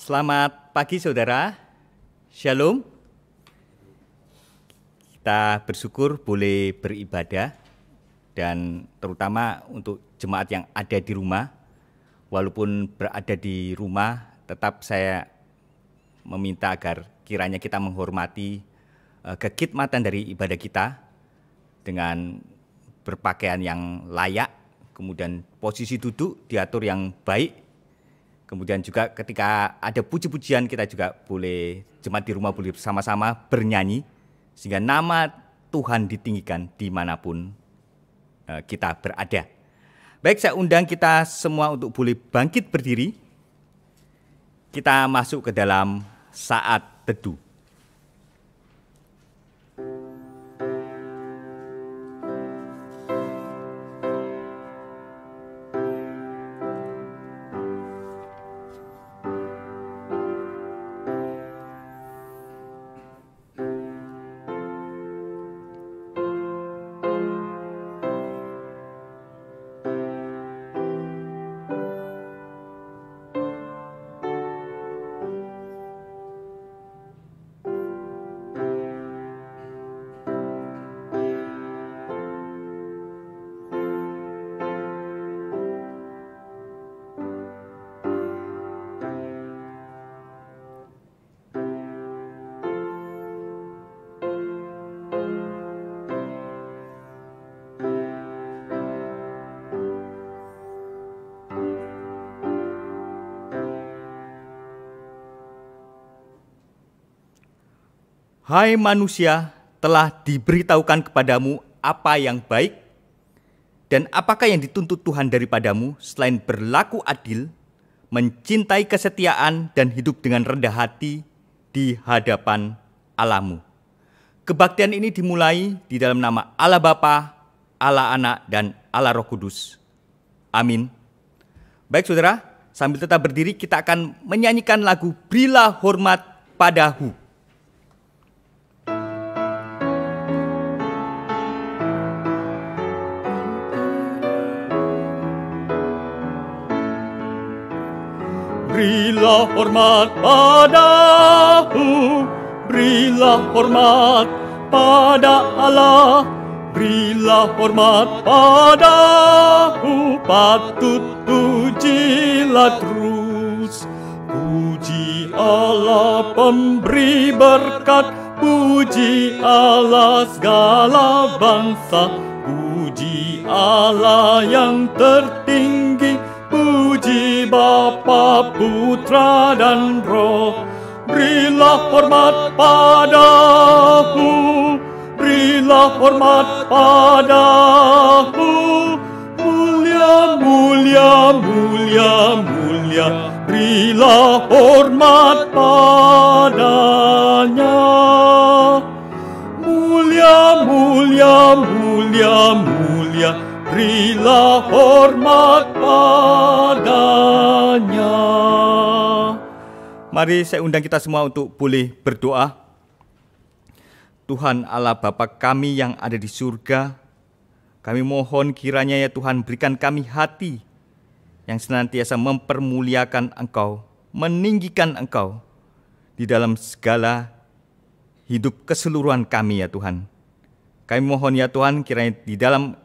Selamat pagi saudara, Shalom. Kita bersyukur boleh beribadah dan terutama untuk jemaat yang ada di rumah. Walaupun berada di rumah, tetap saya meminta agar kiranya kita menghormati kekhidmatan dari ibadah kita dengan berpakaian yang layak, kemudian posisi duduk diatur yang baik. Kemudian juga ketika ada puji-pujian kita juga boleh, jemaat di rumah boleh bersama-sama bernyanyi sehingga nama Tuhan ditinggikan dimanapun kita berada. Baik, saya undang kita semua untuk boleh bangkit berdiri. Kita masuk ke dalam saat teduh. Hai manusia, telah diberitahukan kepadamu apa yang baik dan apakah yang dituntut Tuhan daripadamu selain berlaku adil, mencintai kesetiaan dan hidup dengan rendah hati di hadapan Allahmu. Kebaktian ini dimulai di dalam nama Allah Bapa, Allah Anak, dan Allah Roh Kudus. Amin. Baik saudara, sambil tetap berdiri kita akan menyanyikan lagu Berilah Hormat Padahu. Berilah hormat padahu, berilah hormat pada Allah, berilah hormat padahu, patut pujilah terus. Puji Allah pemberi berkat, puji Allah segala bangsa, puji Allah yang tertinggi, puji Bapa, Putra dan Roh. Berilah hormat padahu, berilah hormat padahu. Mulia, mulia, mulia, mulia, berilah hormat padanya. Mulia, mulia, mulia, mulia, berilah hormat padanya. Mari saya undang kita semua untuk boleh berdoa. Tuhan Allah Bapa kami yang ada di surga, kami mohon kiranya ya Tuhan berikan kami hati yang senantiasa mempermuliakan Engkau, meninggikan Engkau di dalam segala hidup keseluruhan kami ya Tuhan. Kami mohon ya Tuhan kiranya di dalam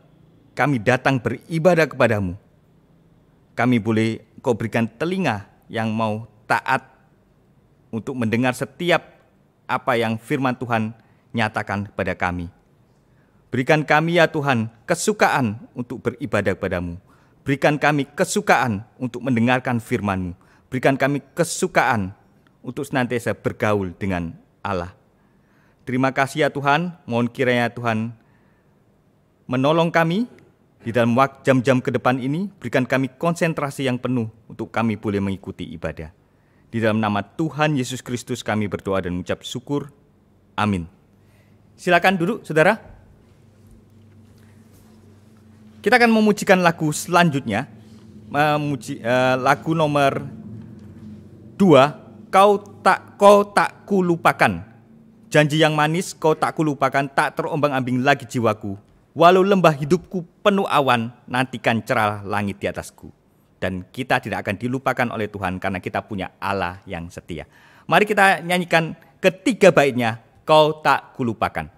kami datang beribadah kepadamu, kami boleh Engkau berikan telinga yang mau taat untuk mendengar setiap apa yang firman Tuhan nyatakan kepada kami. Berikan kami ya Tuhan kesukaan untuk beribadah kepadamu. Berikan kami kesukaan untuk mendengarkan firman-Mu. Berikan kami kesukaan untuk senantiasa bergaul dengan Allah. Terima kasih ya Tuhan, mohon kiranya Tuhan menolong kami di dalam jam-jam ke depan ini, berikan kami konsentrasi yang penuh untuk kami boleh mengikuti ibadah. Di dalam nama Tuhan Yesus Kristus kami berdoa dan mengucap syukur. Amin. Silakan duduk, saudara. Kita akan memujikan lagu selanjutnya, lagu nomor 2, Kau tak kulupakan. Janji yang manis, kau tak kulupakan, tak terombang-ambing lagi jiwaku. Walau lembah hidupku penuh awan, nantikan cerah langit di atasku. dan kita tidak akan dilupakan oleh Tuhan karena kita punya Allah yang setia. Mari kita nyanyikan ketiga baitnya, Kau Tak Kulupakan.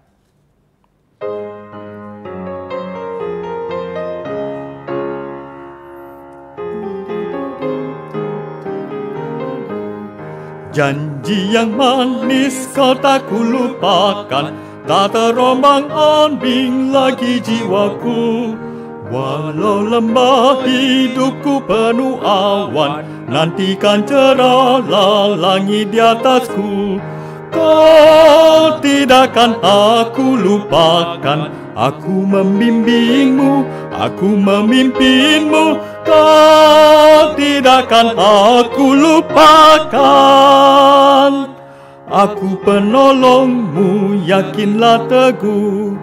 Janji yang manis kau tak kulupakan, tak terombang-ambing lagi jiwaku. Walau lembah hidupku penuh awan, nantikan cerahlah langit di atasku. Kau tidakkan aku lupakan, aku membimbingmu, aku memimpinmu. Kau tidakkan aku lupakan, aku penolongmu, yakinlah teguh.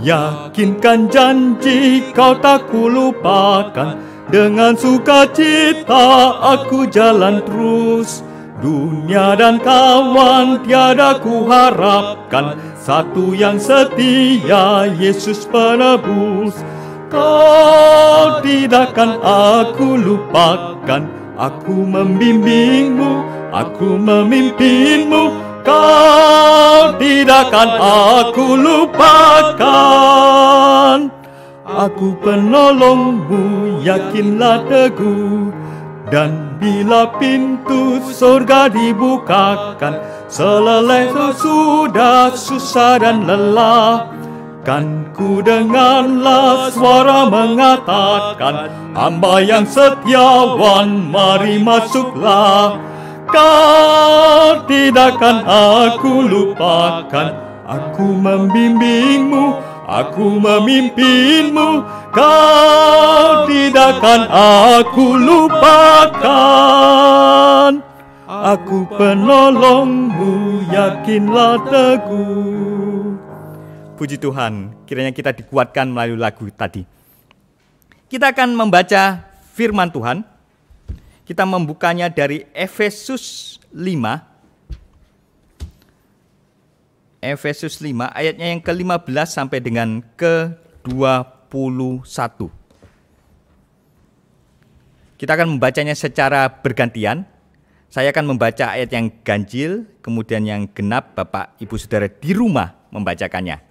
Yakinkan janji kau tak kulupakan, dengan sukacita aku jalan terus. Dunia dan kawan tiada ku harapkan, satu yang setia, Yesus penebus. Kau tidakkan aku lupakan, aku membimbingmu, aku memimpinmu. Kau tidakkan aku lupakan, aku penolongmu, yakinlah teguh. Dan bila pintu surga dibukakan, selesai sesudah susah dan lelah, kan ku dengarlah suara mengatakan, hamba yang setiawan, mari masuklah. Kau tidakkan aku lupakan, aku membimbingmu, aku memimpinmu. Kau tidakkan aku lupakan, aku penolongmu, yakinlah teguh. Puji Tuhan, kiranya kita dikuatkan melalui lagu tadi. Kita akan membaca firman Tuhan. Kita membukanya dari Efesus 5. Efesus 5 ayatnya yang ke-15 sampai dengan ke-21. Kita akan membacanya secara bergantian. Saya akan membaca ayat yang ganjil, kemudian yang genap Bapak Ibu Saudara di rumah membacakannya.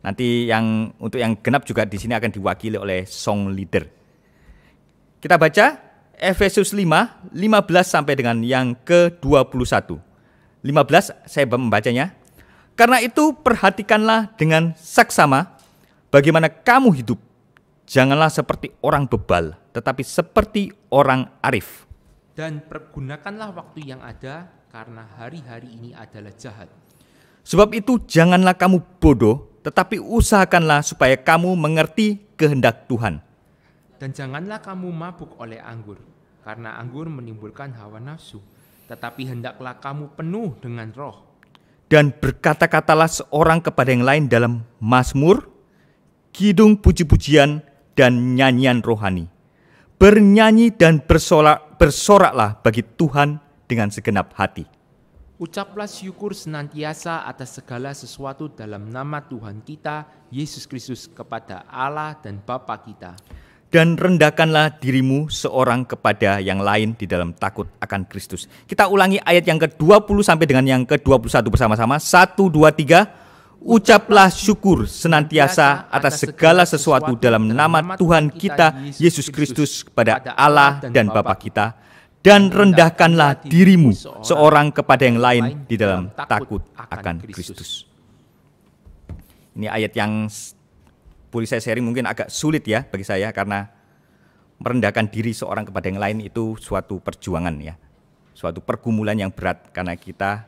Nanti untuk yang genap juga di sini akan diwakili oleh song leader. Kita baca Efesus 5, 15 sampai dengan yang ke-21. 15 saya membacanya. Karena itu perhatikanlah dengan saksama bagaimana kamu hidup. Janganlah seperti orang bebal, tetapi seperti orang arif. Dan pergunakanlah waktu yang ada, karena hari-hari ini adalah jahat. Sebab itu janganlah kamu bodoh, tetapi usahakanlah supaya kamu mengerti kehendak Tuhan. Dan janganlah kamu mabuk oleh anggur, karena anggur menimbulkan hawa nafsu, tetapi hendaklah kamu penuh dengan roh. Dan berkata-katalah seorang kepada yang lain dalam mazmur, kidung puji-pujian, dan nyanyian rohani. Bernyanyi dan bersoraklah bagi Tuhan dengan segenap hati. Ucaplah syukur senantiasa atas segala sesuatu dalam nama Tuhan kita, Yesus Kristus, kepada Allah dan Bapa kita. Dan rendahkanlah dirimu seorang kepada yang lain di dalam takut akan Kristus. Kita ulangi ayat yang ke-20 sampai dengan yang ke-21 bersama-sama. 1, 2, 3. Ucaplah syukur senantiasa atas segala sesuatu dalam nama Tuhan kita, Yesus Kristus, kepada Allah dan Bapa kita. Dan rendahkanlah dirimu seorang kepada yang lain di dalam takut akan Kristus. Ini ayat yang boleh saya sharing mungkin agak sulit ya bagi saya, karena merendahkan diri seorang kepada yang lain itu suatu perjuangan ya, suatu pergumulan yang berat karena kita.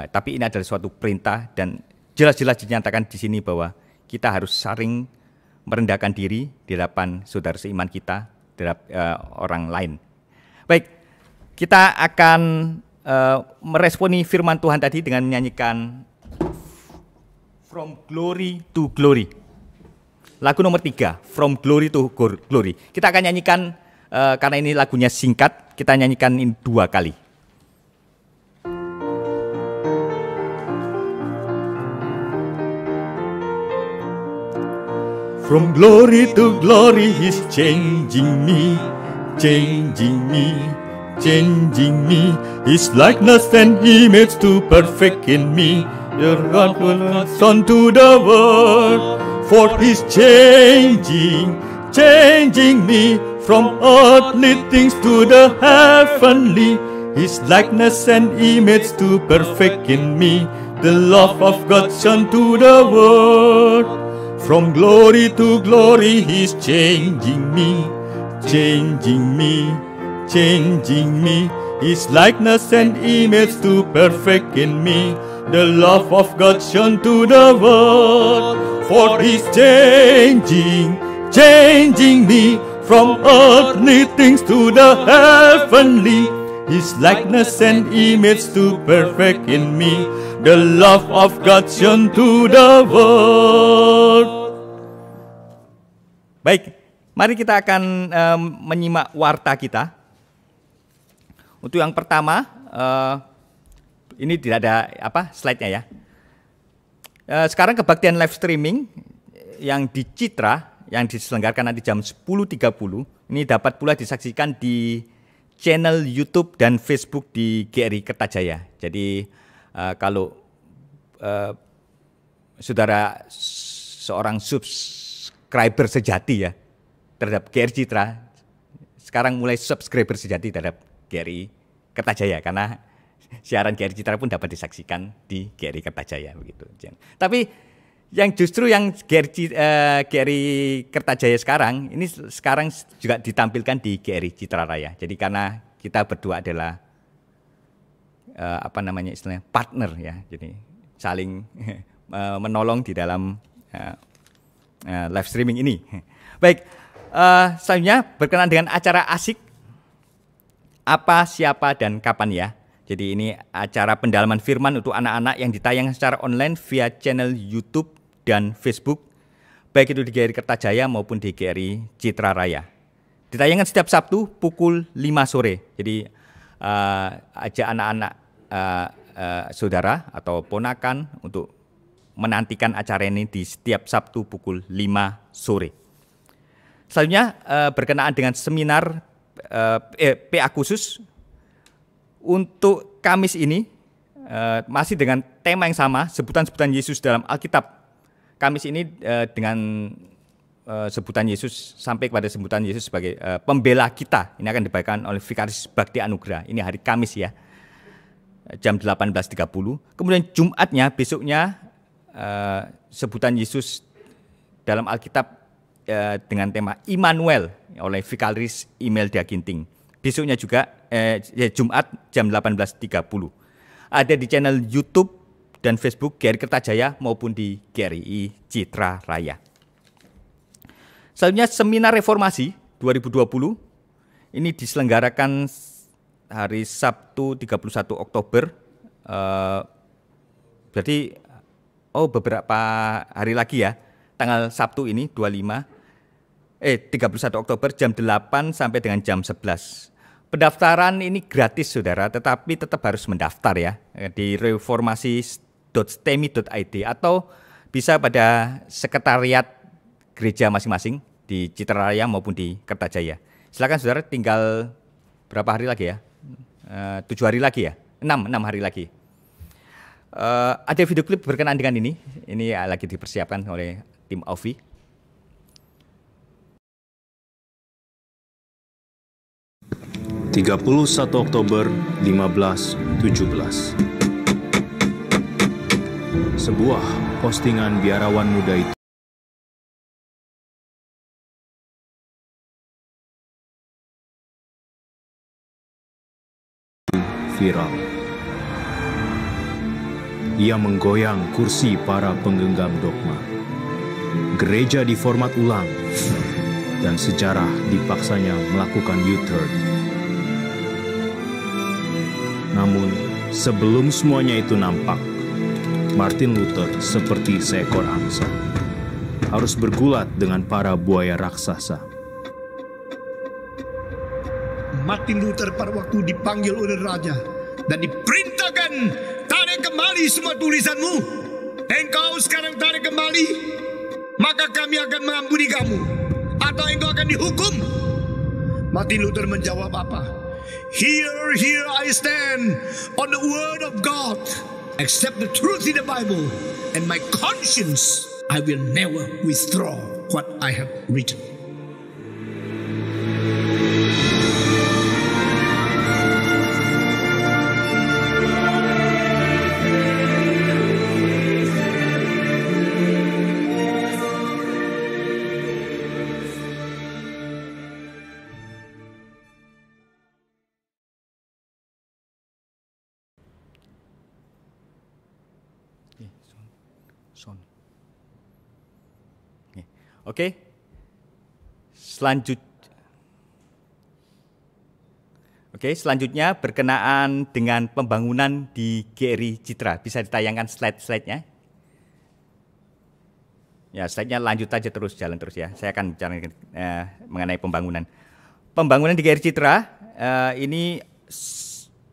Tapi ini adalah suatu perintah dan jelas-jelas dinyatakan di sini bahwa kita harus saling merendahkan diri di hadapan saudara seiman kita, di hadapan orang lain. Baik, kita akan meresponi firman Tuhan tadi dengan menyanyikan From Glory to Glory. Lagu nomor 3, From Glory to Glory. Kita akan nyanyikan, karena ini lagunya singkat, kita nyanyikan ini 2 kali. From glory to glory he's changing me. changing me, changing me. His likeness and image to perfect in me. Your God will Son to the world, for He's changing, changing me from earthly things to the heavenly. His likeness and image to perfect in me. The love of God shone to the world. From glory to glory He's changing me, changing me, changing me. His likeness and image to perfect in me. The love of God shone to the world. For He's changing, changing me from earthly things to the heavenly. His likeness and image to perfect in me. The love of God shone to the world. Baik, mari kita akan menyimak warta kita. Untuk yang pertama, ini tidak ada slide-nya ya. Sekarang kebaktian live streaming yang di Citra, yang diselenggarakan nanti jam 10.30, ini dapat pula disaksikan di channel YouTube dan Facebook di GRI Kertajaya. Jadi kalau saudara seorang subscriber sejati ya terhadap GRI Citra, sekarang mulai subscriber sejati terhadap GRI Kertajaya, karena siaran GRI Citra pun dapat disaksikan di GRI Kertajaya begitu. Tapi yang justru yang GRI Kertajaya sekarang ini sekarang juga ditampilkan di GRI Citra Raya. Jadi karena kita berdua adalah istilahnya partner ya. Jadi saling menolong di dalam live streaming ini. Baik, selanjutnya berkenaan dengan acara asik apa, siapa, dan kapan ya. Jadi ini acara pendalaman firman untuk anak-anak yang ditayangkan secara online via channel YouTube dan Facebook, baik itu di GRI Kertajaya maupun di GRI Citra Raya. Ditayangkan setiap Sabtu pukul 5 sore. Jadi ajak anak-anak saudara atau ponakan untuk menantikan acara ini di setiap Sabtu pukul 5 sore. Selanjutnya berkenaan dengan seminar PA khusus untuk Kamis ini, masih dengan tema yang sama, sebutan-sebutan Yesus dalam Alkitab. Kamis ini dengan sebutan Yesus sampai kepada sebutan Yesus sebagai pembela kita. Ini akan dibacakan oleh Vikaris Bakti Anugrah. Ini hari Kamis ya, jam 18.30. Kemudian Jumatnya, besoknya sebutan Yesus dalam Alkitab dengan tema Immanuel oleh Vikaris Imelda Ginting. Besoknya juga Jumat jam 18.30. Ada di channel YouTube dan Facebook GRI Kertajaya maupun di GRI Citra Raya. Selanjutnya seminar reformasi 2020 ini diselenggarakan hari Sabtu 31 Oktober. Berarti beberapa hari lagi ya. Tanggal Sabtu ini 31 Oktober jam 8 sampai dengan jam 11. Pendaftaran ini gratis saudara, tetapi tetap harus mendaftar ya di reformasi.stemi.id atau bisa pada sekretariat gereja masing-masing di Citra Raya maupun di Kertajaya. Silakan saudara, tinggal berapa hari lagi ya? 7 hari lagi ya? 6 hari lagi. Ada video klip berkenaan dengan ini lagi dipersiapkan oleh tim Aufi. 31 Oktober 1517. Sebuah postingan biarawan muda itu viral. Ia menggoyang kursi para penggenggam dogma. Gereja diformat ulang dan sejarah dipaksanya melakukan U-turn. Namun, sebelum semuanya itu nampak, Martin Luther seperti seekor angsa, harus bergulat dengan para buaya raksasa. Martin Luther pada waktu dipanggil oleh raja dan diperintahkan, tarik kembali semua tulisanmu. Engkau sekarang tarik kembali, maka kami akan mengampuni kamu, atau engkau akan dihukum. Martin Luther menjawab apa? Here I stand on the word of God. Accept the truth in the Bible, and my conscience, I will never withdraw what I have written. Oke, selanjutnya berkenaan dengan pembangunan di GRI Citra. Bisa ditayangkan slide-slide-nya. Ya, slide-nya lanjut aja terus, jalan terus ya. Saya akan bicara mengenai pembangunan. Pembangunan di GRI Citra ini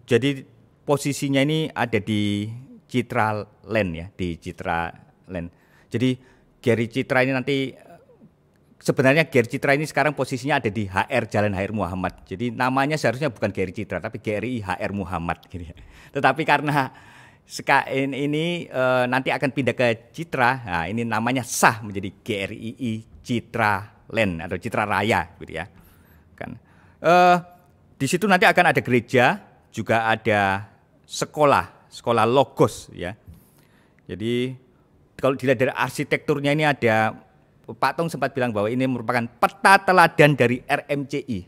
jadi posisinya ini ada di Citra Land ya, di Citra Land. Jadi GRI Citra ini nanti sebenarnya GRI Citra ini sekarang posisinya ada di HR Jalan HR Muhammad. Jadi namanya seharusnya bukan GRI Citra tapi GRI HR Muhammad gitu ya. Tetapi karena ini nanti akan pindah ke Citra, nah ini namanya sah menjadi GRII Citra Land atau Citra Raya gitu ya. Kan. Di situ nanti akan ada gereja, juga ada sekolah Logos ya. Jadi kalau dilihat dari arsitekturnya ini ada, Pak Tong sempat bilang bahwa ini merupakan peta teladan dari RMCI.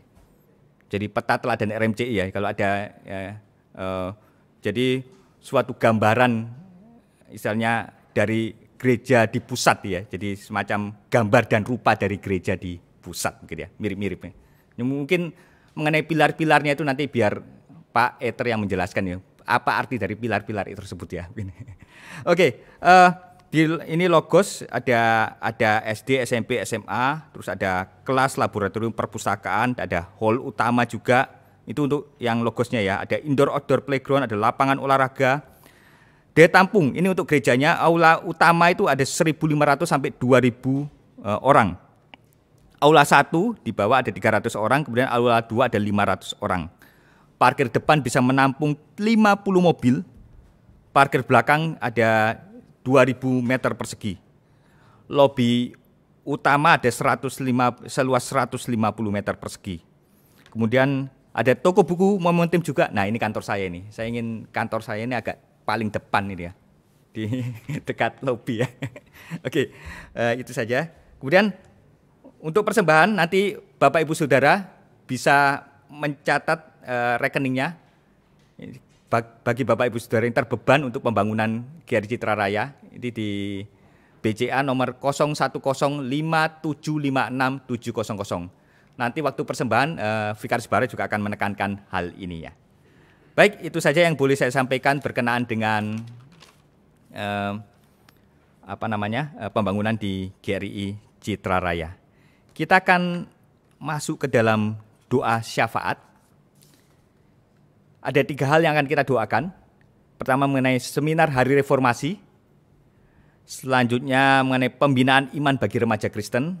Jadi peta teladan RMCI ya, kalau ada jadi suatu gambaran misalnya dari gereja di pusat ya. Jadi semacam gambar dan rupa dari gereja di pusat gitu ya, mirip-mirip. Mungkin mengenai pilar-pilarnya itu nanti biar Pak Eter yang menjelaskan ya, apa arti dari pilar-pilar itu tersebut ya. Oke, ini Logos ada SD, SMP, SMA, terus ada kelas laboratorium perpustakaan, ada hall utama juga. Itu untuk yang Logosnya ya. Ada indoor outdoor playground, ada lapangan olahraga. Daya tampung ini untuk gerejanya, aula utama itu ada 1.500 sampai 2.000 orang. Aula 1 di bawah ada 300 orang, kemudian aula 2 ada 500 orang. Parkir depan bisa menampung 50 mobil. Parkir belakang ada 2.000 meter persegi. Lobi utama ada seluas 150 meter persegi. Kemudian ada toko buku Momentum juga. Nah ini kantor saya ini. Saya ingin kantor saya ini agak paling depan ini ya. Di dekat lobi ya. Oke, itu saja. Kemudian untuk persembahan nanti Bapak Ibu Saudara bisa mencatat rekeningnya. Bagi Bapak Ibu Saudara yang terbeban untuk pembangunan GRI Citra Raya, ini di BCA nomor 0105756700. Nanti waktu persembahan Vikaris Barat juga akan menekankan hal ini ya. Baik, itu saja yang boleh saya sampaikan berkenaan dengan pembangunan di GRI Citra Raya. Kita akan masuk ke dalam doa syafaat. Ada 3 hal yang akan kita doakan. Pertama mengenai seminar Hari Reformasi. Selanjutnya mengenai pembinaan iman bagi remaja Kristen.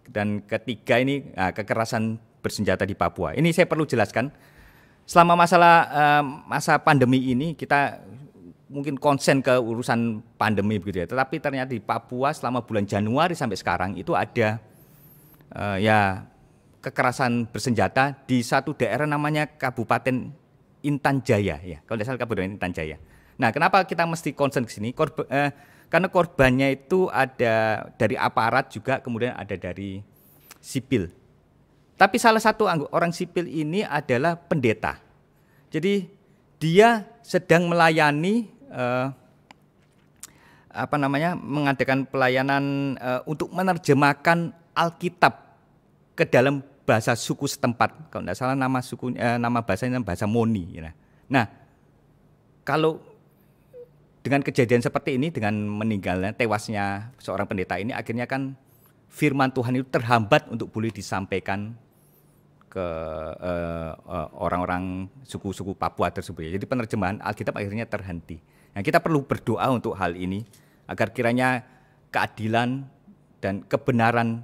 Dan ketiga ini kekerasan bersenjata di Papua. Ini saya perlu jelaskan. Selama masa pandemi ini kita mungkin konsen ke urusan pandemi begitu ya. Tetapi ternyata di Papua selama bulan Januari sampai sekarang itu ada kekerasan bersenjata di satu daerah namanya Kabupaten Intan Jaya ya, kalau tidak salah Kabupaten Intan Jaya. Nah, kenapa kita mesti concern ke sini? Karena korbannya itu ada dari aparat juga, kemudian ada dari sipil. Tapi salah satu orang sipil ini adalah pendeta. Jadi dia sedang melayani mengadakan pelayanan untuk menerjemahkan Alkitab ke dalam bahasa suku setempat. Kalau tidak salah nama bahasanya bahasa Moni. Ya. Nah, kalau dengan kejadian seperti ini, dengan meninggalnya, tewasnya seorang pendeta ini, akhirnya kan firman Tuhan itu terhambat untuk boleh disampaikan ke orang-orang suku-suku Papua tersebut. Jadi penerjemahan Alkitab akhirnya terhenti. Nah, kita perlu berdoa untuk hal ini, agar kiranya keadilan dan kebenaran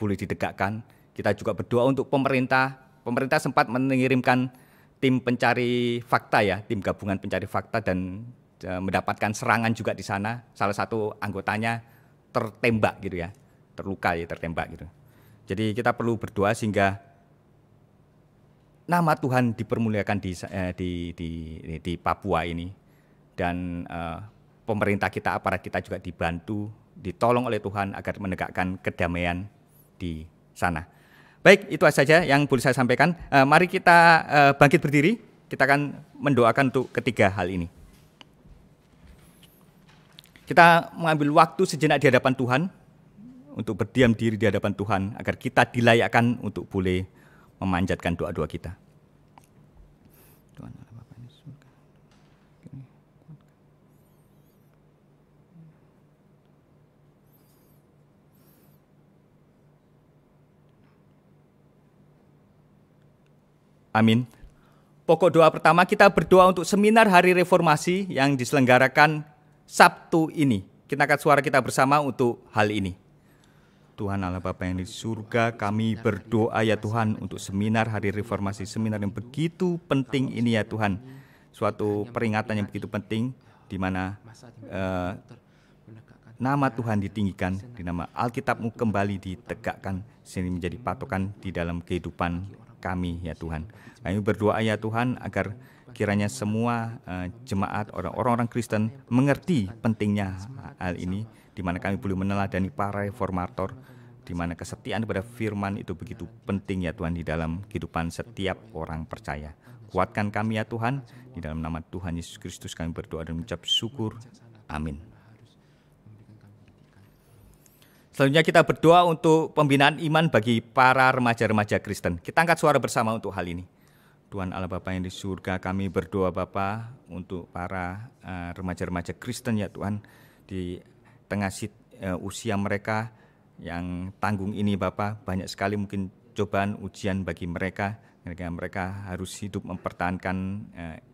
boleh ditegakkan. Kita juga berdoa untuk pemerintah Pemerintah sempat mengirimkan tim pencari fakta ya, tim gabungan pencari fakta, dan mendapatkan serangan juga di sana. Salah satu anggotanya tertembak gitu ya, terluka ya, tertembak gitu. Jadi kita perlu berdoa sehingga nama Tuhan dipermuliakan di Papua ini, dan pemerintah kita, aparat kita juga dibantu, ditolong oleh Tuhan agar menegakkan kedamaian di sana. Baik, itu saja yang boleh saya sampaikan. Mari kita bangkit berdiri, kita akan mendoakan untuk ketiga hal ini. Kita mengambil waktu sejenak di hadapan Tuhan, untuk berdiam diri di hadapan Tuhan, agar kita dilayakkan untuk boleh memanjatkan doa-doa kita. Tuhan Allah Bapa di surga. Amin. Pokok doa pertama, kita berdoa untuk seminar Hari Reformasi yang diselenggarakan Sabtu ini. Kita angkat suara kita bersama untuk hal ini. Tuhan Allah Bapa yang di surga, kami berdoa ya Tuhan untuk seminar Hari Reformasi, seminar yang begitu penting ini ya Tuhan. Suatu peringatan yang begitu penting di mana nama Tuhan ditinggikan, di nama Alkitab-Mu kembali ditegakkan, sehingga menjadi patokan di dalam kehidupan kami ya Tuhan. Kami berdoa ya Tuhan agar kiranya semua jemaat, orang-orang Kristen mengerti pentingnya hal ini, di mana kami boleh meneladani para reformator, di mana kesetiaan kepada firman itu begitu penting ya Tuhan di dalam kehidupan setiap orang percaya. Kuatkan kami ya Tuhan, di dalam nama Tuhan Yesus Kristus kami berdoa dan mengucap syukur. Amin. Selanjutnya kita berdoa untuk pembinaan iman bagi para remaja-remaja Kristen. Kita angkat suara bersama untuk hal ini. Tuhan Allah Bapa yang di surga, kami berdoa Bapa untuk para remaja-remaja Kristen ya Tuhan, di tengah usia mereka yang tanggung ini Bapa, banyak sekali mungkin cobaan ujian bagi mereka. Mereka harus hidup mempertahankan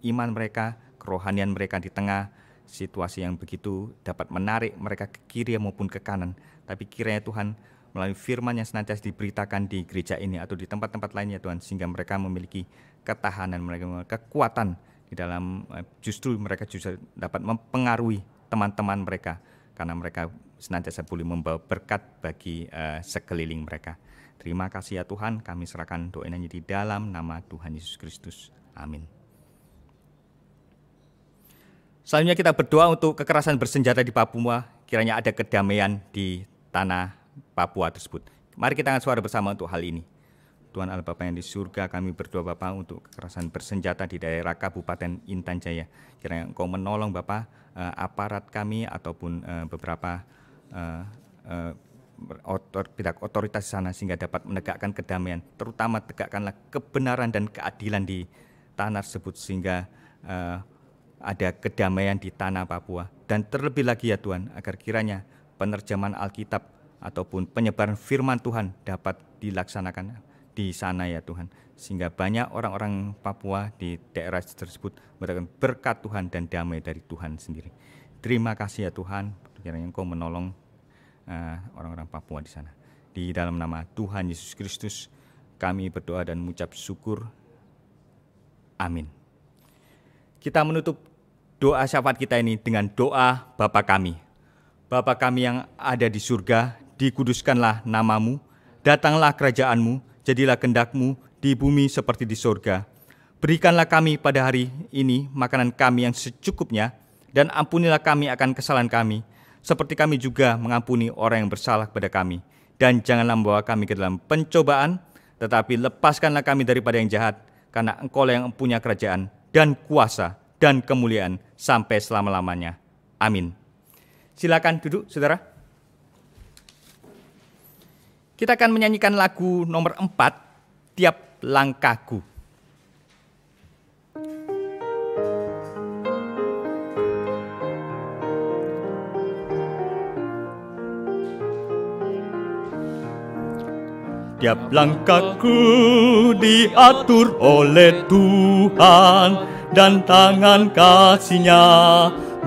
iman mereka, kerohanian mereka di tengah situasi yang begitu dapat menarik mereka ke kiri maupun ke kanan. Tapi kiranya Tuhan melalui firman yang senantiasa diberitakan di gereja ini atau di tempat-tempat lainnya Tuhan, sehingga mereka memiliki ketahanan, mereka memiliki kekuatan di dalam, justru mereka juga dapat mempengaruhi teman-teman mereka, karena mereka senantiasa boleh membawa berkat bagi sekeliling mereka. Terima kasih ya Tuhan, kami serahkan doa ini di dalam nama Tuhan Yesus Kristus. Amin. Selanjutnya kita berdoa untuk kekerasan bersenjata di Papua, kiranya ada kedamaian di tanah Papua tersebut. Mari kita angkat suara bersama untuk hal ini. Tuhan Allah Bapa yang di surga, kami berdoa Bapa untuk kekerasan bersenjata di daerah Kabupaten Intan Jaya. Kiranya Engkau menolong Bapa, aparat kami ataupun beberapa pihak otoritas di sana, sehingga dapat menegakkan kedamaian. Terutama tegakkanlah kebenaran dan keadilan di tanah tersebut, sehingga ada kedamaian di tanah Papua. Dan terlebih lagi ya Tuhan, agar kiranya penerjemahan Alkitab ataupun penyebaran firman Tuhan dapat dilaksanakan di sana ya Tuhan, sehingga banyak orang-orang Papua di daerah tersebut mendapatkan berkat Tuhan dan damai dari Tuhan sendiri. Terima kasih ya Tuhan, kiranya Engkau menolong orang-orang Papua di sana. Di dalam nama Tuhan Yesus Kristus kami berdoa dan mengucap syukur. Amin. Kita menutup doa syafaat kita ini dengan doa Bapa kami. Bapa kami yang ada di surga, dikuduskanlah nama-Mu, datanglah kerajaan-Mu, jadilah kehendak-Mu di bumi seperti di surga. Berikanlah kami pada hari ini makanan kami yang secukupnya, dan ampunilah kami akan kesalahan kami, seperti kami juga mengampuni orang yang bersalah kepada kami. Dan janganlah membawa kami ke dalam pencobaan, tetapi lepaskanlah kami daripada yang jahat, karena Engkau-lah yang punya kerajaan dan kuasa dan kemuliaan sampai selama-lamanya. Amin. Silakan duduk, saudara. Kita akan menyanyikan lagu nomor 4, Tiap Langkahku. Tiap langkahku diatur oleh Tuhan, dan tangan kasih-Nya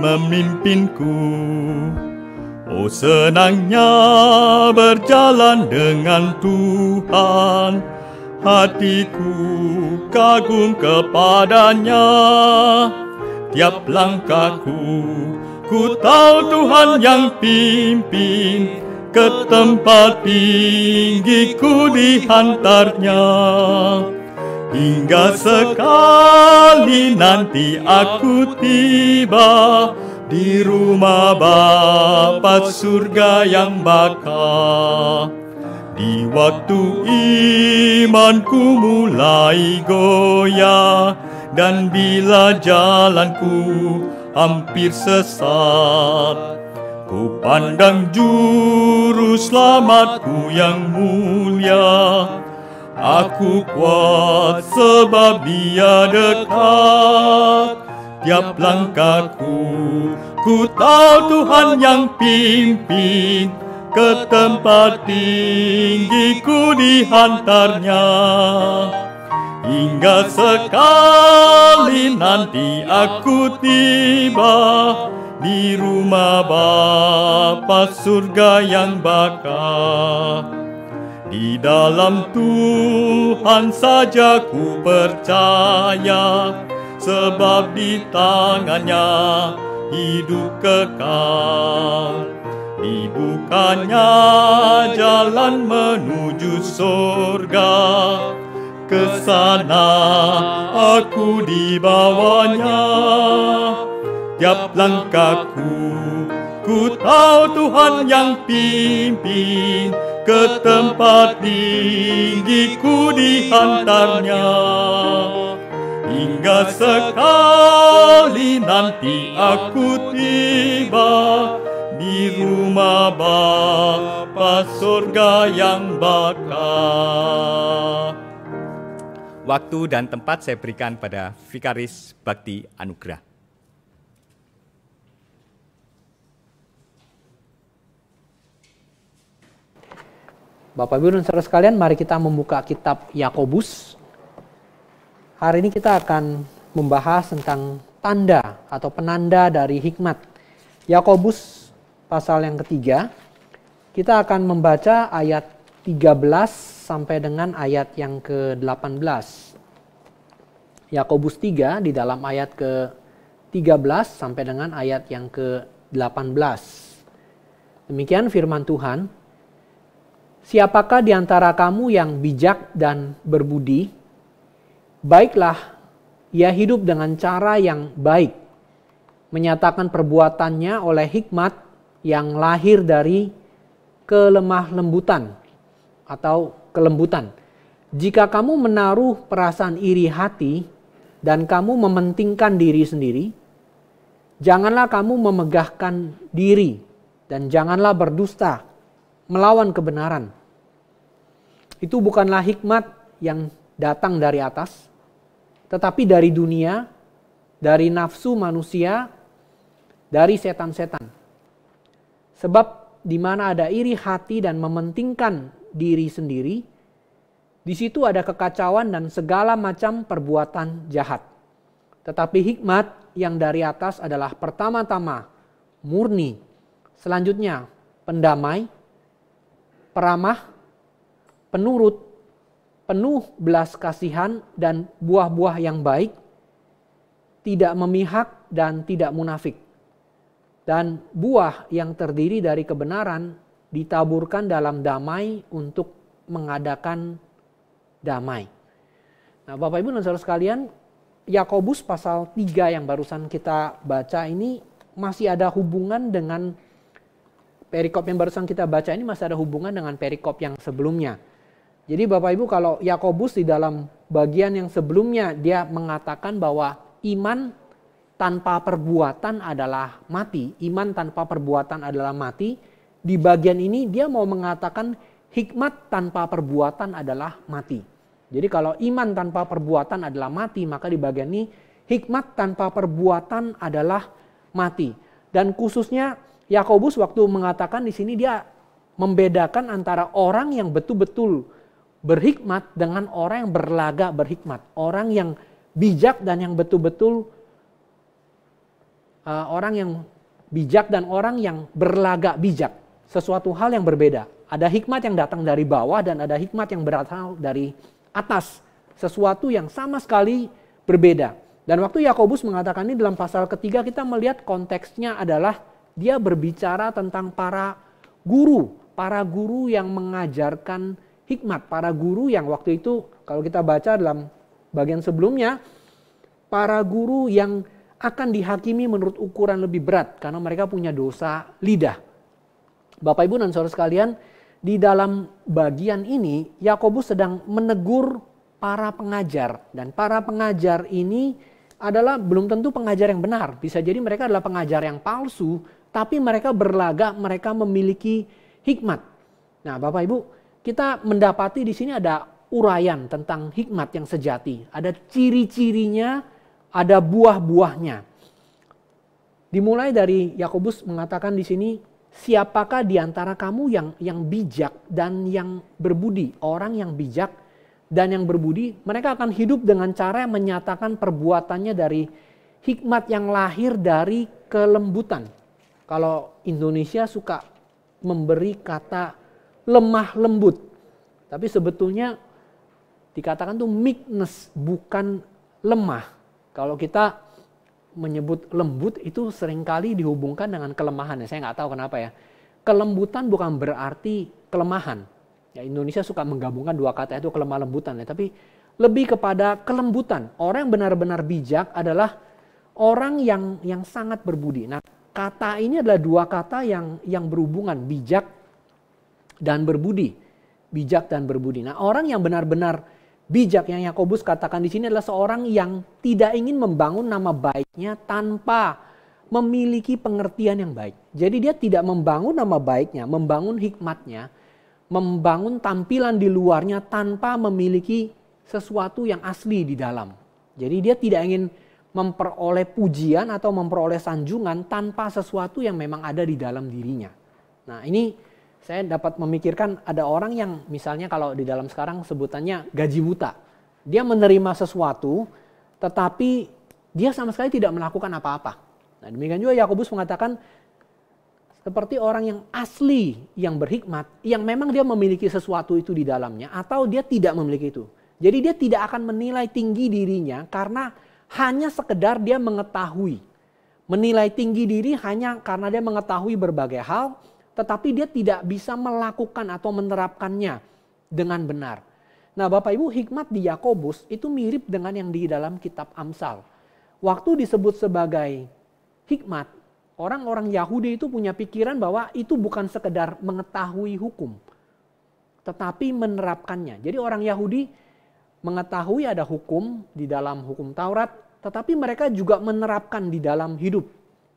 memimpinku. Oh senangnya berjalan dengan Tuhan, hatiku kagum kepadanya. Tiap langkahku, ku tahu Tuhan yang pimpin, ke tempat tinggiku dihantarnya. Hingga sekali nanti aku tiba di rumah Bapa surga yang bakal. Di waktu imanku mulai goyah, dan bila jalanku hampir sesat, ku pandang juru selamatku yang mulia. Aku kuat sebab Dia dekat. Tiap langkahku, ku tahu Tuhan yang pimpin, ke tempat tinggiku dihantarnya. Hingga sekali nanti aku tiba di rumah Bapa surga yang bakal. Di dalam Tuhan saja ku percaya, sebab di tangannya hidup kekal. Dibukanya jalan menuju surga, ke sana aku dibawanya. Tiap langkahku, ku tahu Tuhan yang pimpin, ke tempat tinggiku dihantarnya. Hingga sekali nanti aku tiba di rumah Bapa surga yang bakal. Waktu dan tempat saya berikan pada Vikaris Bakti Anugrah. Bapak Ibu dan saudara sekalian, mari kita membuka kitab Yakobus. Hari ini kita akan membahas tentang tanda atau penanda dari hikmat. Yakobus pasal yang ketiga, kita akan membaca ayat 13 sampai dengan ayat yang ke-18. Yakobus 3 di dalam ayat ke-13 sampai dengan ayat yang ke-18. Demikian firman Tuhan. Siapakah di antara kamu yang bijak dan berbudi? Baiklah, ia hidup dengan cara yang baik, menyatakan perbuatannya oleh hikmat yang lahir dari kelemah lembutan atau kelembutan. Jika kamu menaruh perasaan iri hati dan kamu mementingkan diri sendiri, janganlah kamu memegahkan diri dan janganlah berdusta melawan kebenaran. Itu bukanlah hikmat yang datang dari atas, tetapi dari dunia, dari nafsu manusia, dari setan-setan. Sebab di mana ada iri hati dan mementingkan diri sendiri, di situ ada kekacauan dan segala macam perbuatan jahat. Tetapi hikmat yang dari atas adalah pertama-tama murni, selanjutnya pendamai, peramah, penurut, penuh belas kasihan dan buah-buah yang baik, tidak memihak dan tidak munafik. Dan buah yang terdiri dari kebenaran ditaburkan dalam damai untuk mengadakan damai. Nah, Bapak Ibu dan saudara sekalian, Yakobus pasal 3 yang barusan kita baca ini masih ada hubungan dengan perikop yang barusan kita baca ini masih ada hubungan dengan perikop yang sebelumnya. Jadi Bapak Ibu, kalau Yakobus di dalam bagian yang sebelumnya dia mengatakan bahwa iman tanpa perbuatan adalah mati. Iman tanpa perbuatan adalah mati. Di bagian ini dia mau mengatakan hikmat tanpa perbuatan adalah mati. Jadi kalau iman tanpa perbuatan adalah mati, maka di bagian ini hikmat tanpa perbuatan adalah mati. Dan khususnya Yakobus waktu mengatakan di sini dia membedakan antara orang yang betul-betul berhikmat dengan orang yang berlagak berhikmat. Orang yang bijak dan yang betul-betul orang yang bijak dan orang yang berlagak bijak. Sesuatu hal yang berbeda. Ada hikmat yang datang dari bawah dan ada hikmat yang berasal dari atas, sesuatu yang sama sekali berbeda. Dan waktu Yakobus mengatakan ini dalam pasal ketiga, kita melihat konteksnya adalah dia berbicara tentang para guru yang mengajarkan hikmat, para guru yang waktu itu kalau kita baca dalam bagian sebelumnya, para guru yang akan dihakimi menurut ukuran lebih berat karena mereka punya dosa lidah. Bapak Ibu dan saudara sekalian, di dalam bagian ini Yakobus sedang menegur para pengajar, dan para pengajar ini adalah belum tentu pengajar yang benar. Bisa jadi mereka adalah pengajar yang palsu, tapi mereka berlagak mereka memiliki hikmat. Nah, Bapak Ibu, kita mendapati di sini ada uraian tentang hikmat yang sejati. Ada ciri-cirinya, ada buah-buahnya. Dimulai dari Yakobus mengatakan di sini, siapakah di antara kamu yang bijak dan yang berbudi? Orang yang bijak dan yang berbudi, mereka akan hidup dengan cara yang menyatakan perbuatannya dari hikmat yang lahir dari kelembutan. Kalau Indonesia suka memberi kata lemah lembut, tapi sebetulnya dikatakan tuh meekness, bukan lemah. Kalau kita menyebut lembut itu seringkali dihubungkan dengan kelemahan. Saya nggak tahu kenapa ya. Kelembutan bukan berarti kelemahan. Ya, Indonesia suka menggabungkan dua kata itu, kelemah lembutan ya, tapi lebih kepada kelembutan. Orang yang benar-benar bijak adalah orang yang sangat berbudi. Nah, kata ini adalah dua kata yang berhubungan, bijak dan berbudi. Bijak dan berbudi. Nah, orang yang benar-benar bijak yang Yakobus katakan di sini adalah seorang yang tidak ingin membangun nama baiknya tanpa memiliki pengertian yang baik. Jadi dia tidak membangun nama baiknya, membangun hikmatnya, membangun tampilan di luarnya tanpa memiliki sesuatu yang asli di dalam. Jadi dia tidak ingin memperoleh pujian atau memperoleh sanjungan tanpa sesuatu yang memang ada di dalam dirinya. Nah, ini saya dapat memikirkan ada orang yang misalnya kalau di dalam sekarang sebutannya gaji buta. Dia menerima sesuatu tetapi dia sama sekali tidak melakukan apa-apa. Nah, demikian juga Yakobus mengatakan seperti orang yang asli, yang berhikmat, yang memang dia memiliki sesuatu itu di dalamnya atau dia tidak memiliki itu. Jadi dia tidak akan menilai tinggi dirinya karena hanya sekedar dia mengetahui. Menilai tinggi diri hanya karena dia mengetahui berbagai hal, tetapi dia tidak bisa melakukan atau menerapkannya dengan benar. Nah, Bapak Ibu, hikmat di Yakobus itu mirip dengan yang di dalam kitab Amsal. Waktu disebut sebagai hikmat, orang-orang Yahudi itu punya pikiran bahwa itu bukan sekedar mengetahui hukum, tetapi menerapkannya. Jadi orang Yahudi mengetahui ada hukum di dalam hukum Taurat, tetapi mereka juga menerapkan di dalam hidup.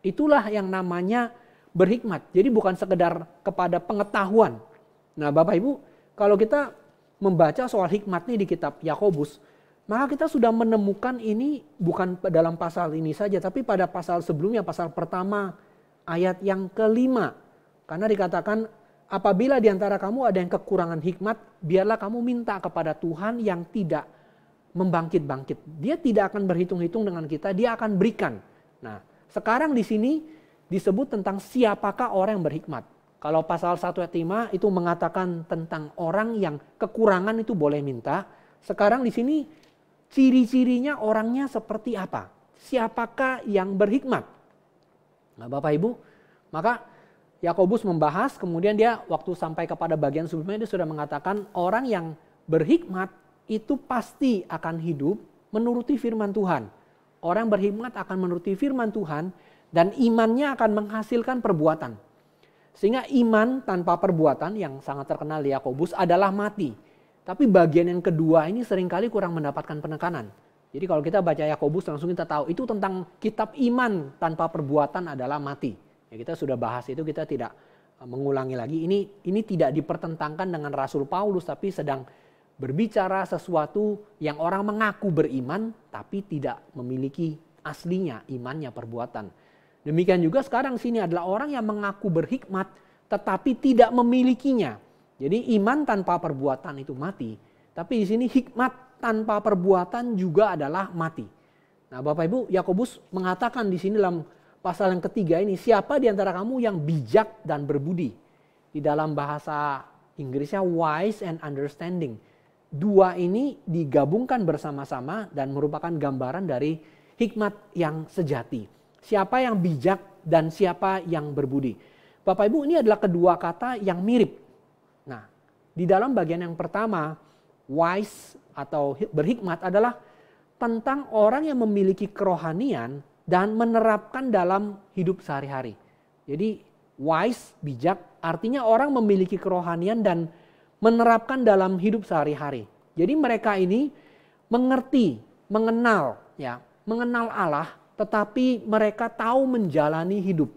Itulah yang namanya berhikmat. Jadi bukan sekedar kepada pengetahuan. Nah, Bapak Ibu, kalau kita membaca soal hikmat ini di kitab Yakobus, maka kita sudah menemukan ini bukan dalam pasal ini saja, tapi pada pasal sebelumnya, pasal pertama ayat yang ke-5. Karena dikatakan, apabila di antara kamu ada yang kekurangan hikmat, biarlah kamu minta kepada Tuhan yang tidak membangkit-bangkit. Dia tidak akan berhitung-hitung dengan kita, dia akan berikan. Nah, sekarang di sini disebut tentang siapakah orang yang berhikmat. Kalau pasal 1 ayat 5 itu mengatakan tentang orang yang kekurangan itu boleh minta. Sekarang di sini ciri-cirinya orangnya seperti apa? Siapakah yang berhikmat? Nah, Bapak Ibu, maka Yakobus membahas, kemudian dia waktu sampai kepada bagian sebelumnya dia sudah mengatakan orang yang berhikmat itu pasti akan hidup menuruti firman Tuhan. Orang berhikmat akan menuruti firman Tuhan dan imannya akan menghasilkan perbuatan. Sehingga iman tanpa perbuatan yang sangat terkenal di Yakobus adalah mati. Tapi bagian yang kedua ini seringkali kurang mendapatkan penekanan. Jadi kalau kita baca Yakobus langsung kita tahu itu tentang kitab iman tanpa perbuatan adalah mati. Ya, kita sudah bahas itu, kita tidak mengulangi lagi. Ini tidak dipertentangkan dengan Rasul Paulus, tapi sedang berbicara sesuatu yang orang mengaku beriman tapi tidak memiliki aslinya imannya perbuatan. Demikian juga sekarang sini adalah orang yang mengaku berhikmat tetapi tidak memilikinya. Jadi iman tanpa perbuatan itu mati. Tapi di sini hikmat tanpa perbuatan juga adalah mati. Nah, Bapak Ibu, Yakobus mengatakan di sini dalam pasal yang ketiga ini, siapa di antara kamu yang bijak dan berbudi? Di dalam bahasa Inggrisnya wise and understanding. dua ini digabungkan bersama-sama dan merupakan gambaran dari hikmat yang sejati. Siapa yang bijak dan siapa yang berbudi. Bapak Ibu, ini adalah kedua kata yang mirip. Nah, di dalam bagian yang pertama, wise atau berhikmat adalah tentang orang yang memiliki kerohanian dan menerapkan dalam hidup sehari-hari. Jadi wise, bijak, artinya orang memiliki kerohanian dan menerapkan dalam hidup sehari-hari. Jadi mereka ini mengerti, mengenal Allah, tetapi mereka tahu menjalani hidup.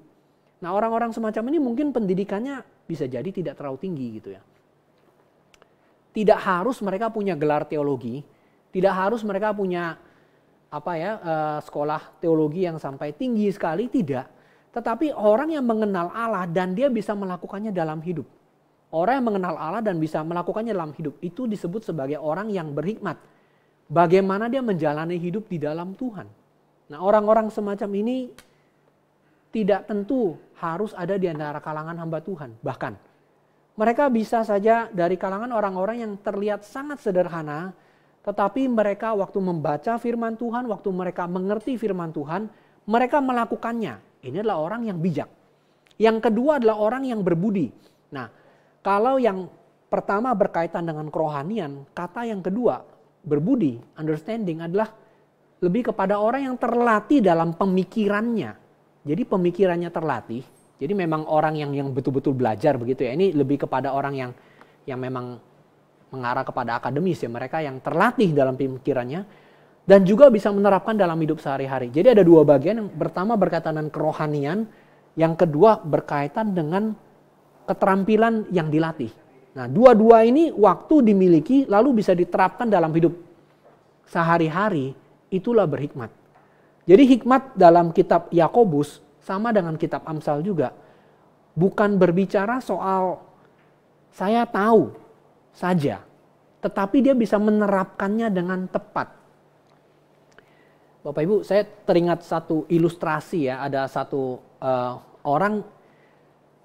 Nah, orang-orang semacam ini mungkin pendidikannya bisa jadi tidak terlalu tinggi gitu ya. Tidak harus mereka punya gelar teologi, tidak harus mereka punya sekolah teologi yang sampai tinggi sekali, tidak. Tetapi orang yang mengenal Allah dan dia bisa melakukannya dalam hidup. Orang yang mengenal Allah dan bisa melakukannya dalam hidup itu disebut sebagai orang yang berhikmat. Bagaimana dia menjalani hidup di dalam Tuhan. Nah, orang-orang semacam ini tidak tentu harus ada di antara kalangan hamba Tuhan. Bahkan mereka bisa saja dari kalangan orang-orang yang terlihat sangat sederhana, tetapi mereka waktu membaca firman Tuhan, waktu mereka mengerti firman Tuhan, mereka melakukannya. Ini adalah orang yang bijak. Yang kedua adalah orang yang berbudi. Nah, kalau yang pertama berkaitan dengan kerohanian, kata yang kedua, berbudi, understanding adalah lebih kepada orang yang terlatih dalam pemikirannya. Jadi pemikirannya terlatih. Jadi memang orang yang betul-betul belajar begitu ya. Ini lebih kepada orang yang memang mengarah kepada akademis ya. Mereka yang terlatih dalam pemikirannya dan juga bisa menerapkan dalam hidup sehari-hari. Jadi ada dua bagian. Yang pertama berkaitan dengan kerohanian, yang kedua berkaitan dengan keterampilan yang dilatih. Nah, dua-dua ini waktu dimiliki lalu bisa diterapkan dalam hidup sehari-hari, itulah berhikmat. Jadi hikmat dalam kitab Yakobus sama dengan kitab Amsal juga bukan berbicara soal saya tahu saja, tetapi dia bisa menerapkannya dengan tepat. Bapak Ibu, saya teringat satu ilustrasi ya, ada satu orang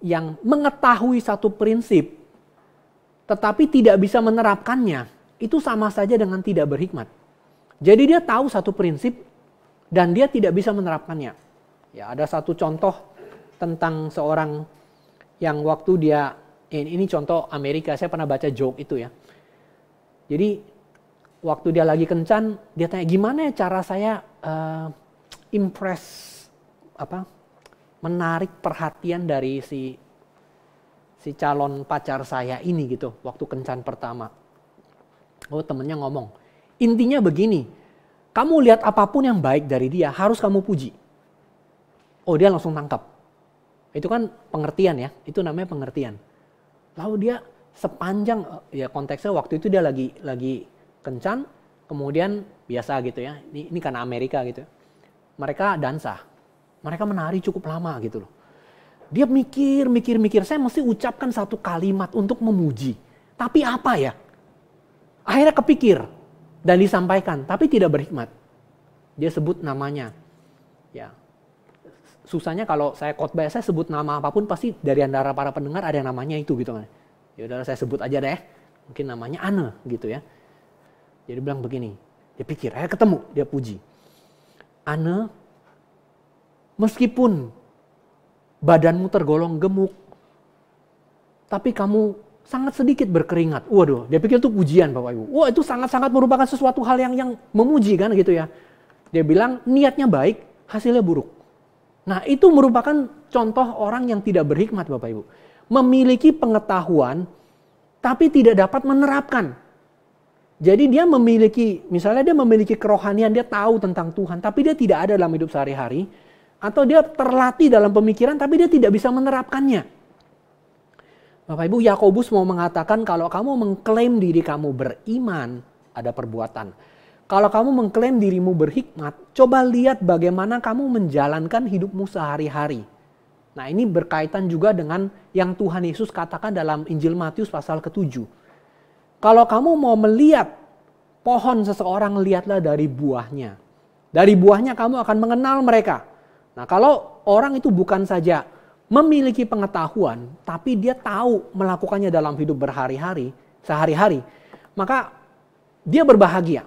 yang mengetahui satu prinsip tetapi tidak bisa menerapkannya, itu sama saja dengan tidak berhikmat. Jadi dia tahu satu prinsip dan dia tidak bisa menerapkannya. Ya, ada satu contoh tentang seorang yang waktu dia, ini contoh Amerika, saya pernah baca joke itu ya. Jadi waktu dia lagi kencan, dia tanya gimana ya cara saya menarik perhatian dari si calon pacar saya ini gitu, waktu kencan pertama. Oh, temennya ngomong, intinya begini, kamu lihat apapun yang baik dari dia, harus kamu puji. Oh, dia langsung tangkap. Itu kan pengertian ya, itu namanya pengertian. Lalu dia sepanjang, ya konteksnya waktu itu dia lagi kencan, kemudian biasa gitu ya, ini karena Amerika gitu. Mereka dansa, mereka menari cukup lama gitu loh. Dia mikir, saya mesti ucapkan satu kalimat untuk memuji. Tapi apa ya? Akhirnya kepikir dan disampaikan, tapi tidak berhikmat. Dia sebut namanya. Ya. Susahnya kalau saya khotbah, saya sebut nama apapun pasti dari antara para pendengar ada yang namanya itu gitu kan. Ya udah saya sebut aja deh. Mungkin namanya Anne gitu ya. Jadi bilang begini, dia pikir, ketemu, dia puji. Anne, meskipun badanmu tergolong gemuk, tapi kamu sangat sedikit berkeringat. Waduh, dia pikir itu pujian Bapak Ibu. Wah, itu sangat-sangat merupakan sesuatu hal yang memuji kan gitu ya. Dia bilang niatnya baik, hasilnya buruk. Nah, itu merupakan contoh orang yang tidak berhikmat Bapak Ibu. Memiliki pengetahuan tapi tidak dapat menerapkan. Jadi dia misalnya dia memiliki kerohanian, dia tahu tentang Tuhan, tapi dia tidak ada dalam hidup sehari-hari. Atau dia terlatih dalam pemikiran tapi dia tidak bisa menerapkannya. Bapak Ibu, Yakobus mau mengatakan kalau kamu mengklaim diri kamu beriman, ada perbuatan. Kalau kamu mengklaim dirimu berhikmat, coba lihat bagaimana kamu menjalankan hidupmu sehari-hari. Nah, ini berkaitan juga dengan yang Tuhan Yesus katakan dalam Injil Matius pasal ke-7. Kalau kamu mau melihat pohon seseorang, lihatlah dari buahnya. Dari buahnya kamu akan mengenal mereka. Nah, kalau orang itu bukan saja memiliki pengetahuan, tapi dia tahu melakukannya dalam hidup berhari-hari, sehari-hari, maka dia berbahagia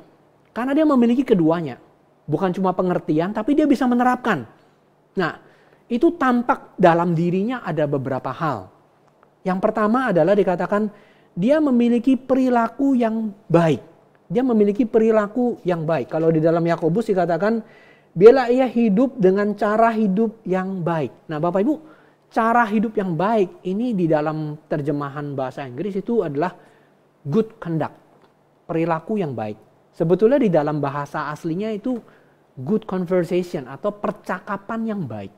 karena dia memiliki keduanya. Bukan cuma pengertian, tapi dia bisa menerapkan. Nah, itu tampak dalam dirinya ada beberapa hal. Yang pertama adalah dikatakan dia memiliki perilaku yang baik. Dia memiliki perilaku yang baik. Kalau di dalam Yakobus dikatakan, biarlah ia hidup dengan cara hidup yang baik. Nah, Bapak Ibu, cara hidup yang baik ini di dalam terjemahan bahasa Inggris itu adalah good conduct, perilaku yang baik. Sebetulnya di dalam bahasa aslinya itu good conversation atau percakapan yang baik.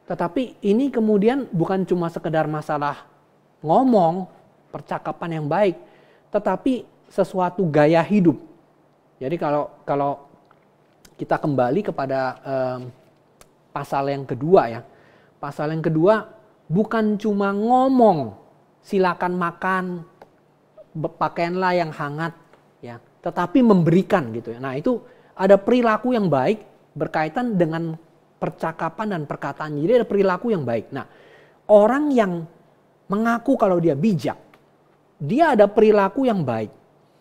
Tetapi ini kemudian bukan cuma sekedar masalah ngomong, percakapan yang baik, tetapi sesuatu gaya hidup. Jadi kalau kita kembali kepada pasal yang kedua ya. Pasal yang kedua bukan cuma ngomong, silakan makan, pakaianlah yang hangat ya, tetapi memberikan gitu ya. Nah, itu ada perilaku yang baik berkaitan dengan percakapan dan perkataan. Jadi ada perilaku yang baik. Nah, orang yang mengaku kalau dia bijak, dia ada perilaku yang baik.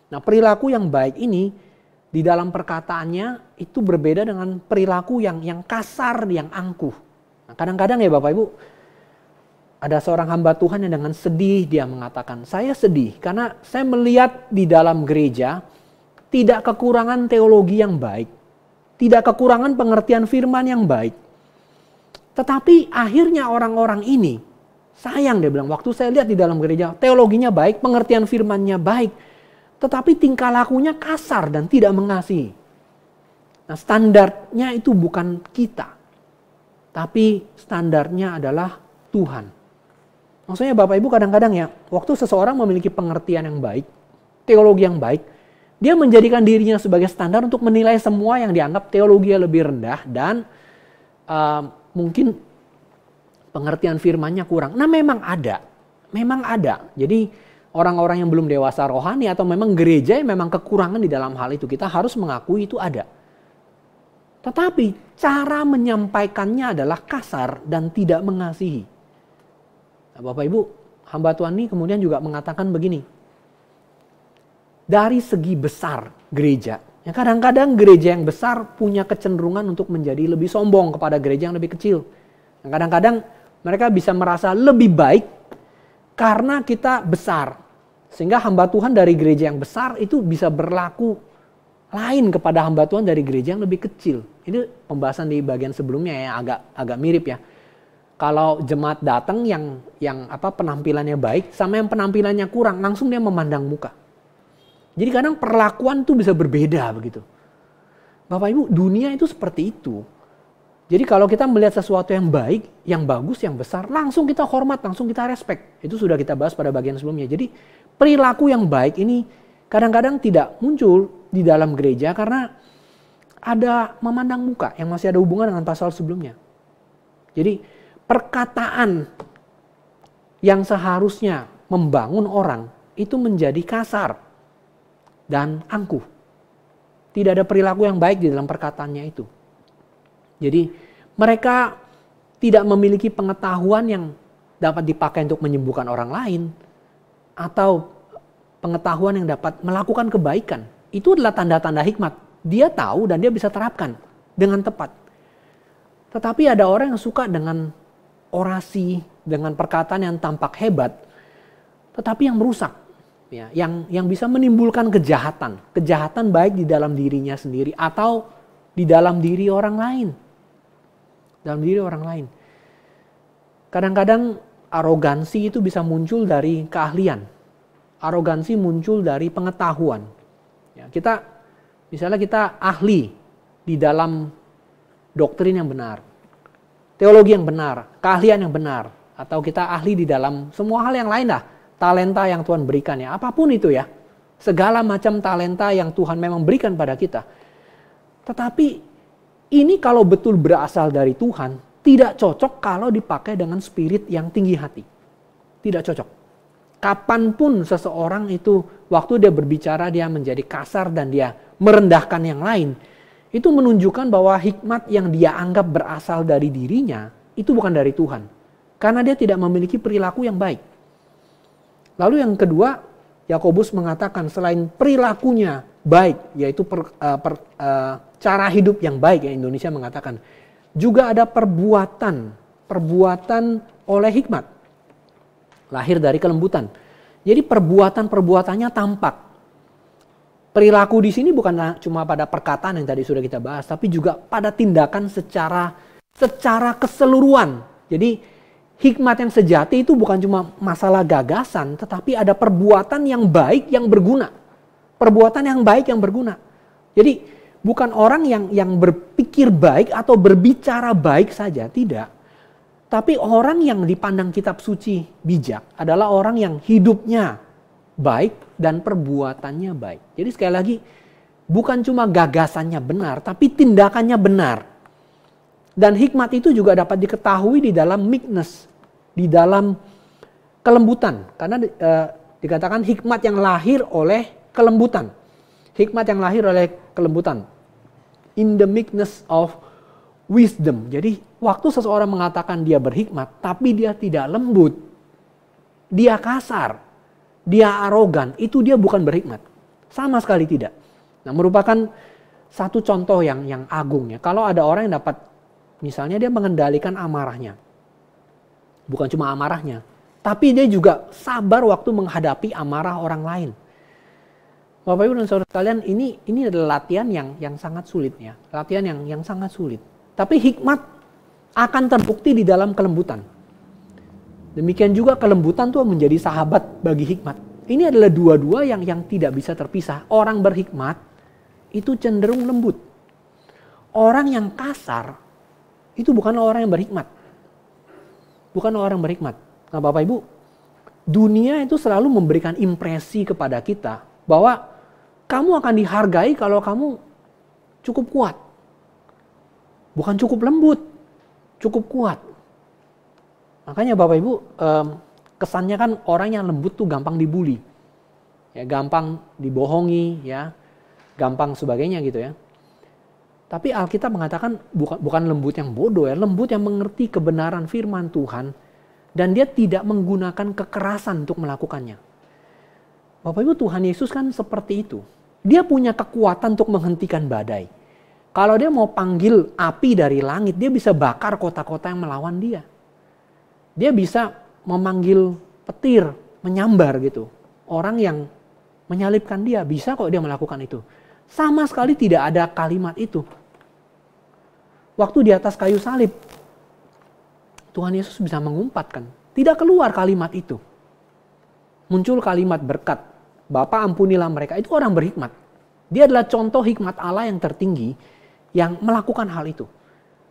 Nah, perilaku yang baik ini di dalam perkataannya itu berbeda dengan perilaku yang kasar, yang angkuh. Nah, kadang-kadang ya Bapak Ibu, ada seorang hamba Tuhan yang dengan sedih dia mengatakan, saya sedih karena saya melihat di dalam gereja tidak kekurangan teologi yang baik, tidak kekurangan pengertian firman yang baik. Tetapi akhirnya orang-orang ini, sayang dia bilang, waktu saya lihat di dalam gereja, teologinya baik, pengertian firmannya baik, tetapi tingkah lakunya kasar dan tidak mengasihi. Nah, standarnya itu bukan kita, tapi standarnya adalah Tuhan. Maksudnya Bapak Ibu kadang-kadang ya, waktu seseorang memiliki pengertian yang baik, teologi yang baik, dia menjadikan dirinya sebagai standar untuk menilai semua yang dianggap teologinya lebih rendah dan mungkin pengertian firmannya kurang. Nah, memang ada. Jadi orang-orang yang belum dewasa rohani atau memang gereja yang memang kekurangan di dalam hal itu, kita harus mengakui itu ada. Tetapi cara menyampaikannya adalah kasar dan tidak mengasihi. Nah, Bapak Ibu, hamba Tuhan ini kemudian juga mengatakan begini. Dari segi besar gereja, ya kadang-kadang gereja yang besar punya kecenderungan untuk menjadi lebih sombong kepada gereja yang lebih kecil. Kadang-kadang mereka bisa merasa lebih baik karena kita besar. Sehingga hamba Tuhan dari gereja yang besar itu bisa berlaku lain kepada hamba Tuhan dari gereja yang lebih kecil. Ini pembahasan di bagian sebelumnya yang agak mirip ya. Kalau jemaat datang yang penampilannya baik sama yang penampilannya kurang, langsung dia memandang muka. Jadi kadang perlakuan tuh bisa berbeda begitu. Bapak Ibu, dunia itu seperti itu. Jadi kalau kita melihat sesuatu yang baik, yang bagus, yang besar, langsung kita hormat, langsung kita respect. Itu sudah kita bahas pada bagian sebelumnya. Jadi perilaku yang baik ini kadang-kadang tidak muncul di dalam gereja karena ada memandang muka yang masih ada hubungan dengan pasal sebelumnya. Jadi perkataan yang seharusnya membangun orang itu menjadi kasar dan angkuh. Tidak ada perilaku yang baik di dalam perkataannya itu. Jadi mereka tidak memiliki pengetahuan yang dapat dipakai untuk menyembuhkan orang lain. Atau pengetahuan yang dapat melakukan kebaikan. Itu adalah tanda-tanda hikmat. Dia tahu dan dia bisa terapkan dengan tepat. Tetapi ada orang yang suka dengan orasi, dengan perkataan yang tampak hebat. Tetapi yang merusak. Ya, yang bisa menimbulkan kejahatan baik di dalam dirinya sendiri atau di dalam diri orang lain. Kadang-kadang arogansi itu bisa muncul dari keahlian. Arogansi muncul dari pengetahuan. Ya, misalnya kita ahli di dalam doktrin yang benar, teologi yang benar, keahlian yang benar, atau kita ahli di dalam semua hal yang lain lah. Talenta yang Tuhan berikan ya, apapun itu ya. Segala macam talenta yang Tuhan memang berikan pada kita. Tetapi ini kalau betul berasal dari Tuhan, tidak cocok kalau dipakai dengan spirit yang tinggi hati. Tidak cocok. Kapanpun seseorang itu, waktu dia berbicara dia menjadi kasar dan dia merendahkan yang lain, itu menunjukkan bahwa hikmat yang dia anggap berasal dari dirinya, itu bukan dari Tuhan. Karena dia tidak memiliki perilaku yang baik. Lalu yang kedua, Yakobus mengatakan selain perilakunya baik, yaitu cara hidup yang baik, ya Indonesia mengatakan, juga ada perbuatan oleh hikmat, lahir dari kelembutan. Jadi perbuatannya tampak. Perilaku di sini bukan cuma pada perkataan yang tadi sudah kita bahas, tapi juga pada tindakan secara keseluruhan. Jadi hikmat yang sejati itu bukan cuma masalah gagasan, tetapi ada perbuatan yang baik yang berguna. Perbuatan yang baik yang berguna. Jadi bukan orang yang berpikir baik atau berbicara baik saja, tidak. Tapi orang yang dipandang kitab suci bijak adalah orang yang hidupnya baik dan perbuatannya baik. Jadi sekali lagi, bukan cuma gagasannya benar, tapi tindakannya benar. Dan hikmat itu juga dapat diketahui di dalam meekness, di dalam kelembutan. Karena dikatakan hikmat yang lahir oleh kelembutan. Hikmat yang lahir oleh kelembutan. In the meekness of wisdom. Jadi waktu seseorang mengatakan dia berhikmat, tapi dia tidak lembut, dia kasar, dia arogan, itu dia bukan berhikmat. Sama sekali tidak. Nah, merupakan satu contoh yang agung ya. Kalau ada orang yang dapat, misalnya dia mengendalikan amarahnya. Bukan cuma amarahnya, tapi dia juga sabar waktu menghadapi amarah orang lain. Bapak Ibu dan Saudara sekalian, ini adalah latihan yang sangat sulit ya. Latihan yang sangat sulit. Tapi hikmat akan terbukti di dalam kelembutan. Demikian juga kelembutan tuh menjadi sahabat bagi hikmat. Ini adalah dua-dua yang tidak bisa terpisah. Orang berhikmat itu cenderung lembut. Orang yang kasar itu bukanlah orang yang berhikmat. Bukanlah orang berhikmat. Nah Bapak Ibu, dunia itu selalu memberikan impresi kepada kita bahwa kamu akan dihargai kalau kamu cukup kuat. Bukan cukup lembut, cukup kuat. Makanya Bapak Ibu, kesannya kan orang yang lembut tuh gampang dibully. Ya, gampang dibohongi, ya, gampang sebagainya gitu ya. Tapi Alkitab mengatakan bukan lembut yang bodoh ya, lembut yang mengerti kebenaran firman Tuhan dan dia tidak menggunakan kekerasan untuk melakukannya. Bapak Ibu, Tuhan Yesus kan seperti itu. Dia punya kekuatan untuk menghentikan badai. Kalau dia mau panggil api dari langit, dia bisa bakar kota-kota yang melawan dia. Dia bisa memanggil petir, menyambar gitu. Orang yang menyalibkan dia, bisa kok dia melakukan itu. Sama sekali tidak ada kalimat itu. Waktu di atas kayu salib, Tuhan Yesus bisa mengumpatkan. Tidak keluar kalimat itu. Muncul kalimat berkat. Bapa ampunilah mereka. Itu orang berhikmat. Dia adalah contoh hikmat Allah yang tertinggi yang melakukan hal itu.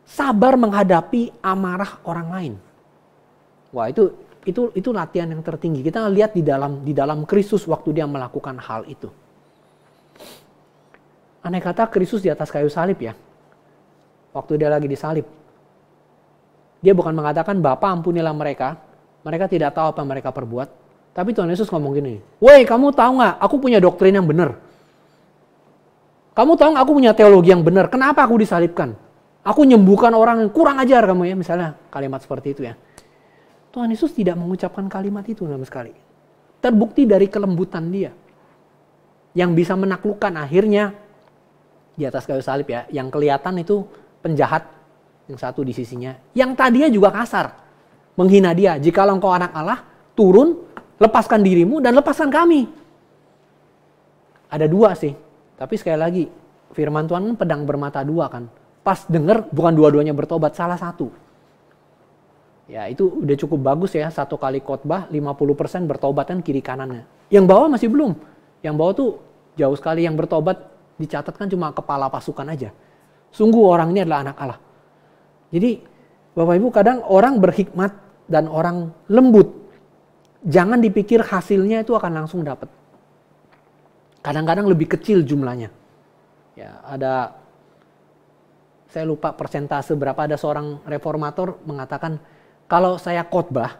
Sabar menghadapi amarah orang lain. Wah, itu latihan yang tertinggi. Kita lihat di dalam Kristus waktu dia melakukan hal itu. Andai kata Kristus di atas kayu salib ya. Waktu dia lagi disalib. Dia bukan mengatakan Bapa ampunilah mereka. Mereka tidak tahu apa yang mereka perbuat. Tapi Tuhan Yesus ngomong gini. Woi, kamu tahu gak? Aku punya doktrin yang benar. Kamu tahu gak aku punya teologi yang benar? Kenapa aku disalibkan? Aku nyembuhkan orang yang kurang ajar kamu ya. Misalnya kalimat seperti itu ya. Tuhan Yesus tidak mengucapkan kalimat itu sama sekali. Terbukti dari kelembutan dia. Yang bisa menaklukkan akhirnya di atas kayu salib ya. Yang kelihatan itu penjahat yang satu di sisinya. Yang tadinya juga kasar. Menghina dia. Jikalau engkau anak Allah, turun, lepaskan dirimu dan lepaskan kami. Ada dua sih. Tapi sekali lagi, firman Tuhan kan pedang bermata dua kan. Pas denger, bukan dua-duanya bertobat, salah satu. Ya itu udah cukup bagus ya, satu kali khotbah 50% bertobat kan kiri kanannya. Yang bawah masih belum. Yang bawah tuh jauh sekali, yang bertobat dicatatkan cuma kepala pasukan aja. Sungguh orang ini adalah anak Allah. Jadi Bapak Ibu, kadang orang berhikmat dan orang lembut. Jangan dipikir hasilnya itu akan langsung dapat. Kadang-kadang lebih kecil jumlahnya. Ya, saya lupa persentase berapa, ada seorang reformator mengatakan kalau saya khotbah,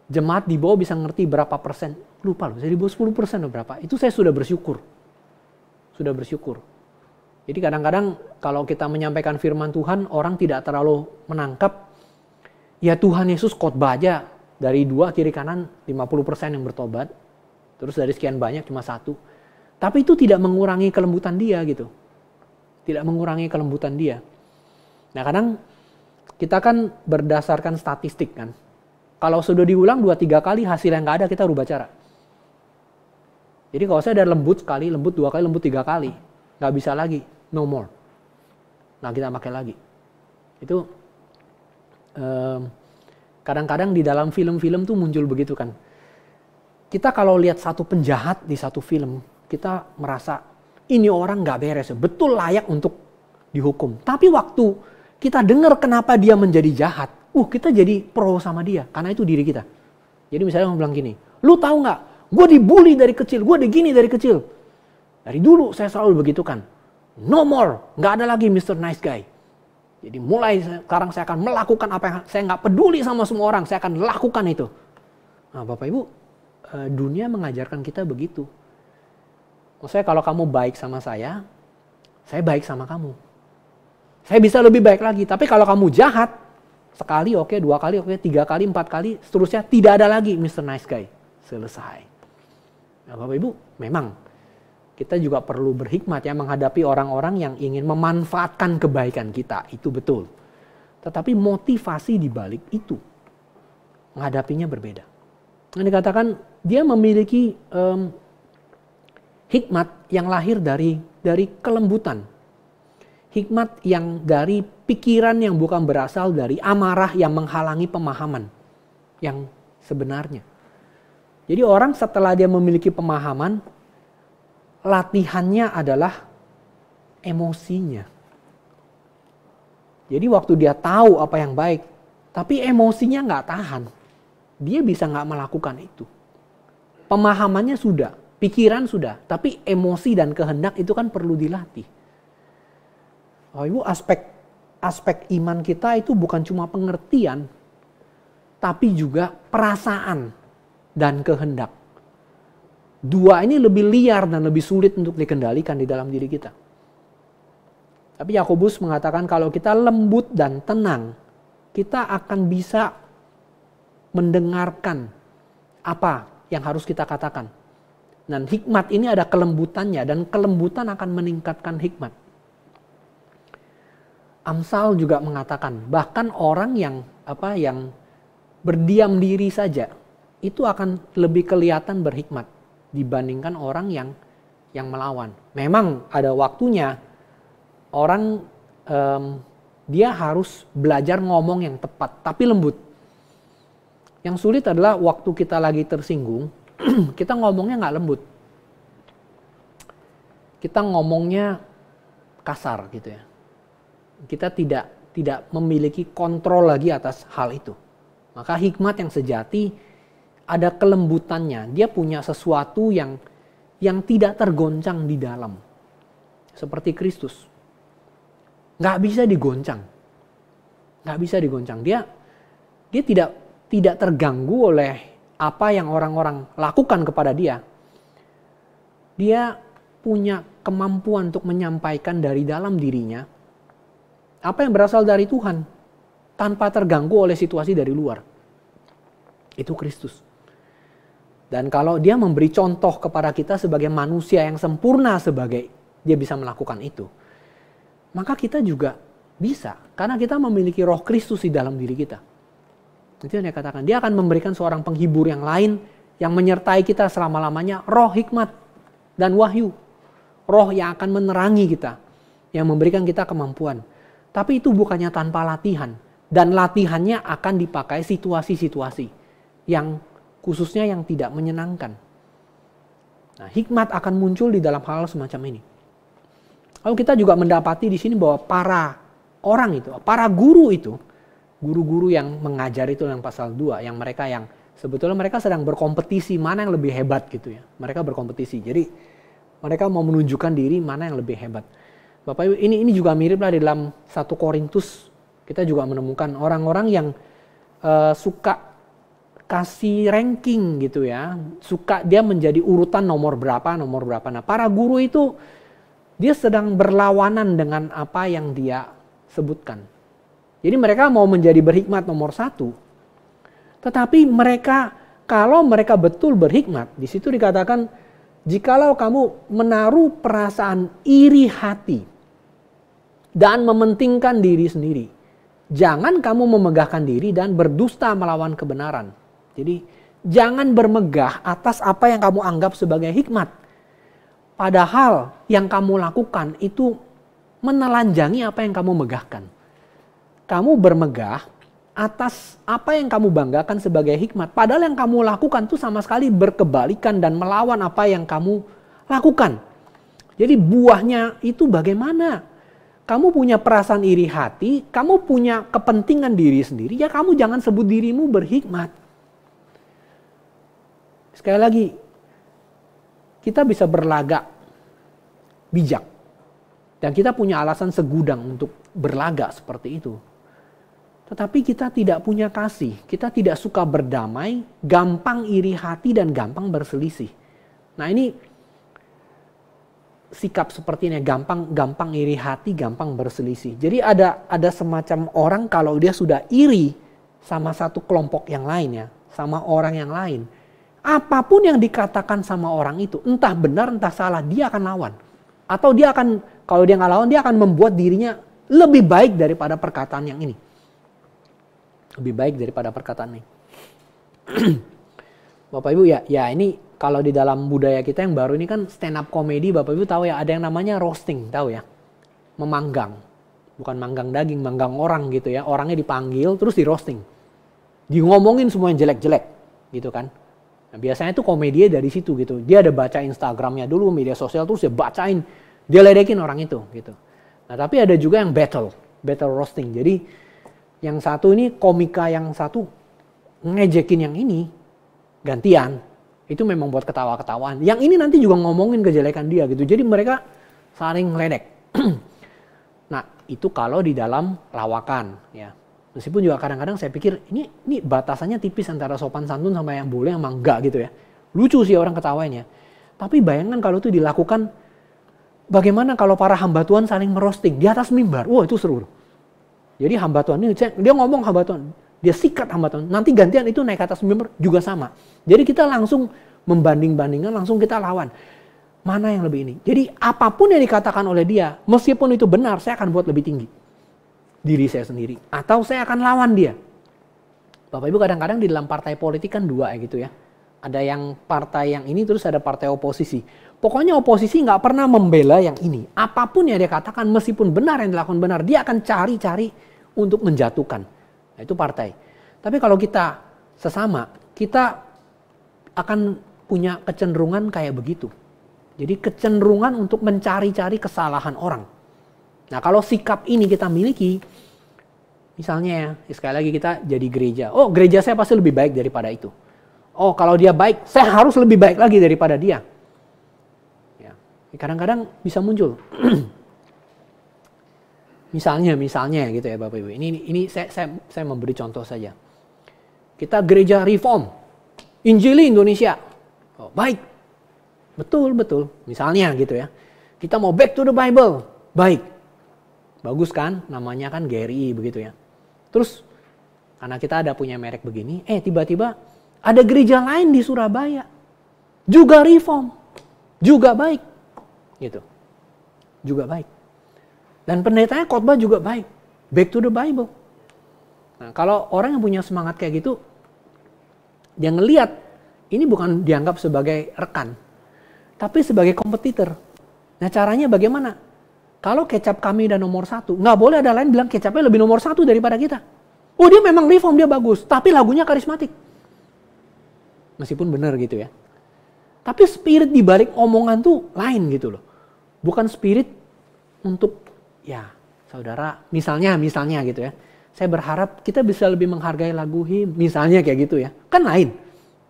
jemaat di bawah bisa ngerti berapa persen. Lupa loh, saya di bawah 10% atau berapa. Itu saya sudah bersyukur. Sudah bersyukur. Jadi kadang-kadang kalau kita menyampaikan firman Tuhan, orang tidak terlalu menangkap. Ya Tuhan Yesus khotbah aja dari 2 kiri kanan 50% yang bertobat. Terus dari sekian banyak cuma 1. Tapi itu tidak mengurangi kelembutan dia gitu. Tidak mengurangi kelembutan dia. Nah kadang kita kan berdasarkan statistik kan. Kalau sudah diulang 2-3 kali hasil yang nggak ada, kita rubah cara. Jadi kalau saya ada lembut sekali, lembut 2 kali, lembut 3 kali. Nggak bisa lagi, no more. Nah kita pakai lagi. Itu kadang-kadang di dalam film-film tuh muncul begitu kan. Kita kalau lihat satu penjahat di satu film, kita merasa ini orang nggak beres, betul layak untuk dihukum. Tapi waktu kita dengar kenapa dia menjadi jahat, kita jadi pro sama dia, karena itu diri kita. Jadi misalnya orang bilang gini, lu tahu nggak, gue dibully dari kecil, gue digini dari kecil. Dari dulu saya selalu begitu kan. No more, nggak ada lagi Mr. Nice Guy. Jadi mulai sekarang saya akan melakukan apa yang saya nggak peduli sama semua orang, saya akan lakukan itu. Nah Bapak Ibu, dunia mengajarkan kita begitu. Maksudnya kalau kamu baik sama saya baik sama kamu. Saya bisa lebih baik lagi, tapi kalau kamu jahat, sekali oke, 2 kali oke, 3 kali, 4 kali, seterusnya tidak ada lagi Mr. Nice Guy. Selesai. Nah Bapak Ibu, memang kita juga perlu berhikmat ya menghadapi orang-orang yang ingin memanfaatkan kebaikan kita, itu betul. Tetapi motivasi di balik itu, menghadapinya berbeda. Nah, dikatakan dia memiliki hikmat yang lahir dari kelembutan. Hikmat yang dari pikiran yang bukan berasal dari amarah yang menghalangi pemahaman yang sebenarnya. Jadi orang setelah dia memiliki pemahaman, latihannya adalah emosinya. Jadi waktu dia tahu apa yang baik, tapi emosinya nggak tahan, dia bisa nggak melakukan itu. Pemahamannya sudah, pikiran sudah, tapi emosi dan kehendak itu kan perlu dilatih. Oh Ibu, aspek iman kita itu bukan cuma pengertian, tapi juga perasaan dan kehendak. Dua ini lebih liar dan lebih sulit untuk dikendalikan di dalam diri kita. Tapi Yakobus mengatakan kalau kita lembut dan tenang, kita akan bisa mendengarkan apa yang harus kita katakan. Dan hikmat ini ada kelembutannya, dan kelembutan akan meningkatkan hikmat. Amsal juga mengatakan bahkan orang yang berdiam diri saja itu akan lebih kelihatan berhikmat dibandingkan orang yang melawan. Memang ada waktunya orang dia harus belajar ngomong yang tepat tapi lembut. Yang sulit adalah waktu kita lagi tersinggung, kita ngomongnya nggak lembut. Kita ngomongnya kasar gitu ya. Kita tidak memiliki kontrol lagi atas hal itu. Maka hikmat yang sejati ada kelembutannya. Dia punya sesuatu yang tidak tergoncang di dalam. Seperti Kristus. Nggak bisa digoncang. Nggak bisa digoncang. Dia tidak terganggu oleh apa yang orang-orang lakukan kepada dia. Dia punya kemampuan untuk menyampaikan dari dalam dirinya apa yang berasal dari Tuhan tanpa terganggu oleh situasi dari luar. Itu Kristus. Dan kalau dia memberi contoh kepada kita sebagai manusia yang sempurna sebagai dia bisa melakukan itu, maka kita juga bisa. Karena kita memiliki roh Kristus di dalam diri kita. Itu yang dia katakan. Dia akan memberikan seorang penghibur yang lain yang menyertai kita selama-lamanya. Roh hikmat dan wahyu. Roh yang akan menerangi kita. Yang memberikan kita kemampuan. Tapi itu bukannya tanpa latihan. Dan latihannya akan dipakai situasi-situasi yang khususnya yang tidak menyenangkan. Nah, hikmat akan muncul di dalam hal semacam ini. Lalu kita juga mendapati di sini bahwa para orang itu, para guru itu, guru-guru yang mengajar itu yang pasal 2, yang mereka yang sebetulnya mereka sedang berkompetisi mana yang lebih hebat gitu ya. Mereka berkompetisi. Jadi mereka mau menunjukkan diri mana yang lebih hebat. Bapak Ibu, ini juga mirip lah di dalam 1 Korintus. Kita juga menemukan orang-orang yang suka kasih ranking gitu ya. Suka dia menjadi urutan nomor berapa. Nah, para guru itu dia sedang berlawanan dengan apa yang dia sebutkan. Jadi mereka mau menjadi berhikmat nomor 1. Tetapi mereka kalau mereka betul berhikmat, di situ dikatakan, jikalau kamu menaruh perasaan iri hati dan mementingkan diri sendiri, jangan kamu memegahkan diri dan berdusta melawan kebenaran. Jadi jangan bermegah atas apa yang kamu anggap sebagai hikmat. Padahal yang kamu lakukan itu menelanjangi apa yang kamu megahkan. Kamu bermegah atas apa yang kamu banggakan sebagai hikmat. Padahal yang kamu lakukan itu sama sekali berkebalikan dan melawan apa yang kamu lakukan. Jadi buahnya itu bagaimana? Kamu punya perasaan iri hati, kamu punya kepentingan diri sendiri, ya kamu jangan sebut dirimu berhikmat. Sekali lagi, kita bisa berlagak bijak. Dan kita punya alasan segudang untuk berlagak seperti itu. Tetapi kita tidak punya kasih, kita tidak suka berdamai, gampang iri hati dan gampang berselisih. Nah ini sikap seperti ini, gampang iri hati, gampang berselisih. Jadi ada semacam orang kalau dia sudah iri sama satu kelompok yang lain ya, sama orang yang lain. Apapun yang dikatakan sama orang itu, entah benar entah salah, dia akan lawan. Atau dia akan, kalau dia nggak lawan, dia akan membuat dirinya lebih baik daripada perkataan yang ini. Lebih baik daripada perkataan ini. Bapak Ibu ya ini kalau di dalam budaya kita yang baru ini kan stand up comedy, Bapak Ibu tahu ya, ada yang namanya roasting, tahu ya? Memanggang. Bukan manggang daging, manggang orang gitu ya. Orangnya dipanggil terus di roasting. Di-ngomongin semua yang jelek-jelek gitu kan. Nah, biasanya tuh komedinya dari situ gitu. Dia ada baca Instagramnya dulu, media sosial, terus dia bacain, dia ledekin orang itu gitu. Nah tapi ada juga yang battle roasting. Jadi yang satu ini komika, yang satu ngejekin yang ini gantian. Itu memang buat ketawa-ketawaan. Yang ini nanti juga ngomongin kejelekan dia gitu. Jadi mereka saling ngeledek. Nah itu kalau di dalam lawakan ya. Meskipun juga kadang-kadang saya pikir ini batasannya tipis antara sopan santun sama yang boleh sama enggak gitu ya. Lucu sih orang ketawain ya. Tapi bayangkan kalau itu dilakukan, bagaimana kalau para hamba Tuhan saling merosting di atas mimbar. Wah itu seru. Jadi hamba Tuhan ini, dia ngomong hamba Tuhan, dia sikat hamba Tuhan. Nanti gantian itu naik ke atas mimbar juga sama. Jadi kita langsung membanding-bandingkan, langsung kita lawan. Mana yang lebih ini? Jadi apapun yang dikatakan oleh dia, meskipun itu benar, saya akan buat lebih tinggi diri saya sendiri, atau saya akan lawan dia. Bapak Ibu kadang-kadang di dalam partai politik kan dua gitu ya. Ada yang partai yang ini, terus ada partai oposisi. Pokoknya oposisi nggak pernah membela yang ini. Apapun yang dia katakan, meskipun benar yang dilakukan benar, dia akan cari-cari untuk menjatuhkan. Nah, itu partai. Tapi kalau kita sesama, kita akan punya kecenderungan kayak begitu. Jadi kecenderungan untuk mencari-cari kesalahan orang. Nah kalau sikap ini kita miliki, misalnya ya, sekali lagi kita jadi gereja. Oh gereja saya pasti lebih baik daripada itu. Oh kalau dia baik, saya harus lebih baik lagi daripada dia. Ya, kadang-kadang bisa muncul. misalnya gitu ya Bapak Ibu. Ini saya memberi contoh saja. Kita gereja reform, Injili Indonesia. Oh, baik, betul. Misalnya gitu ya. Kita mau back to the Bible, baik. Bagus kan, namanya kan GRI begitu ya. Terus karena kita ada punya merek begini, tiba-tiba ada gereja lain di Surabaya juga reform, juga baik, gitu, juga baik. Dan pendetanya khotbah juga baik, back to the Bible. Nah kalau orang yang punya semangat kayak gitu, dia ngelihat ini bukan dianggap sebagai rekan, tapi sebagai kompetitor. Nah caranya bagaimana? Kalau kecap kami udah nomor 1, nggak boleh ada lain bilang kecapnya lebih nomor 1 daripada kita. Oh dia memang reform, dia bagus, tapi lagunya karismatik. Meskipun benar gitu ya. Tapi spirit di balik omongan tuh lain gitu loh. Bukan spirit untuk, ya saudara, misalnya gitu ya. Saya berharap kita bisa lebih menghargai lagu him, misalnya kayak gitu ya. Kan lain.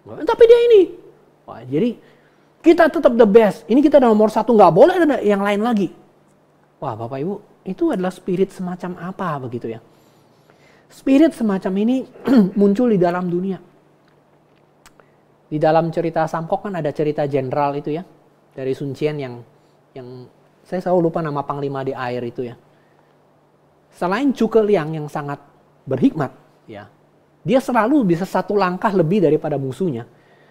Tapi dia ini. Wah, jadi kita tetap the best. Ini kita ada nomor 1, nggak boleh ada yang lain lagi. Wah Bapak Ibu, itu adalah spirit semacam apa begitu ya. Spirit semacam ini muncul di dalam dunia. Di dalam cerita Samkok kan ada cerita jenderal itu ya. Dari Sun Qian yang saya selalu lupa nama panglima di air itu ya. Selain Zhuge Liang yang sangat berhikmat ya. Dia selalu bisa satu langkah lebih daripada musuhnya.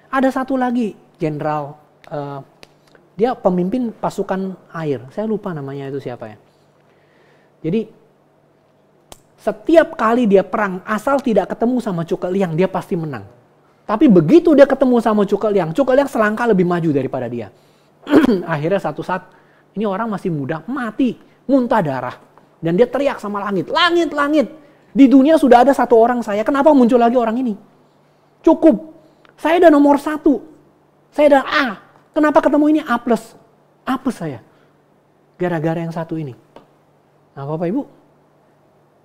Ada satu lagi jenderal, dia pemimpin pasukan air. Saya lupa namanya itu siapa ya. Jadi setiap kali dia perang, asal tidak ketemu sama Cuke Liang, dia pasti menang. Tapi begitu dia ketemu sama Cuke Liang selangkah lebih maju daripada dia. Akhirnya satu saat, ini orang masih muda, mati, muntah darah. Dan dia teriak sama langit, langit, langit. Di dunia sudah ada satu orang saya, kenapa muncul lagi orang ini? Cukup, saya udah nomor 1. Saya udah A, kenapa ketemu ini A+? Apes saya. Gara-gara yang satu ini. Nah Bapak Ibu,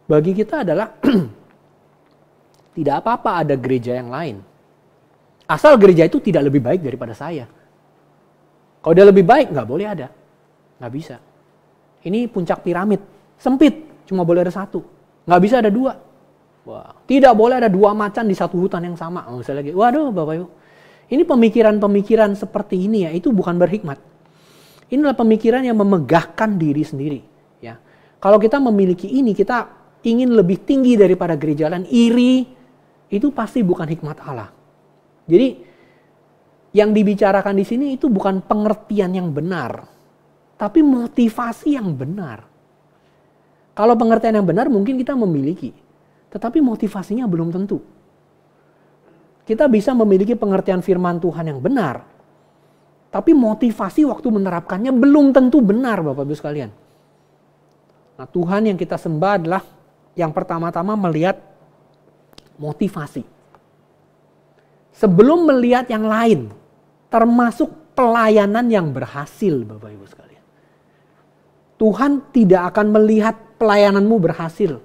bagi kita adalah tidak apa-apa ada gereja yang lain. Asal gereja itu tidak lebih baik daripada saya. Kalau dia lebih baik, nggak boleh ada. Nggak bisa. Ini puncak piramid, sempit, cuma boleh ada 1. Nggak bisa ada 2. Wah, tidak boleh ada 2 macan di satu hutan yang sama. Misalnya lagi, waduh Bapak Ibu. Ini pemikiran-pemikiran seperti ini ya, itu bukan berhikmat. Inilah pemikiran yang memegahkan diri sendiri. Ya. Kalau kita memiliki ini, kita ingin lebih tinggi daripada gereja lain, iri, itu pasti bukan hikmat Allah. Jadi, yang dibicarakan di sini itu bukan pengertian yang benar, tapi motivasi yang benar. Kalau pengertian yang benar mungkin kita memiliki, tetapi motivasinya belum tentu. Kita bisa memiliki pengertian firman Tuhan yang benar, tapi motivasi waktu menerapkannya belum tentu benar Bapak Ibu sekalian. Nah Tuhan yang kita sembah adalah yang pertama-tama melihat motivasi. Sebelum melihat yang lain, termasuk pelayanan yang berhasil Bapak Ibu sekalian. Tuhan tidak akan melihat pelayananmu berhasil.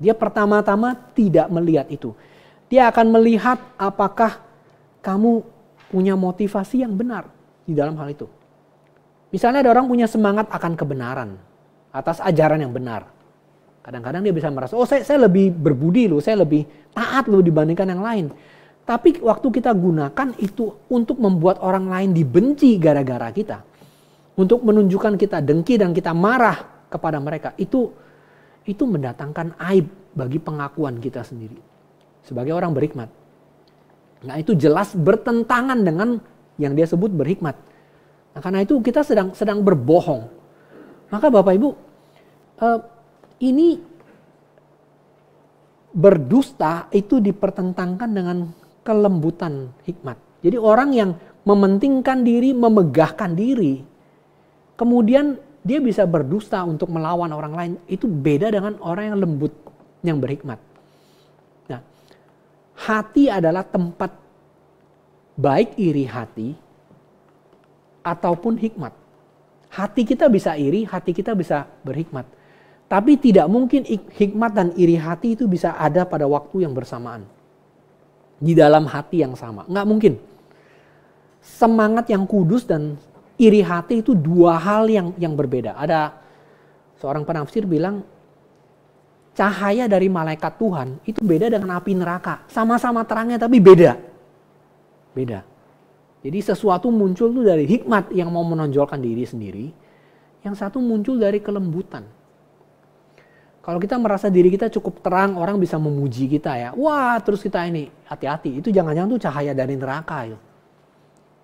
Dia pertama-tama tidak melihat itu. Dia akan melihat apakah kamu punya motivasi yang benar di dalam hal itu. Misalnya ada orang punya semangat akan kebenaran, atas ajaran yang benar. Kadang-kadang dia bisa merasa, oh saya lebih berbudi loh, saya lebih taat loh dibandingkan yang lain. Tapi waktu kita gunakan itu untuk membuat orang lain dibenci gara-gara kita. Untuk menunjukkan kita dengki dan kita marah kepada mereka. Itu mendatangkan aib bagi pengakuan kita sendiri. Sebagai orang berhikmat. Nah itu jelas bertentangan dengan yang dia sebut berhikmat. Nah, karena itu kita sedang berbohong. Maka Bapak Ibu, ini berdusta itu dipertentangkan dengan kelembutan hikmat. Jadi orang yang mementingkan diri, memegahkan diri, kemudian dia bisa berdusta untuk melawan orang lain. Itu beda dengan orang yang lembut, yang berhikmat. Nah, hati adalah tempat baik iri hati ataupun hikmat. Hati kita bisa iri, hati kita bisa berhikmat. Tapi tidak mungkin hikmat dan iri hati itu bisa ada pada waktu yang bersamaan. Di dalam hati yang sama. Nggak mungkin. Semangat yang kudus dan iri hati itu 2 hal yang berbeda. Ada seorang penafsir bilang, cahaya dari malaikat Tuhan itu beda dengan api neraka. Sama-sama terangnya tapi beda. Beda. Jadi sesuatu muncul tuh dari hikmat yang mau menonjolkan diri sendiri. Yang satu muncul dari kelembutan. Kalau kita merasa diri kita cukup terang, orang bisa memuji kita ya. Wah terus kita ini, hati-hati. Itu jangan-jangan tuh cahaya dari neraka itu.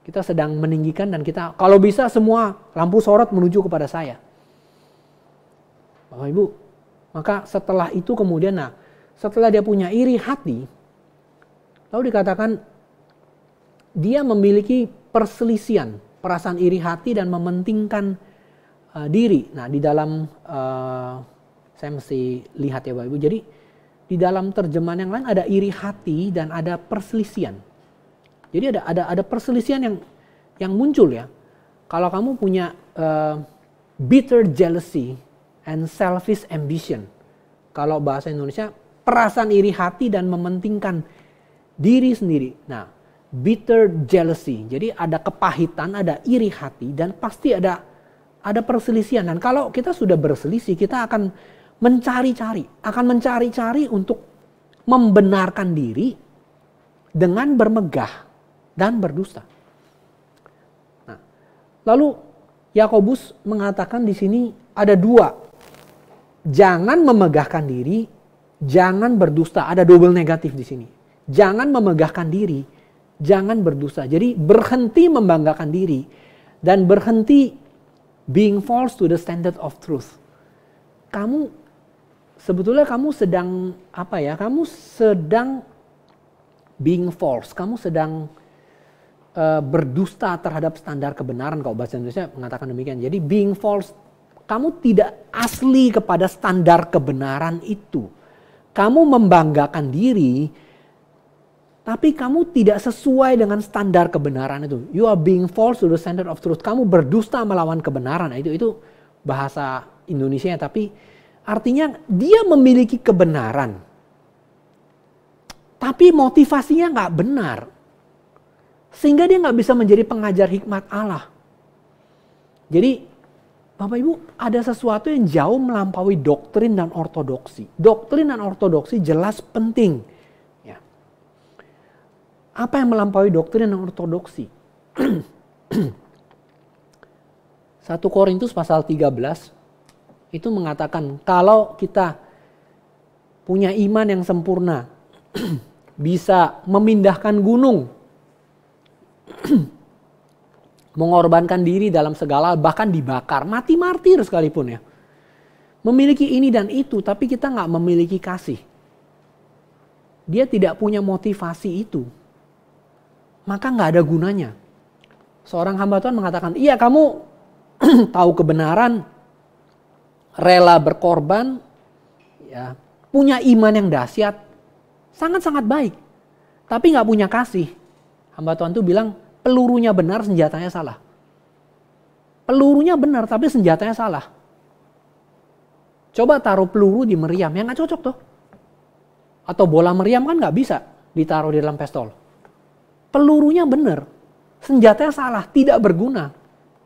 Kita sedang meninggikan dan kita, kalau bisa semua lampu sorot menuju kepada saya. Bapak Ibu, maka setelah itu kemudian, setelah dia punya iri hati, lalu dikatakan dia memiliki perselisihan, perasaan iri hati dan mementingkan diri. Nah di dalam, saya mesti lihat ya Bapak Ibu, jadi di dalam terjemahan yang lain ada iri hati dan ada perselisihan. Jadi ada perselisihan yang muncul ya. Kalau kamu punya bitter jealousy and selfish ambition. Kalau bahasa Indonesia, perasaan iri hati dan mementingkan diri sendiri. Nah, bitter jealousy. Jadi ada kepahitan, ada iri hati dan pasti ada perselisihan. Dan kalau kita sudah berselisih, kita akan mencari-cari untuk membenarkan diri dengan bermegah dan berdusta. Nah, lalu Yakobus mengatakan di sini ada 2. Jangan memegahkan diri, Jangan berdusta, ada double negatif di sini. Jangan memegahkan diri, jangan berdusta. Jadi berhenti membanggakan diri dan berhenti being false to the standard of truth. Sebetulnya kamu sedang Kamu sedang being false. Kamu sedang berdusta terhadap standar kebenaran, kalau bahasa Indonesia mengatakan demikian. Jadi being false, kamu tidak asli kepada standar kebenaran itu. Kamu membanggakan diri, tapi kamu tidak sesuai dengan standar kebenaran itu. You are being false to the standard of truth. Kamu berdusta melawan kebenaran. Itu bahasa Indonesia, tapi artinya dia memiliki kebenaran, tapi motivasinya nggak benar. Sehingga dia nggak bisa menjadi pengajar hikmat Allah. Jadi Bapak Ibu, ada sesuatu yang jauh melampaui doktrin dan ortodoksi. Doktrin dan ortodoksi jelas penting. Ya. Apa yang melampaui doktrin dan ortodoksi? 1 Korintus pasal 13 itu mengatakan kalau kita punya iman yang sempurna, bisa memindahkan gunung, mengorbankan diri dalam segala, bahkan dibakar, mati martir sekalipun ya. Memiliki ini dan itu, tapi kita nggak memiliki kasih. Dia tidak punya motivasi itu, maka nggak ada gunanya. Seorang hamba Tuhan mengatakan, iya kamu tahu kebenaran, rela berkorban, ya, punya iman yang dahsyat, sangat-sangat baik, tapi nggak punya kasih. Hamba Tuhan itu bilang, pelurunya benar, senjatanya salah. Pelurunya benar, tapi senjatanya salah. Coba taruh peluru di meriam, ya nggak cocok tuh. Atau bola meriam kan nggak bisa ditaruh di dalam pistol. Pelurunya benar, senjatanya salah, tidak berguna.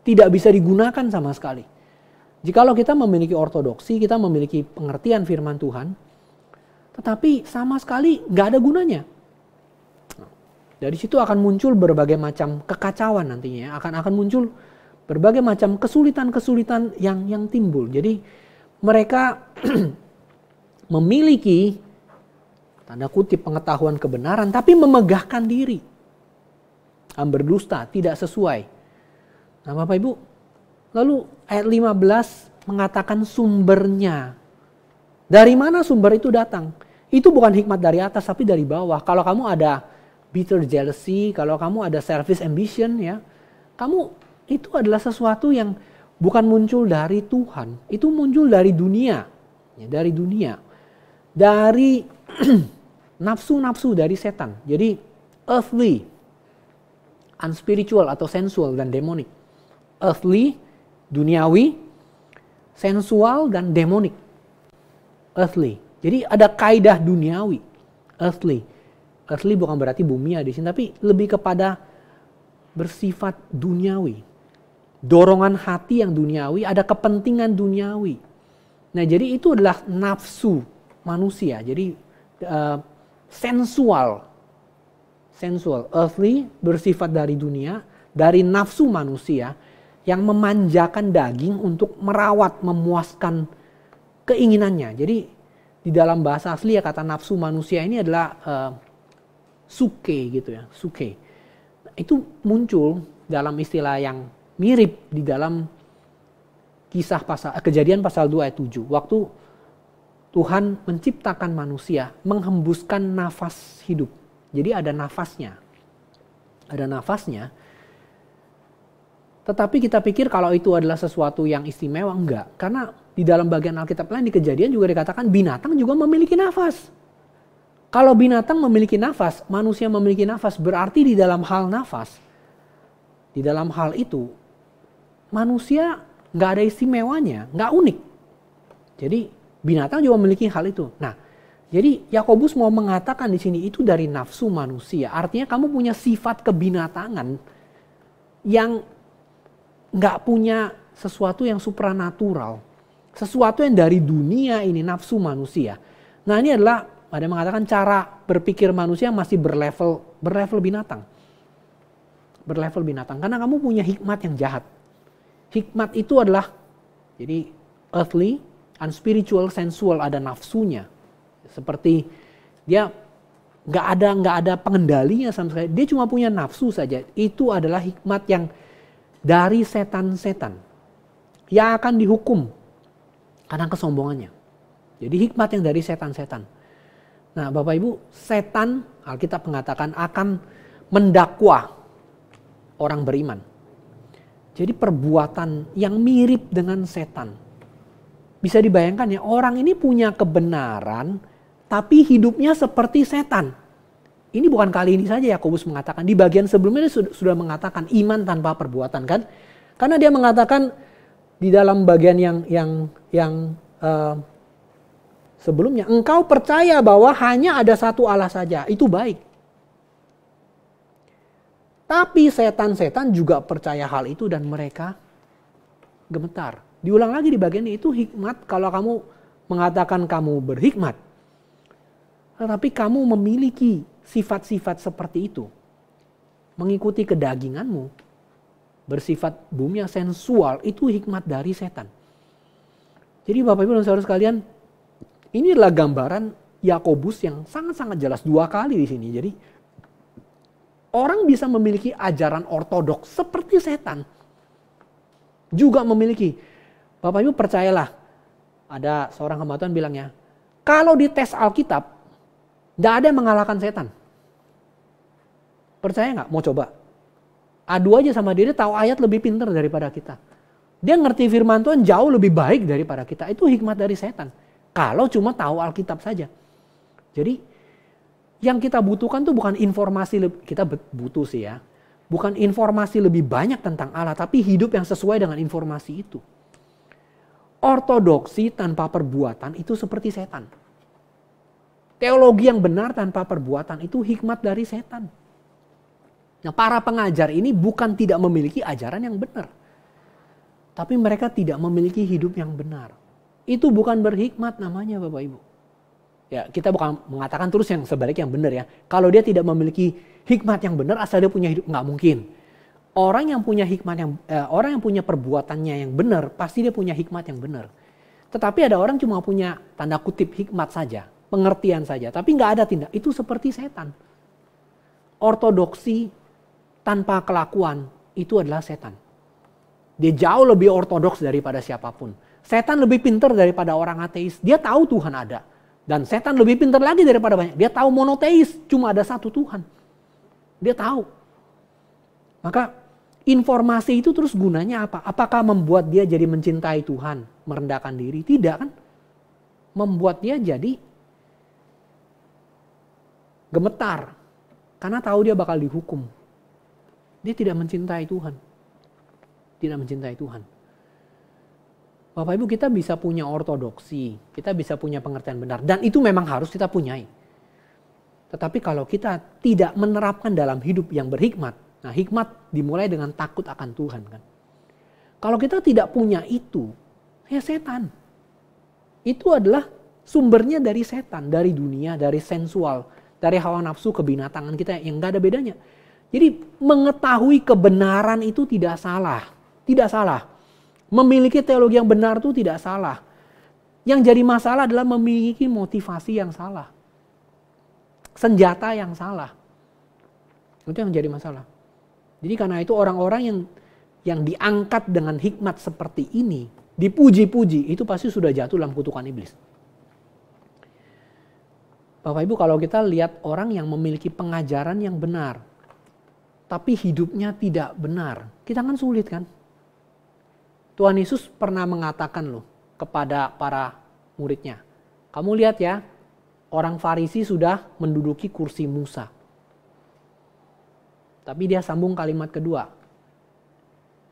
Tidak bisa digunakan sama sekali. Jikalau kita memiliki ortodoksi, kita memiliki pengertian firman Tuhan, tetapi sama sekali nggak ada gunanya. Dari situ akan muncul berbagai macam kekacauan nantinya, akan muncul berbagai macam kesulitan-kesulitan yang timbul. Jadi mereka memiliki tanda kutip pengetahuan kebenaran, tapi memegahkan diri, berdusta, tidak sesuai. Nah Bapak Ibu, lalu ayat 15 mengatakan sumbernya. Dari mana sumber itu datang? Itu bukan hikmat dari atas, tapi dari bawah. Kalau kamu ada bitter jealousy, kalau kamu ada selfish ambition, ya, kamu itu adalah sesuatu yang bukan muncul dari Tuhan, itu muncul dari dunia, ya, dari dunia, dari nafsu-nafsu dari setan. Jadi earthly, unspiritual atau sensual dan demonic. Earthly, duniawi, sensual dan demonic. Earthly. Jadi ada kaidah duniawi, earthly. Earthly bukan berarti bumi di sini, tapi lebih kepada bersifat duniawi. Dorongan hati yang duniawi, ada kepentingan duniawi. Nah jadi itu adalah nafsu manusia. Jadi sensual, earthly, bersifat dari dunia, dari nafsu manusia yang memanjakan daging untuk merawat, memuaskan keinginannya. Jadi di dalam bahasa asli ya kata nafsu manusia ini adalah suke gitu ya, suke. Itu muncul dalam istilah yang mirip di dalam kisah Kejadian pasal 2 ayat 7. Waktu Tuhan menciptakan manusia, menghembuskan nafas hidup. Jadi ada nafasnya. Ada nafasnya. Tetapi kita pikir kalau itu adalah sesuatu yang istimewa, enggak. Karena di dalam bagian Alkitab lain di Kejadian juga dikatakan binatang juga memiliki nafas. Kalau binatang memiliki nafas, manusia memiliki nafas, berarti di dalam hal nafas, di dalam hal itu, manusia nggak ada istimewanya, nggak unik. Jadi binatang juga memiliki hal itu. Nah, jadi Yakobus mau mengatakan di sini itu dari nafsu manusia. Artinya kamu punya sifat kebinatangan yang nggak punya sesuatu yang supranatural, sesuatu yang dari dunia ini, nafsu manusia. Nah ini adalah ada yang mengatakan cara berpikir manusia masih berlevel binatang. Berlevel binatang. Karena kamu punya hikmat yang jahat. Hikmat itu adalah jadi earthly, unspiritual, sensual, ada nafsunya. Seperti dia nggak ada pengendalinya sama sekali. Dia cuma punya nafsu saja. Itu adalah hikmat yang dari setan-setan yang akan dihukum karena kesombongannya. Jadi hikmat yang dari setan-setan. Nah Bapak Ibu, setan Alkitab mengatakan akan mendakwa orang beriman. Jadi perbuatan yang mirip dengan setan. Bisa dibayangkan ya, orang ini punya kebenaran tapi hidupnya seperti setan. Ini bukan kali ini saja Yakobus mengatakan. Di bagian sebelumnya dia sudah mengatakan iman tanpa perbuatan kan. Karena dia mengatakan di dalam bagian yang sebelumnya. Engkau percaya bahwa hanya ada satu Allah saja. Itu baik. Tapi setan-setan juga percaya hal itu dan mereka gemetar. Diulang lagi di bagian ini. Itu hikmat kalau kamu mengatakan kamu berhikmat. Tetapi kamu memiliki sifat-sifat seperti itu. Mengikuti kedaginganmu. Bersifat bumi sensual. Itu hikmat dari setan. Jadi Bapak Ibu dan Saudara sekalian. Ini adalah gambaran Yakobus yang sangat-sangat jelas 2 kali di sini. Jadi orang bisa memiliki ajaran ortodoks seperti setan. Juga memiliki. Bapak Ibu percayalah. Ada seorang hamba Tuhan bilangnya. Kalau di tes Alkitab. Tidak ada yang mengalahkan setan. Percaya nggak? Mau coba? Adu aja sama dia tahu ayat lebih pintar daripada kita. Dia ngerti firman Tuhan jauh lebih baik daripada kita. Itu hikmat dari setan. Kalau cuma tahu Alkitab saja. Jadi yang kita butuhkan tuh bukan informasi, kita butuh sih ya. Bukan informasi lebih banyak tentang Allah, tapi hidup yang sesuai dengan informasi itu. Ortodoksi tanpa perbuatan itu seperti setan. Teologi yang benar tanpa perbuatan itu hikmat dari setan. Nah, para pengajar ini bukan tidak memiliki ajaran yang benar. Tapi mereka tidak memiliki hidup yang benar. Itu bukan berhikmat namanya Bapak Ibu. Ya, kita bukan mengatakan terus yang sebaliknya yang benar ya. Kalau dia tidak memiliki hikmat yang benar asal dia punya hidup, nggak mungkin. Orang yang punya hikmat orang yang punya perbuatannya yang benar pasti dia punya hikmat yang benar. Tetapi ada orang cuma punya tanda kutip hikmat saja, pengertian saja, tapi nggak ada tindak. Itu seperti setan. Ortodoksi tanpa kelakuan itu adalah setan. Dia jauh lebih ortodoks daripada siapapun. Setan lebih pintar daripada orang ateis. Dia tahu Tuhan ada. Dan setan lebih pintar lagi daripada banyak. Dia tahu monoteis, cuma ada satu Tuhan. Dia tahu. Maka informasi itu terus gunanya apa? Apakah membuat dia jadi mencintai Tuhan, merendahkan diri? Tidak kan? Membuat dia jadi gemetar. Karena tahu dia bakal dihukum. Dia tidak mencintai Tuhan. Tidak mencintai Tuhan. Bapak Ibu, kita bisa punya ortodoksi. Kita bisa punya pengertian benar. Dan itu memang harus kita punyai. Tetapi kalau kita tidak menerapkan dalam hidup yang berhikmat. Nah, hikmat dimulai dengan takut akan Tuhan kan. Kalau kita tidak punya itu, ya setan. Itu adalah sumbernya dari setan, dari dunia, dari sensual, dari hawa nafsu kebinatangan kita yang gak ada bedanya. Jadi mengetahui kebenaran itu tidak salah. Tidak salah. Memiliki teologi yang benar itu tidak salah. Yang jadi masalah adalah memiliki motivasi yang salah. Senjata yang salah. Itu yang jadi masalah. Jadi karena itu orang-orang yang diangkat dengan hikmat seperti ini, dipuji-puji, itu pasti sudah jatuh dalam kutukan iblis. Bapak Ibu, kalau kita lihat orang yang memiliki pengajaran yang benar, tapi hidupnya tidak benar, kita kan sulit kan? Tuhan Yesus pernah mengatakan loh kepada para muridnya, kamu lihat ya, orang Farisi sudah menduduki kursi Musa. Tapi dia sambung kalimat kedua.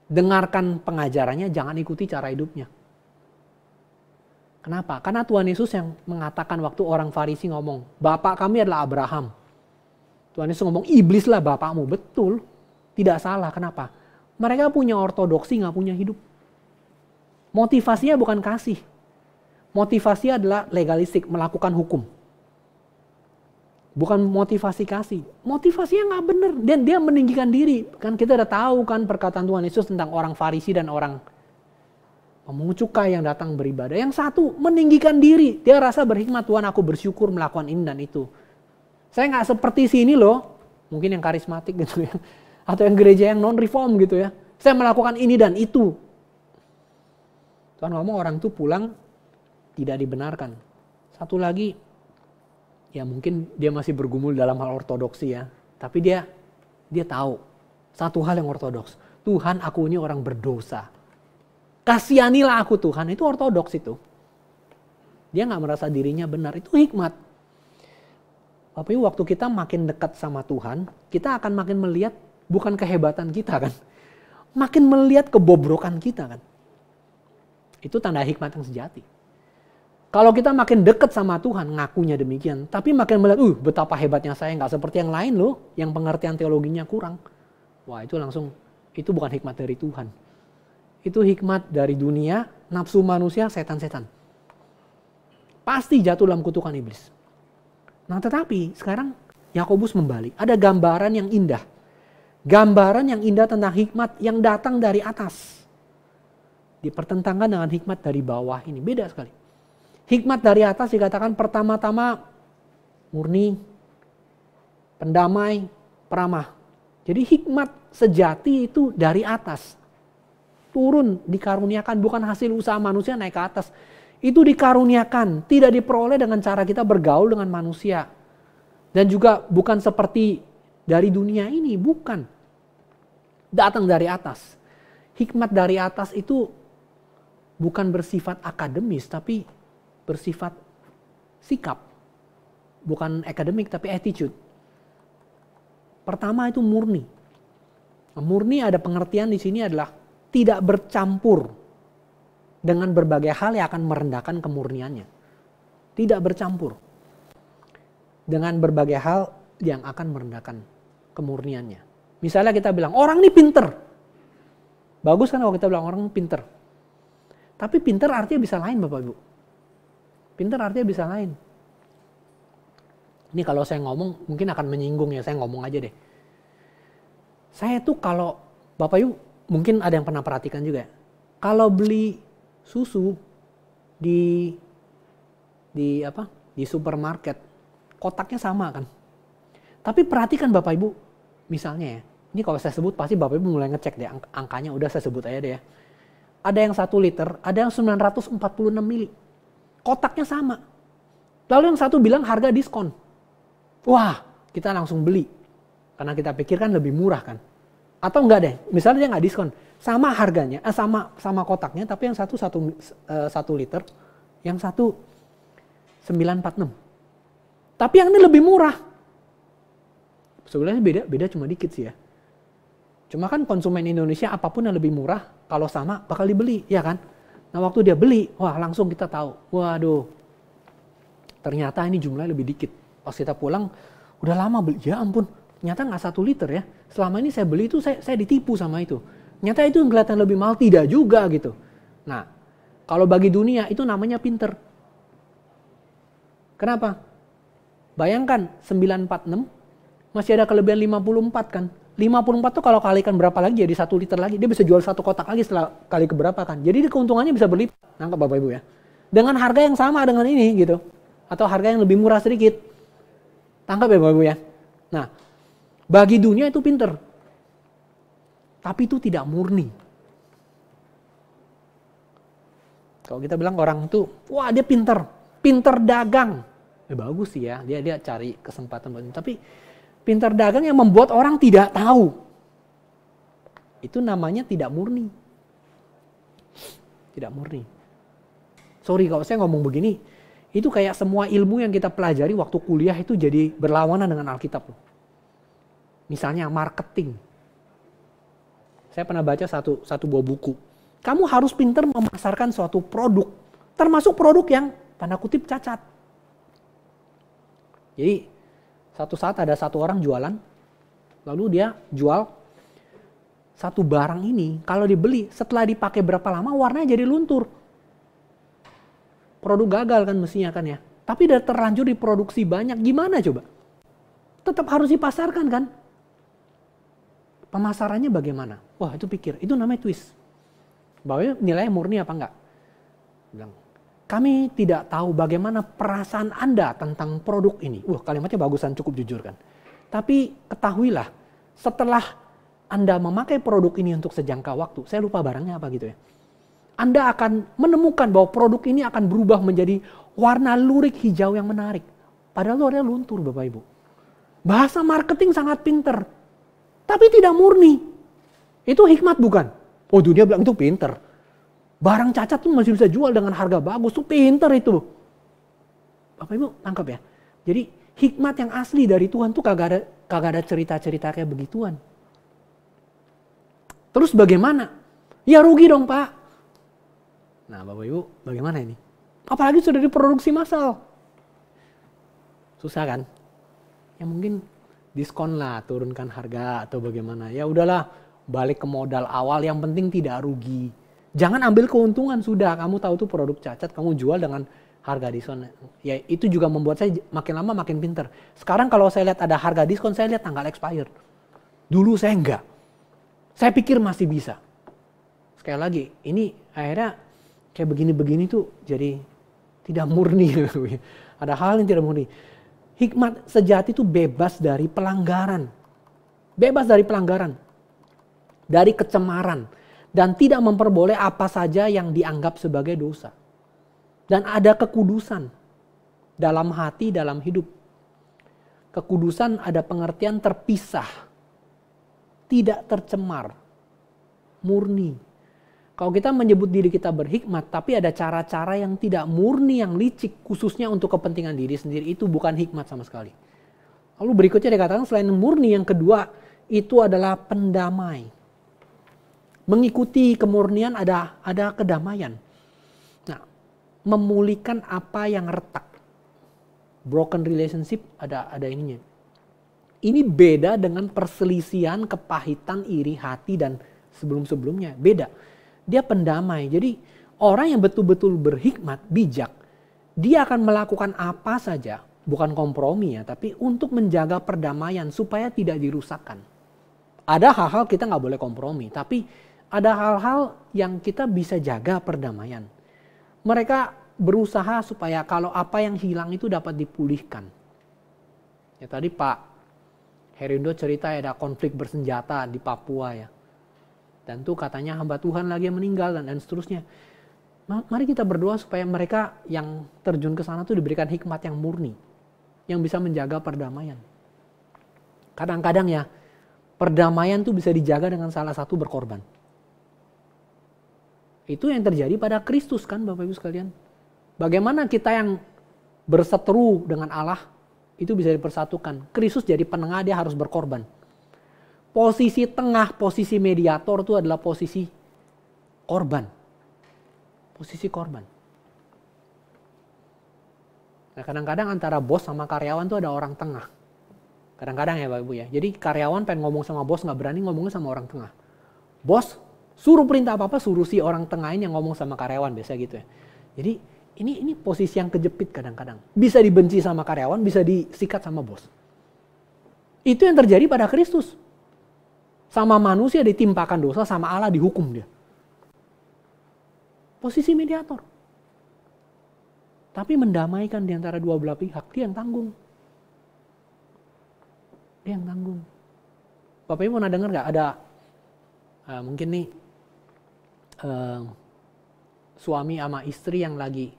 Dengarkan pengajarannya, jangan ikuti cara hidupnya. Kenapa? Karena Tuhan Yesus yang mengatakan waktu orang Farisi ngomong, Bapak kami adalah Abraham. Tuhan Yesus ngomong, iblislah bapakmu. Betul, tidak salah. Kenapa? Mereka punya ortodoksi, gak punya hidup. Motivasinya bukan kasih. Motivasi adalah legalistik, melakukan hukum. Bukan motivasi kasih. Motivasinya gak benar. Dan dia meninggikan diri. Kan kita udah tahu kan perkataan Tuhan Yesus tentang orang Farisi dan orang pemungut cukai yang datang beribadah. Yang satu meninggikan diri. Dia rasa berhikmat, Tuhan aku bersyukur melakukan ini dan itu. Saya nggak seperti sini loh. Mungkin yang karismatik gitu ya. Atau yang gereja yang non-reform gitu ya. Saya melakukan ini dan itu. Tuhan ngomong orang itu pulang tidak dibenarkan. Satu lagi, ya mungkin dia masih bergumul dalam hal ortodoksi ya. Tapi dia tahu satu hal yang ortodoks. Tuhan, aku ini orang berdosa. Kasihanilah aku Tuhan. Itu ortodoks itu. Dia gak merasa dirinya benar. Itu hikmat. Bapak Ibu, waktu kita makin dekat sama Tuhan, kita akan makin melihat bukan kehebatan kita kan. Makin melihat kebobrokan kita kan. Itu tanda hikmat yang sejati. Kalau kita makin dekat sama Tuhan, ngakunya demikian. Tapi makin melihat, betapa hebatnya saya, gak seperti yang lain loh. Yang pengertian teologinya kurang. Wah itu langsung, itu bukan hikmat dari Tuhan. Itu hikmat dari dunia, nafsu manusia, setan-setan. Pasti jatuh dalam kutukan iblis. Nah tetapi sekarang Yakobus membalik. Ada gambaran yang indah. Gambaran yang indah tentang hikmat yang datang dari atas. Dipertentangkan dengan hikmat dari bawah ini. Beda sekali. Hikmat dari atas dikatakan pertama-tama murni, pendamai, peramah. Jadi hikmat sejati itu dari atas. Turun, dikaruniakan, bukan hasil usaha manusia naik ke atas. Itu dikaruniakan, tidak diperoleh dengan cara kita bergaul dengan manusia. Dan juga bukan seperti dari dunia ini, bukan. Datang dari atas. Hikmat dari atas itu bukan bersifat akademis, tapi bersifat sikap. Bukan akademik, tapi attitude. Pertama itu murni. Murni ada pengertian di sini adalah tidak bercampur dengan berbagai hal yang akan merendahkan kemurniannya. Tidak bercampur dengan berbagai hal yang akan merendahkan kemurniannya. Misalnya kita bilang, orang ini pinter. Bagus kan kalau kita bilang orang pinter. Tapi pinter artinya bisa lain Bapak Ibu. Pinter artinya bisa lain. Ini kalau saya ngomong mungkin akan menyinggung ya, saya ngomong aja deh. Saya tuh kalau, Bapak Ibu mungkin ada yang pernah perhatikan juga ya. Kalau beli susu di supermarket, kotaknya sama kan. Tapi perhatikan Bapak Ibu, misalnya ya, ini kalau saya sebut pasti Bapak Ibu mulai ngecek deh angkanya, udah saya sebut aja deh ya. Ada yang 1 liter, ada yang 946 mili. Kotaknya sama. Lalu yang satu bilang harga diskon. Wah, kita langsung beli. Karena kita pikirkan lebih murah kan. Atau enggak deh, misalnya dia nggak diskon. Sama harganya, sama kotaknya, tapi yang satu 1 liter, yang satu 946. Tapi yang ini lebih murah. Sebenarnya beda cuma dikit sih ya. Cuma kan konsumen Indonesia apapun yang lebih murah, kalau sama bakal dibeli, ya kan? Nah waktu dia beli, wah langsung kita tahu, waduh, ternyata ini jumlahnya lebih dikit. Pas kita pulang, udah lama beli, ya ampun, ternyata nggak 1 liter ya. Selama ini saya beli itu saya ditipu sama itu. Ternyata itu yang kelihatan lebih mahal, tidak juga gitu. Nah, kalau bagi dunia itu namanya pinter. Kenapa? Bayangkan 946 masih ada kelebihan 54 kan. 54 tuh kalau kalikan berapa lagi jadi 1 liter lagi. Dia bisa jual 1 kotak lagi setelah kali keberapa kan. Jadi keuntungannya bisa berlipat. Nangkap Bapak Ibu ya. Dengan harga yang sama dengan ini gitu. Atau harga yang lebih murah sedikit. Tangkap ya Bapak Ibu ya. Nah, bagi dunia itu pinter. Tapi itu tidak murni. Kalau kita bilang orang itu, wah dia pinter. Pinter dagang. Bagus sih ya. Dia cari kesempatan buat ini. Tapi pintar dagang yang membuat orang tidak tahu. Itu namanya tidak murni. Tidak murni. Sorry kalau saya ngomong begini, itu kayak semua ilmu yang kita pelajari waktu kuliah itu jadi berlawanan dengan Alkitab. Misalnya marketing. Saya pernah baca satu buah buku. Kamu harus pintar memasarkan suatu produk. Termasuk produk yang tanda kutip cacat. Jadi satu saat ada satu orang jualan, lalu dia jual satu barang ini, kalau dibeli setelah dipakai berapa lama warnanya jadi luntur. Produk gagal kan mestinya kan ya. Tapi udah terlanjur diproduksi banyak, gimana coba? Tetap harus dipasarkan kan? Pemasarannya bagaimana? Wah itu pikir, itu namanya twist. Bapak Ibu nilainya murni apa enggak? Bilang, kami tidak tahu bagaimana perasaan Anda tentang produk ini. Kalimatnya bagusan, cukup jujur kan. Tapi ketahuilah, setelah Anda memakai produk ini untuk sejangka waktu, saya lupa barangnya apa gitu ya. Anda akan menemukan bahwa produk ini akan berubah menjadi warna lurik hijau yang menarik. Padahal itu adalah luntur Bapak Ibu. Bahasa marketing sangat pinter, tapi tidak murni. Itu hikmat bukan? Oh, dunia bilang itu pinter. Barang cacat tuh masih bisa jual dengan harga bagus, tuh pinter itu. Bapak Ibu tangkap ya. Jadi hikmat yang asli dari Tuhan tuh kagak ada cerita-cerita kayak begituan. Terus bagaimana? Ya rugi dong Pak. Nah Bapak Ibu bagaimana ini? Apalagi sudah diproduksi massal. Susah kan? Ya mungkin diskon lah, turunkan harga atau bagaimana. Ya udahlah, balik ke modal awal, yang penting tidak rugi. Jangan ambil keuntungan, sudah kamu tahu tuh produk cacat, kamu jual dengan harga diskon. Ya itu juga membuat saya makin lama makin pinter. Sekarang kalau saya lihat ada harga diskon, saya lihat tanggal expired. Dulu saya enggak. Saya pikir masih bisa. Sekali lagi, ini akhirnya kayak begini-begini tuh jadi tidak murni. Ada hal yang tidak murni. Hikmat sejati itu bebas dari pelanggaran. Bebas dari pelanggaran. Dari kecemaran. Dan tidak memperboleh apa saja yang dianggap sebagai dosa. Dan ada kekudusan dalam hati, dalam hidup. Kekudusan ada pengertian terpisah. Tidak tercemar. Murni. Kalau kita menyebut diri kita berhikmat, tapi ada cara-cara yang tidak murni, yang licik, khususnya untuk kepentingan diri sendiri, itu bukan hikmat sama sekali. Lalu berikutnya dikatakan selain murni, yang kedua itu adalah pendamai. Mengikuti kemurnian ada kedamaian. Nah, memulihkan apa yang retak. Broken relationship ada ininya. Ini beda dengan perselisihan, kepahitan, iri hati dan sebelum-sebelumnya. Beda. Dia pendamai. Jadi orang yang betul-betul berhikmat, bijak, dia akan melakukan apa saja, bukan kompromi ya, tapi untuk menjaga perdamaian supaya tidak dirusakkan. Ada hal-hal kita nggak boleh kompromi, tapi ada hal-hal yang kita bisa jaga perdamaian. Mereka berusaha supaya kalau apa yang hilang itu dapat dipulihkan. Ya tadi Pak Herindo cerita ada konflik bersenjata di Papua ya. Dan tuh katanya hamba Tuhan lagi yang meninggal dan seterusnya. Mari kita berdoa supaya mereka yang terjun ke sana tuh diberikan hikmat yang murni. Yang bisa menjaga perdamaian. Kadang-kadang ya, perdamaian tuh bisa dijaga dengan salah satu berkorban. Itu yang terjadi pada Kristus kan Bapak Ibu sekalian. Bagaimana kita yang berseteru dengan Allah itu bisa dipersatukan. Kristus jadi penengah, dia harus berkorban. Posisi tengah, posisi mediator itu adalah posisi korban. Posisi korban. Nah kadang-kadang antara bos sama karyawan itu ada orang tengah. Kadang-kadang ya Bapak Ibu ya. Jadi karyawan pengen ngomong sama bos gak berani ngomongnya sama orang tengah. Bos suruh perintah apa-apa suruh si orang tengah ini yang ngomong sama karyawan biasa gitu ya. Jadi ini posisi yang kejepit kadang-kadang. Bisa dibenci sama karyawan, bisa disikat sama bos. Itu yang terjadi pada Kristus. Sama manusia ditimpakan dosa, sama Allah dihukum dia. Posisi mediator. Tapi mendamaikan di antara dua belah pihak, dia yang tanggung. Dia yang tanggung. Bapak Ibu pernah dengar gak ada mungkin nih suami sama istri yang lagi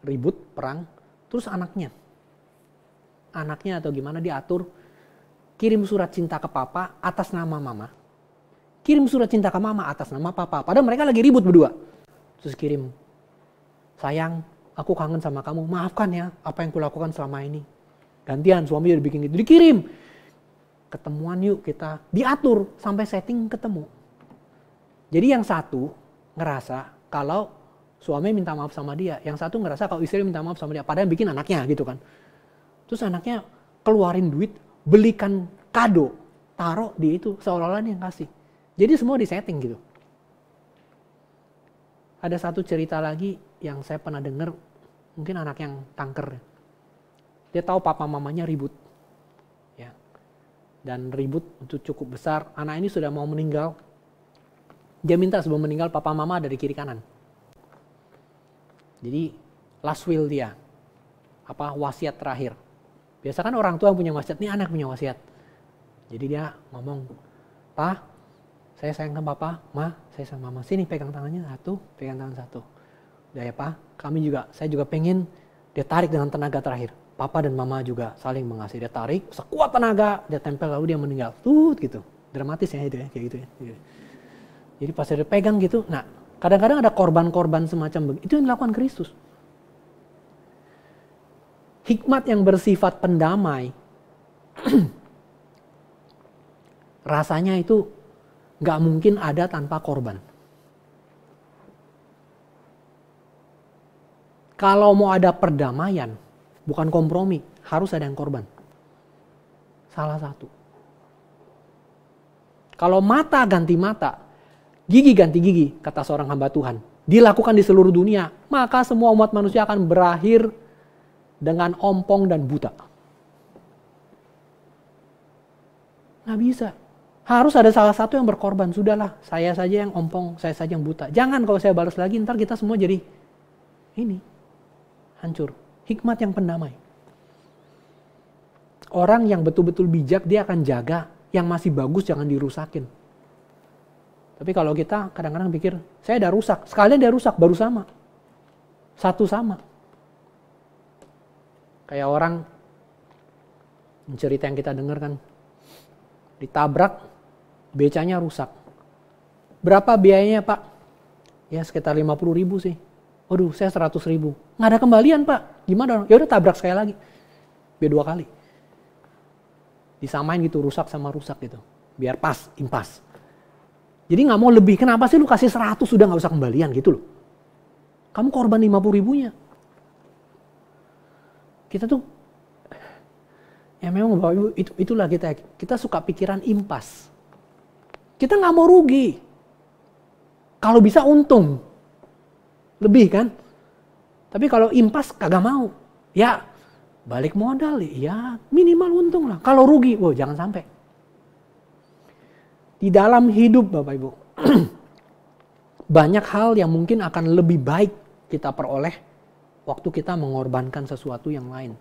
ribut, perang, terus anaknya atau gimana diatur, kirim surat cinta ke papa atas nama mama, kirim surat cinta ke mama atas nama papa, padahal mereka lagi ribut berdua, terus kirim, sayang aku kangen sama kamu, maafkan ya apa yang kulakukan selama ini, gantian suami udah bikin gitu, dikirim, ketemuan yuk kita, diatur sampai setting ketemu. Jadi yang satu ngerasa kalau suami minta maaf sama dia, yang satu ngerasa kalau istri minta maaf sama dia, padahal bikin anaknya gitu kan. Terus anaknya keluarin duit, belikan kado, taruh di itu, seolah-olah dia yang kasih. Jadi semua disetting gitu. Ada satu cerita lagi yang saya pernah dengar, mungkin anak yang kanker. Dia tahu papa mamanya ribut. Ya. Dan ribut itu cukup besar, anak ini sudah mau meninggal. Dia minta sebelum meninggal papa mama ada di kiri kanan. Jadi last will dia. Wasiat terakhir. Biasa kan orang tua punya wasiat, nih anak punya wasiat. Jadi dia ngomong, "Pa, saya sayang sama papa, ma, saya sayang mama. Sini pegang tangannya satu, pegang tangan satu. Udah ya pa, saya juga pengen." Dia tarik dengan tenaga terakhir. Papa dan mama juga saling mengasihi. Dia tarik, sekuat tenaga, dia tempel lalu dia meninggal. Gitu. Dramatis ya itu ya, kayak gitu ya. Jadi pas dia pegang gitu, nah kadang-kadang ada korban-korban semacam begitu. Itu yang dilakukan Kristus. Hikmat yang bersifat pendamai, rasanya itu gak mungkin ada tanpa korban. Kalau mau ada perdamaian, bukan kompromi, harus ada yang korban. Salah satu. Kalau mata ganti mata, gigi ganti gigi, kata seorang hamba Tuhan, dilakukan di seluruh dunia, maka semua umat manusia akan berakhir dengan ompong dan buta. Nggak bisa. Harus ada salah satu yang berkorban. Sudahlah, saya saja yang ompong, saya saja yang buta. Jangan kalau saya balas lagi, ntar kita semua jadi ini. Hancur. Hikmat yang pendamai. Orang yang betul-betul bijak, dia akan jaga yang masih bagus jangan dirusakin. Tapi kalau kita kadang-kadang pikir, saya udah rusak. Sekalian dia rusak, baru sama. Satu sama. Kayak orang, cerita yang kita dengar kan, ditabrak, becanya rusak. Berapa biayanya pak? Ya sekitar 50.000 sih. Waduh saya 100.000. Nggak ada kembalian pak. Gimana? Ya udah tabrak sekali lagi. Biar 2 kali. Disamain gitu rusak sama rusak gitu. Biar pas, impas. Jadi nggak mau lebih. Kenapa sih lu kasih 100 sudah nggak usah kembalian gitu loh. Kamu korban 50.000-nya. Kita tuh, ya memang Bapak Ibu, itulah kita suka pikiran impas. Kita nggak mau rugi. Kalau bisa untung. Lebih kan? Tapi kalau impas kagak mau. Ya balik modal ya minimal untung lah. Kalau rugi, jangan sampai. Di dalam hidup Bapak Ibu, banyak hal yang mungkin akan lebih baik kita peroleh waktu kita mengorbankan sesuatu yang lain.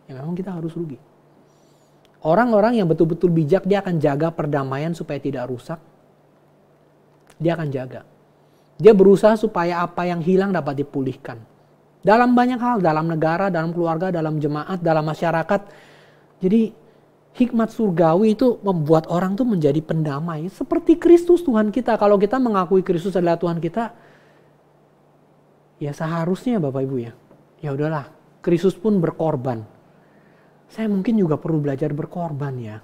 Ya memang kita harus rugi. Orang-orang yang betul-betul bijak, dia akan jaga perdamaian supaya tidak rusak. Dia akan jaga. Dia berusaha supaya apa yang hilang dapat dipulihkan. Dalam banyak hal, dalam negara, dalam keluarga, dalam jemaat, dalam masyarakat. Jadi hikmat surgawi itu membuat orang tuh menjadi pendamai. Seperti Kristus Tuhan kita. Kalau kita mengakui Kristus adalah Tuhan kita, ya seharusnya Bapak Ibu ya. Ya udahlah, Kristus pun berkorban. Saya mungkin juga perlu belajar berkorban ya.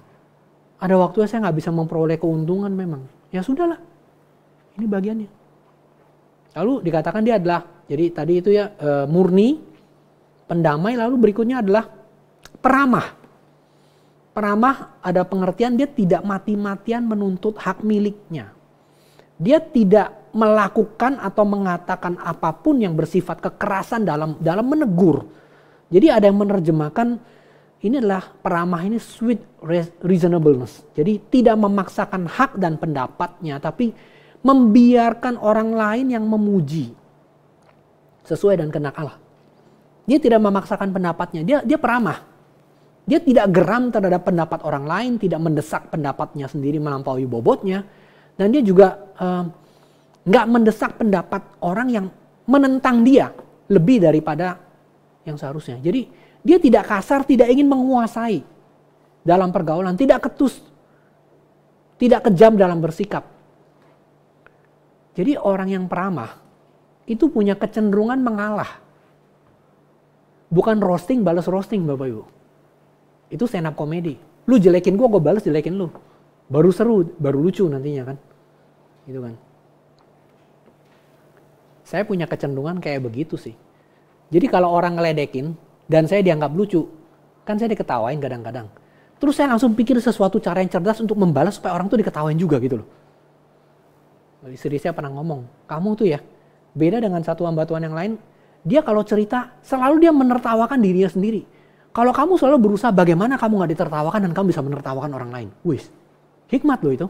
Ada waktunya saya nggak bisa memperoleh keuntungan memang. Ya sudahlah, ini bagiannya. Lalu dikatakan dia adalah, jadi tadi itu ya murni, pendamai, lalu berikutnya adalah peramah. Peramah ada pengertian dia tidak mati-matian menuntut hak miliknya. Dia tidak melakukan atau mengatakan apapun yang bersifat kekerasan dalam menegur. Jadi ada yang menerjemahkan ini adalah peramah ini sweet reasonableness. Jadi tidak memaksakan hak dan pendapatnya, tapi membiarkan orang lain yang memuji sesuai dan kehendak Allah. Dia tidak memaksakan pendapatnya, dia peramah. Dia tidak geram terhadap pendapat orang lain, tidak mendesak pendapatnya sendiri melampaui bobotnya, dan dia juga nggak mendesak pendapat orang yang menentang dia lebih daripada yang seharusnya. Jadi dia tidak kasar, tidak ingin menguasai dalam pergaulan, tidak ketus, tidak kejam dalam bersikap. Jadi orang yang peramah itu punya kecenderungan mengalah. Bukan roasting balas roasting Bapak Ibu. Itu stand up komedi. Lu jelekin gue balas jelekin lu. Baru seru, baru lucu nantinya kan. Gitu kan. Saya punya kecenderungan kayak begitu sih. Jadi kalau orang ngeledekin dan saya dianggap lucu, kan saya diketawain kadang-kadang. Terus saya langsung pikir sesuatu cara yang cerdas untuk membalas supaya orang tuh diketawain juga gitu loh. Istri saya pernah ngomong, kamu tuh ya beda dengan satu hamba Tuhan yang lain. Dia kalau cerita selalu dia menertawakan dirinya sendiri. Kalau kamu selalu berusaha bagaimana kamu gak ditertawakan dan kamu bisa menertawakan orang lain. Wis, hikmat loh itu.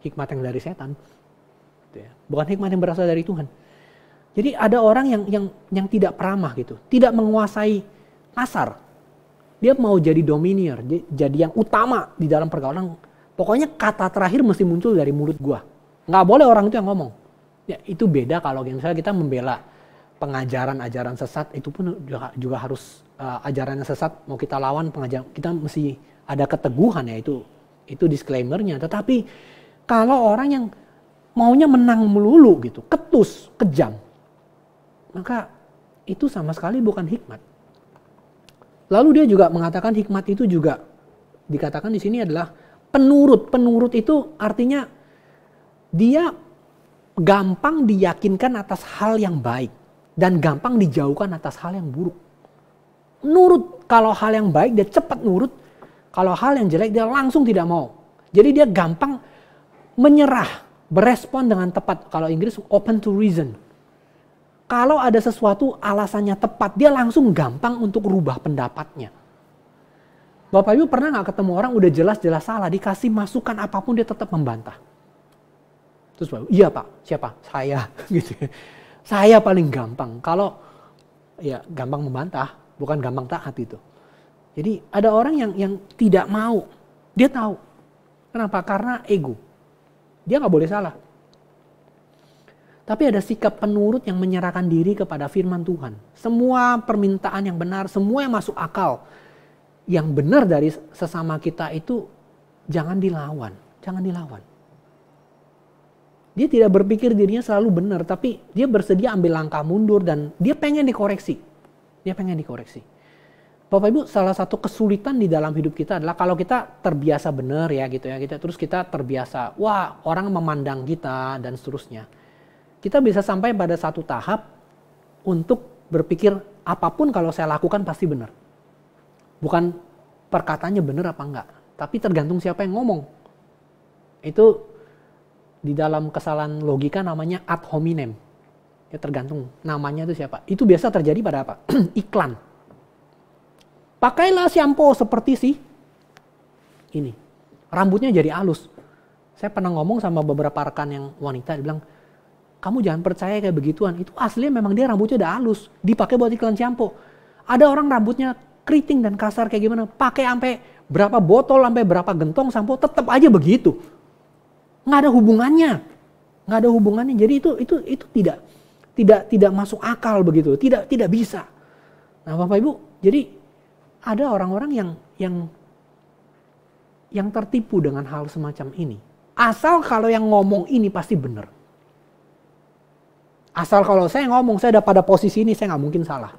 Hikmat yang dari setan. gitu ya. Bukan hikmat yang berasal dari Tuhan. Jadi ada orang yang tidak peramah gitu, tidak menguasai pasar. Dia mau jadi domineer, jadi yang utama di dalam pergaulan. Pokoknya kata terakhir mesti muncul dari mulut gua. Nggak boleh orang itu yang ngomong. Ya, itu beda kalau misalnya kita membela pengajaran-ajaran sesat, itu pun juga harus ajaran yang sesat mau kita lawan pengajaran, kita mesti ada keteguhan ya, itu disclaimer-nya. Tetapi kalau orang yang maunya menang melulu gitu, ketus, kejam, maka itu sama sekali bukan hikmat. Lalu dia juga mengatakan hikmat itu juga dikatakan di sini adalah penurut. Penurut itu artinya dia gampang diyakinkan atas hal yang baik dan gampang dijauhkan atas hal yang buruk. Nurut, kalau hal yang baik dia cepat nurut, kalau hal yang jelek dia langsung tidak mau. Jadi dia gampang menyerah, berespon dengan tepat. Kalau Inggris open to reason. Kalau ada sesuatu alasannya tepat, dia langsung gampang untuk rubah pendapatnya. Bapak Ibu pernah gak ketemu orang udah jelas-jelas salah, dikasih masukan apapun dia tetap membantah. Terus Bapak, iya Pak, siapa? Saya. Gitu. Saya paling gampang. Kalau ya gampang membantah, bukan gampang taat itu. Jadi ada orang yang tidak mau, dia tahu. Kenapa? Karena ego. Dia gak boleh salah. Tapi ada sikap penurut yang menyerahkan diri kepada firman Tuhan. Semua permintaan yang benar, semua yang masuk akal, yang benar dari sesama kita itu jangan dilawan. Jangan dilawan. Dia tidak berpikir dirinya selalu benar, tapi dia bersedia ambil langkah mundur dan dia pengen dikoreksi. Dia pengen dikoreksi. Bapak Ibu, salah satu kesulitan di dalam hidup kita adalah kalau kita terbiasa benar ya gitu ya, terus kita terbiasa, wah orang memandang kita dan seterusnya. Kita bisa sampai pada satu tahap untuk berpikir apapun kalau saya lakukan pasti benar. Bukan perkataannya benar apa enggak, tapi tergantung siapa yang ngomong. Itu di dalam kesalahan logika namanya ad hominem. Ya tergantung namanya itu siapa. Itu biasa terjadi pada apa? Iklan. Pakailah shampoo seperti ini. Rambutnya jadi halus. Saya pernah ngomong sama beberapa rekan yang wanita, dia bilang, kamu jangan percaya kayak begituan. Itu aslinya memang dia rambutnya udah halus. Dipakai buat iklan shampoo. Ada orang rambutnya keriting dan kasar kayak gimana. Pakai sampai berapa botol, sampai berapa gentong shampoo. Tetap aja begitu. Nggak ada hubungannya. Nggak ada hubungannya. Jadi itu tidak masuk akal begitu. Tidak bisa. Nah Bapak Ibu, jadi ada orang-orang yang tertipu dengan hal semacam ini. Asal kalau yang ngomong ini pasti benar. Asal kalau saya ngomong, saya udah pada posisi ini, saya nggak mungkin salah.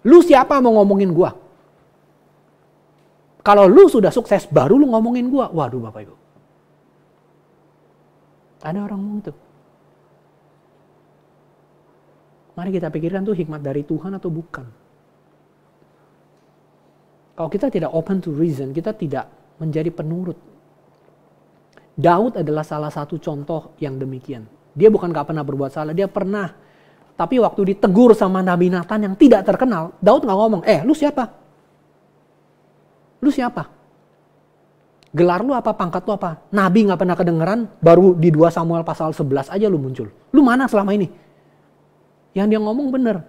Lu siapa mau ngomongin gua? Kalau lu sudah sukses, baru lu ngomongin gua. Waduh Bapak Ibu. Ada orang ngomong itu. Mari kita pikirkan tuh hikmat dari Tuhan atau bukan. Kalau kita tidak open to reason, kita tidak menjadi penurut. Daud adalah salah satu contoh yang demikian. Dia bukan gak pernah berbuat salah, dia pernah. Tapi waktu ditegur sama Nabi Nathan yang tidak terkenal, Daud gak ngomong, lu siapa? Lu siapa? Gelar lu apa, pangkat lu apa? Nabi gak pernah kedengeran, baru di 2 Samuel pasal 11 aja lu muncul. Lu mana selama ini? Yang dia ngomong bener.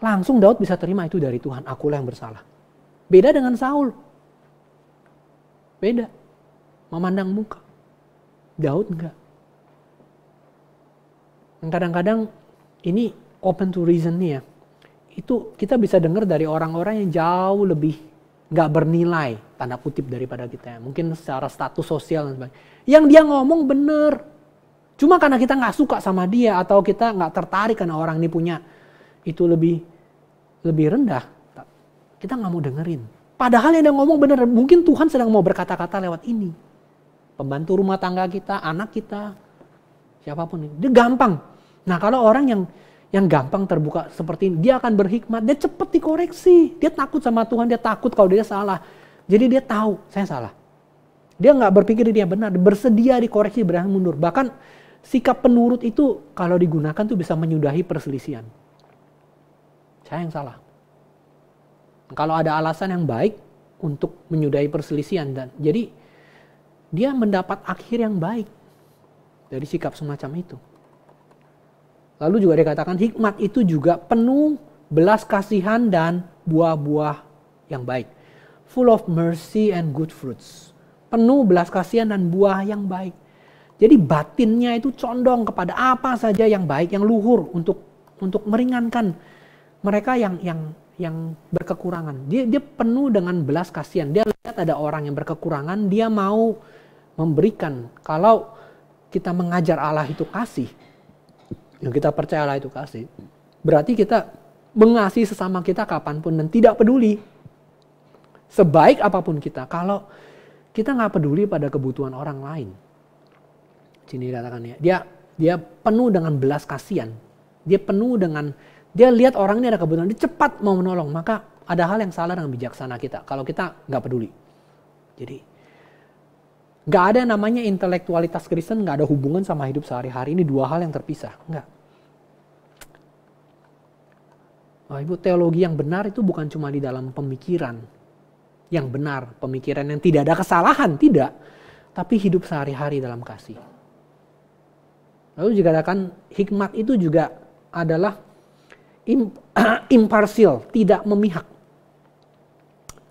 Langsung Daud bisa terima itu dari Tuhan, akulah yang bersalah. Beda dengan Saul. Beda. Memandang muka. Daud enggak. Kadang-kadang ini open to reason nih ya. Itu kita bisa dengar dari orang-orang yang jauh lebih gak bernilai, tanda kutip, daripada kita. Mungkin secara status sosial dan sebagainya. Yang dia ngomong bener. Cuma karena kita gak suka sama dia atau kita gak tertarik karena orang ini punya itu lebih rendah. Kita gak mau dengerin. Padahal yang dia ngomong bener. Mungkin Tuhan sedang mau berkata-kata lewat ini. Pembantu rumah tangga kita, anak kita, siapapun. Dia gampang. Nah kalau orang yang gampang terbuka seperti ini, dia akan berhikmat. Dia cepat dikoreksi. Dia takut sama Tuhan, dia takut kalau dia salah. Jadi dia tahu, saya salah. Dia gak berpikir dia benar, bersedia dikoreksi, berani mundur. Bahkan sikap penurut itu kalau digunakan tuh bisa menyudahi perselisihan. Saya yang salah. Kalau ada alasan yang baik untuk menyudahi perselisihan, dan jadi dia mendapat akhir yang baik dari sikap semacam itu. Lalu juga dikatakan hikmat itu juga penuh belas kasihan dan buah-buah yang baik. Full of mercy and good fruits. Penuh belas kasihan dan buah yang baik. Jadi batinnya itu condong kepada apa saja yang baik, yang luhur untuk meringankan mereka yang berkekurangan. Dia penuh dengan belas kasihan. Dia lihat ada orang yang berkekurangan, dia mau memberikan. Kalau kita mengajar Allah itu kasih, yang kita percaya Allah itu kasih, berarti kita mengasihi sesama kita kapanpun dan tidak peduli sebaik apapun kita. Kalau kita nggak peduli pada kebutuhan orang lain, sini dikatakan ya, dia penuh dengan belas kasihan, dia penuh dengan, dia lihat orang ini ada kebutuhan, dia cepat mau menolong. Maka ada hal yang salah dengan bijaksana kita kalau kita nggak peduli. Jadi nggak ada yang namanya intelektualitas Kristen, nggak ada hubungan sama hidup sehari-hari. Ini dua hal yang terpisah. Nggak. Oh, Ibu, teologi yang benar itu bukan cuma di dalam pemikiran yang benar, pemikiran yang tidak ada kesalahan, tidak. Tapi hidup sehari-hari dalam kasih. Lalu juga katakan hikmat itu juga adalah imparsial, tidak memihak.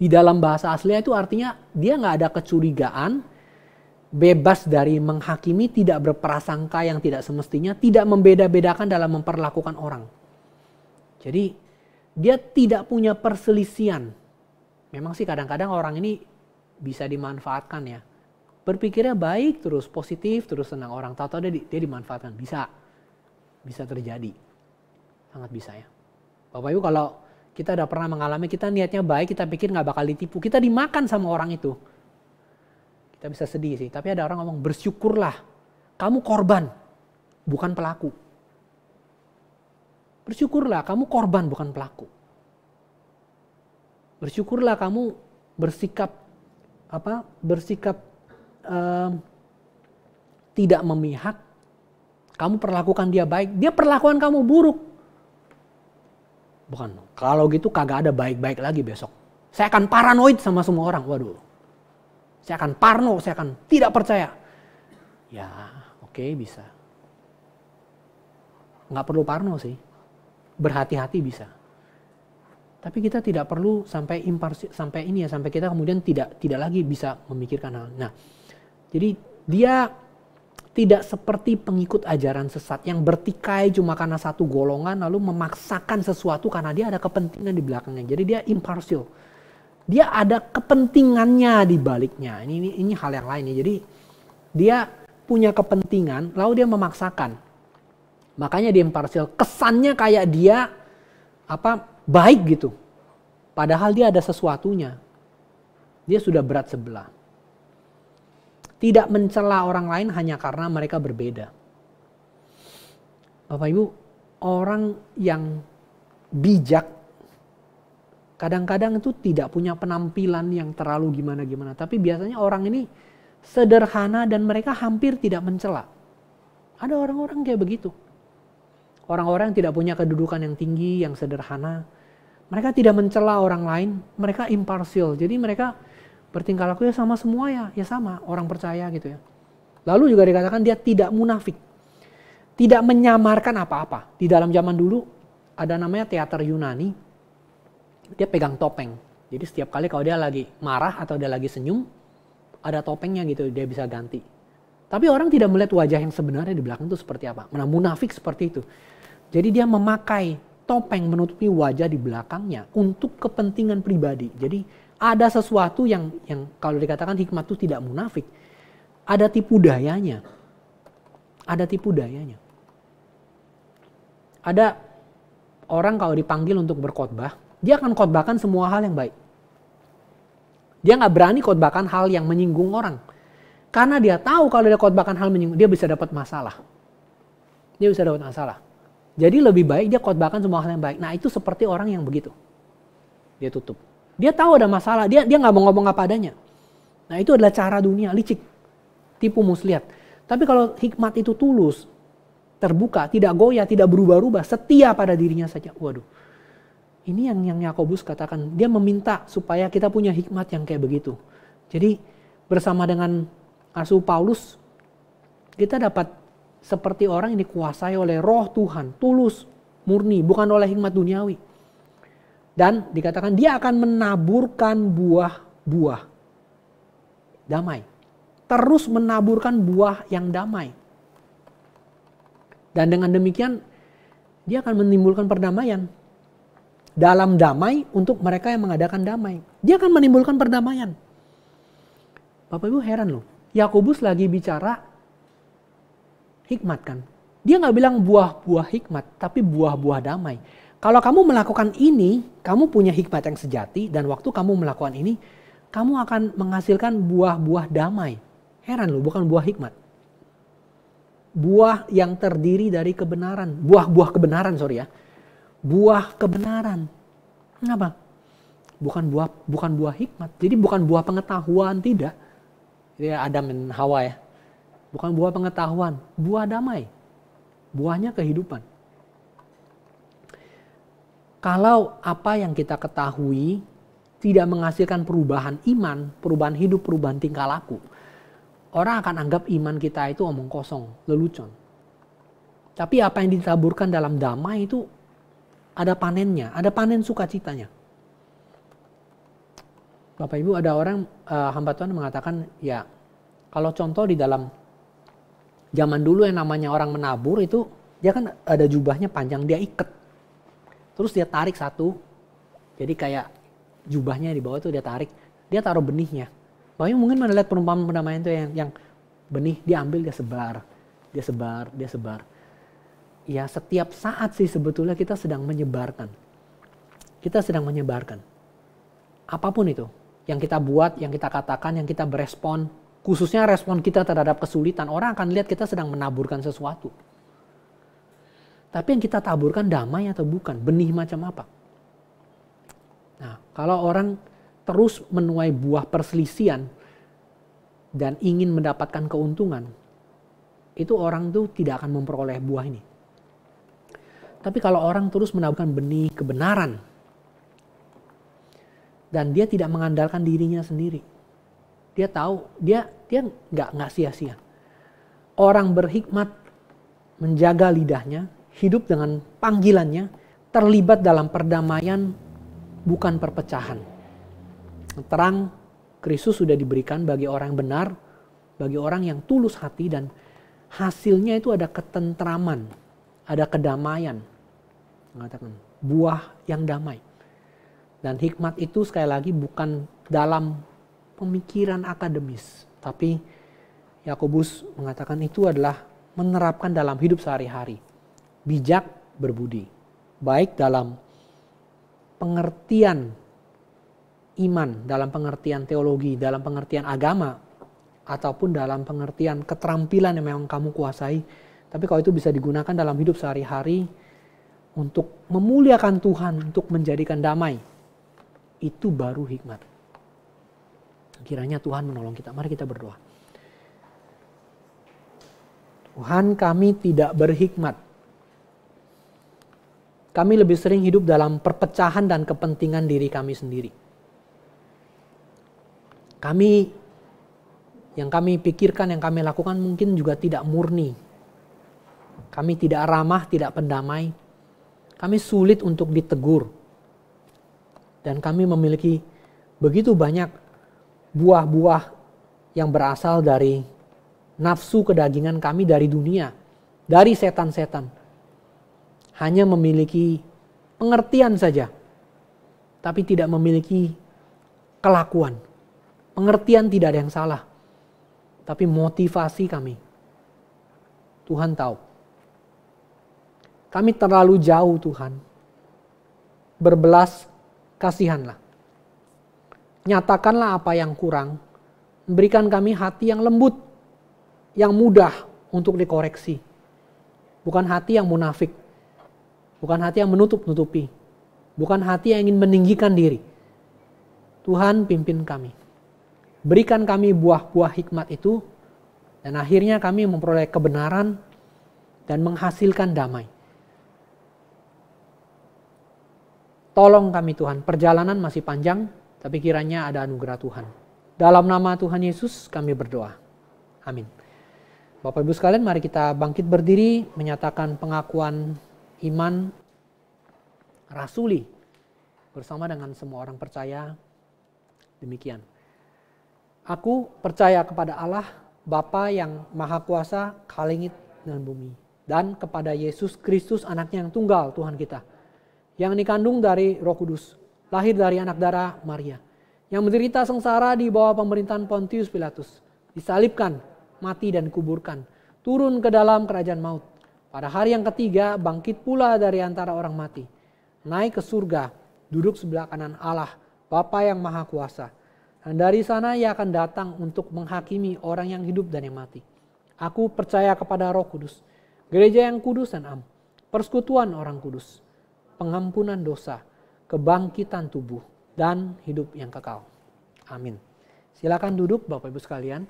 Di dalam bahasa aslinya itu artinya dia nggak ada kecurigaan, bebas dari menghakimi, tidak berprasangka yang tidak semestinya, tidak membeda-bedakan dalam memperlakukan orang. Jadi dia tidak punya perselisihan. Memang sih kadang-kadang orang ini bisa dimanfaatkan ya. Berpikirnya baik terus, positif terus, senang orang. Tahu-tahu dia dimanfaatkan. Bisa terjadi. Sangat bisa ya. Bapak Ibu, kalau kita udah pernah mengalami, kita niatnya baik, kita pikir gak bakal ditipu. Kita dimakan sama orang itu. Kita bisa sedih sih, tapi ada orang ngomong bersyukurlah, kamu korban, bukan pelaku. Bersyukurlah, kamu korban, bukan pelaku. Bersyukurlah kamu bersikap tidak memihak. Kamu perlakukan dia baik, dia perlakuan kamu buruk. Bukan, kalau gitu kagak ada baik-baik lagi besok. Saya akan paranoid sama semua orang, waduh. Saya akan parno, saya akan tidak percaya. Ya, oke, bisa. Nggak perlu parno sih. Berhati-hati bisa. Tapi kita tidak perlu sampai sampai kita kemudian tidak lagi bisa memikirkan hal. Nah, jadi dia tidak seperti pengikut ajaran sesat yang bertikai cuma karena satu golongan lalu memaksakan sesuatu karena dia ada kepentingan di belakangnya. Jadi dia imparsial. Dia ada kepentingannya di baliknya. Ini hal yang lain ya. Jadi dia punya kepentingan lalu dia memaksakan. Makanya dia imparsial. Kesannya kayak dia baik gitu. Padahal dia ada sesuatunya. Dia sudah berat sebelah. Tidak mencela orang lain hanya karena mereka berbeda. Bapak Ibu, orang yang bijak kadang-kadang itu tidak punya penampilan yang terlalu gimana-gimana. Tapi biasanya orang ini sederhana dan mereka hampir tidak mencela. Ada orang-orang kayak begitu. Orang-orang yang tidak punya kedudukan yang tinggi, yang sederhana. Mereka tidak mencela orang lain, mereka imparsial. Jadi mereka bertingkah laku ya sama semua ya sama orang percaya gitu ya. Lalu juga dikatakan dia tidak munafik. Tidak menyamarkan apa-apa. Di dalam zaman dulu ada namanya teater Yunani. Dia pegang topeng. Jadi setiap kali kalau dia lagi marah atau dia lagi senyum, ada topengnya gitu, dia bisa ganti. Tapi orang tidak melihat wajah yang sebenarnya di belakang itu seperti apa. Nah, munafik seperti itu. Jadi dia memakai topeng menutupi wajah di belakangnya untuk kepentingan pribadi. Jadi ada sesuatu yang kalau dikatakan hikmat itu tidak munafik. Ada tipu dayanya. Ada tipu dayanya. Ada orang kalau dipanggil untuk berkhotbah, dia akan khotbahkan semua hal yang baik. Dia nggak berani khotbahkan hal yang menyinggung orang. Karena dia tahu kalau dia khotbahkan hal menyinggung, dia bisa dapat masalah. Dia bisa dapat masalah. Jadi lebih baik dia khotbahkan semua hal yang baik. Nah itu seperti orang yang begitu. Dia tutup. Dia tahu ada masalah, dia nggak mau ngomong apa adanya. Nah itu adalah cara dunia, licik. Tipu muslihat. Tapi kalau hikmat itu tulus, terbuka, tidak goyah, tidak berubah-ubah, setia pada dirinya saja. Waduh. Ini yang Yakobus katakan, dia meminta supaya kita punya hikmat yang kayak begitu. Jadi bersama dengan Rasul Paulus, kita dapat seperti orang yang dikuasai oleh roh Tuhan, tulus, murni, bukan oleh hikmat duniawi. Dan dikatakan dia akan menaburkan buah-buah damai. Terus menaburkan buah yang damai. Dan dengan demikian dia akan menimbulkan perdamaian. Dalam damai untuk mereka yang mengadakan damai. Dia akan menimbulkan perdamaian. Bapak Ibu heran loh. Yakobus lagi bicara hikmat kan. Dia gak bilang buah-buah hikmat, tapi buah-buah damai. Kalau kamu melakukan ini, kamu punya hikmat yang sejati. Dan waktu kamu melakukan ini, kamu akan menghasilkan buah-buah damai. Heran loh, bukan buah hikmat. Buah yang terdiri dari kebenaran. Buah-buah kebenaran, sorry ya. Buah kebenaran. Kenapa? Bukan buah hikmat. Jadi bukan buah pengetahuan, tidak. Jadi Adam dan Hawa ya. Bukan buah pengetahuan, buah damai. Buahnya kehidupan. Kalau apa yang kita ketahui tidak menghasilkan perubahan iman, perubahan hidup, perubahan tingkah laku, orang akan anggap iman kita itu omong kosong, lelucon. Tapi apa yang ditaburkan dalam damai itu ada panennya, ada panen sukacitanya. Bapak Ibu, ada orang hamba Tuhan mengatakan, ya kalau contoh di dalam zaman dulu yang namanya orang menabur itu, dia kan ada jubahnya panjang, dia ikat. Terus dia tarik satu, jadi kayak jubahnya di bawah itu dia tarik, dia taruh benihnya. Bapak Ibu mungkin melihat perumpamaan pendamaian itu yang benih dia ambil, dia sebar, dia sebar, dia sebar. Ya setiap saat sih sebetulnya kita sedang menyebarkan. Kita sedang menyebarkan. Apapun itu. Yang kita buat, yang kita katakan, yang kita berespon. Khususnya respon kita terhadap kesulitan. Orang akan lihat kita sedang menaburkan sesuatu. Tapi yang kita taburkan damai atau bukan? Benih macam apa? Nah, kalau orang terus menuai buah perselisihan dan ingin mendapatkan keuntungan, itu orang tuh tidak akan memperoleh buah ini. Tapi kalau orang terus menaburkan benih kebenaran dan dia tidak mengandalkan dirinya sendiri, dia tahu dia nggak sia-sia. Orang berhikmat menjaga lidahnya, hidup dengan panggilannya, terlibat dalam perdamaian bukan perpecahan. Terang Kristus sudah diberikan bagi orang yang benar, bagi orang yang tulus hati, dan hasilnya itu ada ketentraman, ada kedamaian. Mengatakan buah yang damai. Dan hikmat itu sekali lagi bukan dalam pemikiran akademis, tapi Yakobus mengatakan itu adalah menerapkan dalam hidup sehari-hari. Bijak berbudi, baik dalam pengertian iman, dalam pengertian teologi, dalam pengertian agama, ataupun dalam pengertian keterampilan yang memang kamu kuasai. Tapi kalau itu bisa digunakan dalam hidup sehari-hari untuk memuliakan Tuhan, untuk menjadikan damai, itu baru hikmat. Kiranya Tuhan menolong kita. Mari kita berdoa. Tuhan, kami tidak berhikmat. Kami lebih sering hidup dalam perpecahan dan kepentingan diri kami sendiri. Yang kami pikirkan, yang kami lakukan mungkin juga tidak murni. Kami tidak ramah, tidak pendamai. Kami sulit untuk ditegur. Dan kami memiliki begitu banyak buah-buah yang berasal dari nafsu kedagingan kami, dari dunia, dari setan-setan. Hanya memiliki pengertian saja, tapi tidak memiliki kelakuan. Pengertian tidak ada yang salah, tapi motivasi kami, Tuhan tahu. Kami terlalu jauh, Tuhan. Berbelas kasihanlah. Nyatakanlah apa yang kurang. Berikan kami hati yang lembut, yang mudah untuk dikoreksi. Bukan hati yang munafik. Bukan hati yang menutup-nutupi. Bukan hati yang ingin meninggikan diri. Tuhan, pimpin kami. Berikan kami buah-buah hikmat itu. Dan akhirnya kami memperoleh kebenaran dan menghasilkan damai. Tolong kami Tuhan, perjalanan masih panjang, tapi kiranya ada anugerah Tuhan. Dalam nama Tuhan Yesus kami berdoa. Amin. Bapak Ibu sekalian, mari kita bangkit berdiri menyatakan pengakuan iman rasuli bersama dengan semua orang percaya. Demikian. Aku percaya kepada Allah, Bapa yang Maha Kuasa, langit dan bumi, dan kepada Yesus Kristus, anaknya yang tunggal, Tuhan kita, yang dikandung dari Roh Kudus, lahir dari anak darah Maria, yang menderita sengsara di bawah pemerintahan Pontius Pilatus, disalibkan, mati dan dikuburkan, turun ke dalam kerajaan maut. Pada hari yang ketiga bangkit pula dari antara orang mati, naik ke surga, duduk sebelah kanan Allah, Bapa yang Maha Kuasa. Dan dari sana ia akan datang untuk menghakimi orang yang hidup dan yang mati. Aku percaya kepada Roh Kudus, gereja yang kudus dan am, persekutuan orang kudus, pengampunan dosa, kebangkitan tubuh, dan hidup yang kekal. Amin. Silakan duduk Bapak Ibu sekalian.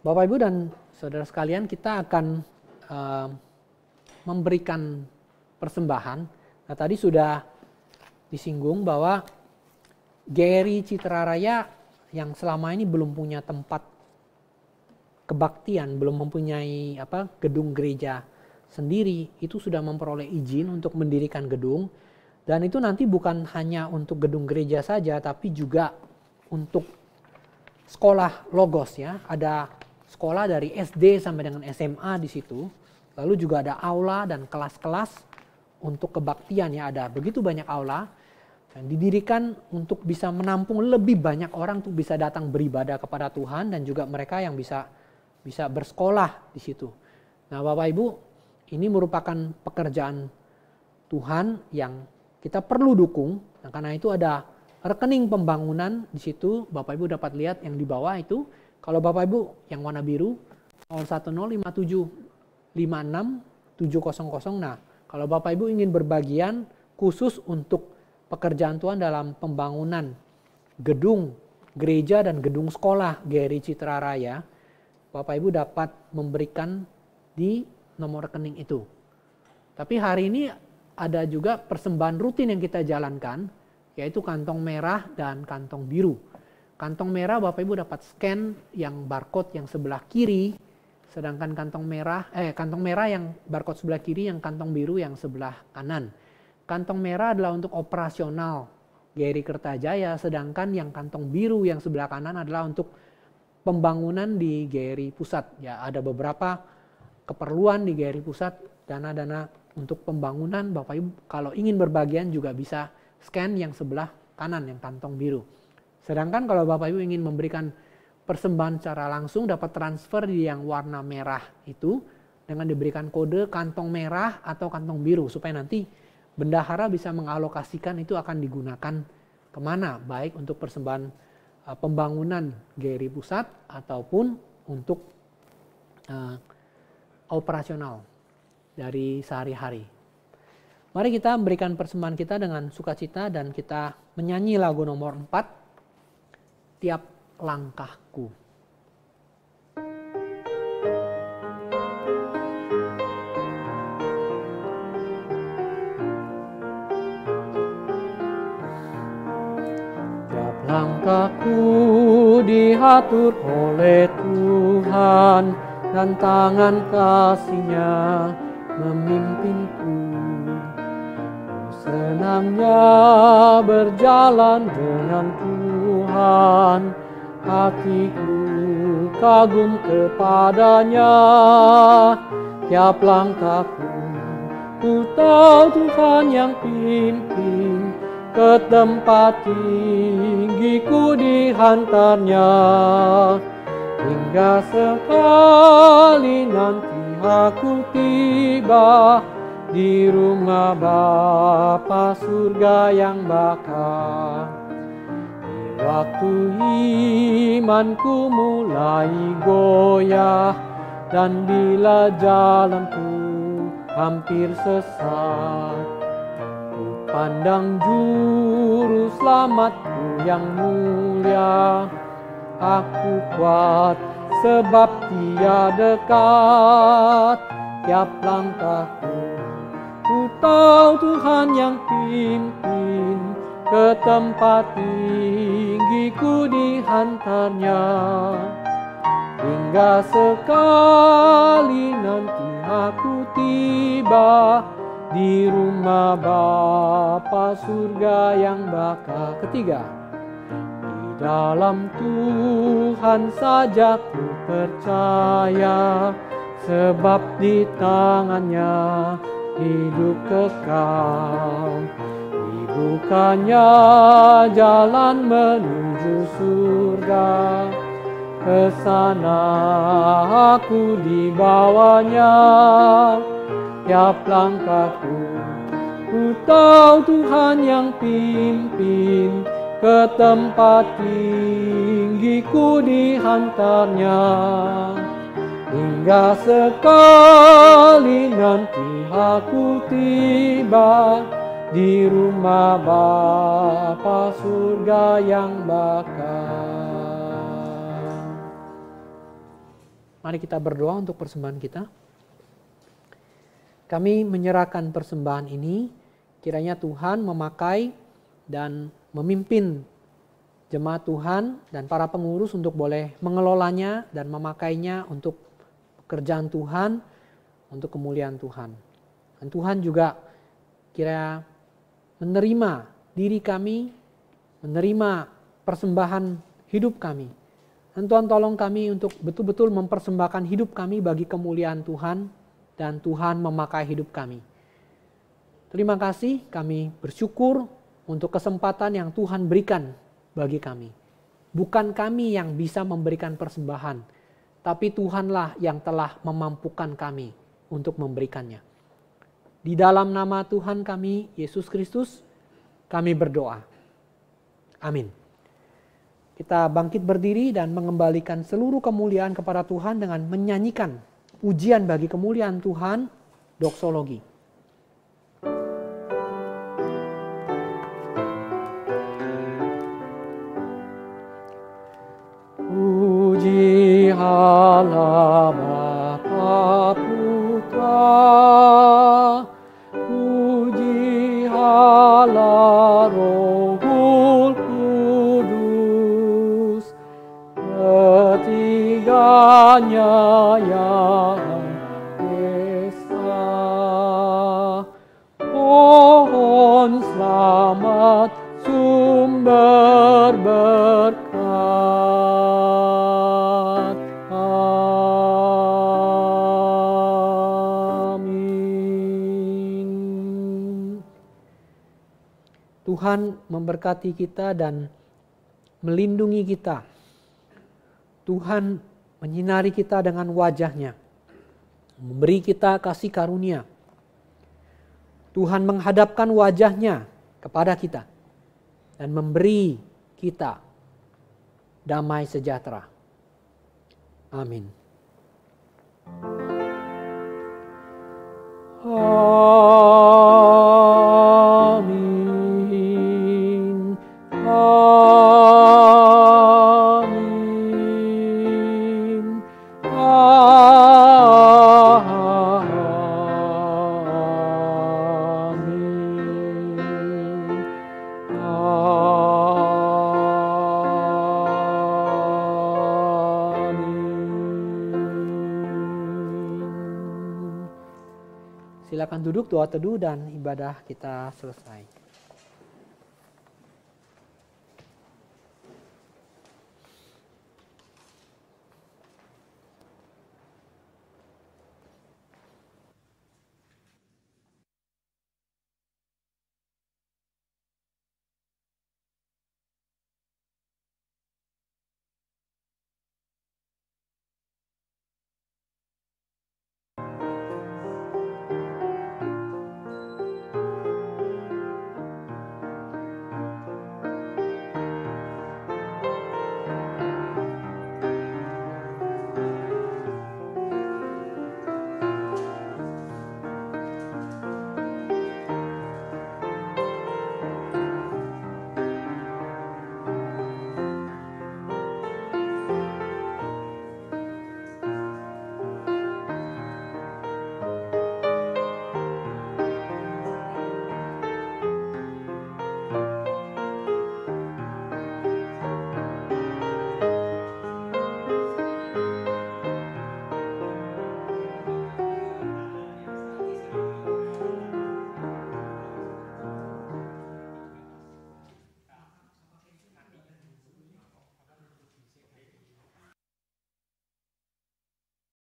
Bapak Ibu dan saudara sekalian, kita akan memberikan persembahan. Nah, tadi sudah disinggung bahwa GRI Citra Raya yang selama ini belum punya tempat kebaktian, belum mempunyai gedung gereja sendiri, itu sudah memperoleh izin untuk mendirikan gedung. Dan itu nanti bukan hanya untuk gedung gereja saja, tapi juga untuk sekolah Logos ya. Ada sekolah dari SD sampai dengan SMA di situ. Lalu juga ada aula dan kelas-kelas untuk kebaktian ya, ada begitu banyak aula yang didirikan untuk bisa menampung lebih banyak orang untuk bisa datang beribadah kepada Tuhan, dan juga mereka yang bisa bersekolah di situ. Nah, Bapak Ibu, ini merupakan pekerjaan Tuhan yang kita perlu dukung. Nah, karena itu ada rekening pembangunan di situ. Bapak Ibu dapat lihat yang di bawah itu. Kalau Bapak Ibu yang warna biru 0105756 Nah, kalau Bapak Ibu ingin berbagian khusus untuk pekerjaan Tuhan dalam pembangunan gedung gereja dan gedung sekolah GRI Citra Raya, Bapak Ibu dapat memberikan di nomor rekening itu. Tapi hari ini ada juga persembahan rutin yang kita jalankan, yaitu kantong merah dan kantong biru. Kantong merah Bapak Ibu dapat scan yang barcode yang sebelah kiri, sedangkan kantong merah yang barcode sebelah kiri, yang kantong biru yang sebelah kanan. Kantong merah adalah untuk operasional GRI Kertajaya, sedangkan yang kantong biru yang sebelah kanan adalah untuk pembangunan di GRI Pusat. Ya, ada beberapa keperluan di GRI Pusat, dana-dana untuk pembangunan. Bapak Ibu kalau ingin berbagian juga bisa scan yang sebelah kanan, yang kantong biru. Sedangkan kalau Bapak Ibu ingin memberikan persembahan secara langsung, dapat transfer di yang warna merah itu dengan diberikan kode kantong merah atau kantong biru, supaya nanti bendahara bisa mengalokasikan itu akan digunakan kemana, baik untuk persembahan pembangunan GRI Pusat ataupun untuk operasional dari sehari-hari. Mari kita memberikan persembahan kita dengan sukacita dan kita menyanyi lagu nomor 4, Tiap Langkahku. Langkahku diatur oleh Tuhan, dan tangan kasih-Nya memimpinku. Senangnya berjalan dengan Tuhan, hatiku kagum kepada-Nya. Tiap langkahku ku tahu Tuhan yang pimpin, ke tempat tinggiku dihantarnya. Hingga sekali nanti aku tiba di rumah Bapa surga yang bakal. Di waktu imanku mulai goyah, dan bila jalanku hampir sesat, pandang juru selamatku yang mulia. Aku kuat sebab Dia dekat. Tiap langkahku ku tahu Tuhan yang pimpin, ke tempat tinggiku dihantarnya. hingga sekali nanti aku tiba di rumah Bapa surga yang bakal. Ketiga, di dalam Tuhan saja ku percaya, sebab di tangannya hidup kekal. Dibukanya jalan menuju surga, ke sana aku dibawanya. Tiap langkahku, ku tahu Tuhan yang pimpin, ke tempat tinggiku dihantarnya. Hingga sekali nanti aku tiba di rumah Bapa surga yang bakal. Mari kita berdoa untuk persembahan kita. Kami menyerahkan persembahan ini, kiranya Tuhan memakai dan memimpin jemaat Tuhan dan para pengurus untuk boleh mengelolanya dan memakainya untuk pekerjaan Tuhan, untuk kemuliaan Tuhan. Dan Tuhan juga kira menerima diri kami, menerima persembahan hidup kami. Dan Tuhan tolong kami untuk betul-betul mempersembahkan hidup kami bagi kemuliaan Tuhan, dan Tuhan memakai hidup kami. Terima kasih, kami bersyukur untuk kesempatan yang Tuhan berikan bagi kami. Bukan kami yang bisa memberikan persembahan, tapi Tuhanlah yang telah memampukan kami untuk memberikannya. Di dalam nama Tuhan kami, Yesus Kristus, kami berdoa. Amin. Kita bangkit berdiri dan mengembalikan seluruh kemuliaan kepada Tuhan dengan menyanyikan pujian bagi kemuliaan Tuhan, doksologi. Puji Allah Bapa Putra, puji Allah Rohul Kudus, ketiganya yang esa. Pohon selamat sumber berkat. Amin. Tuhan memberkati kita dan melindungi kita. Tuhan menyinari kita dengan wajah-Nya, memberi kita kasih karunia. Tuhan menghadapkan wajah-Nya kepada kita dan memberi kita damai sejahtera. Amin. Amin. Amin. Silakan duduk, doa teduh dan ibadah kita selesai.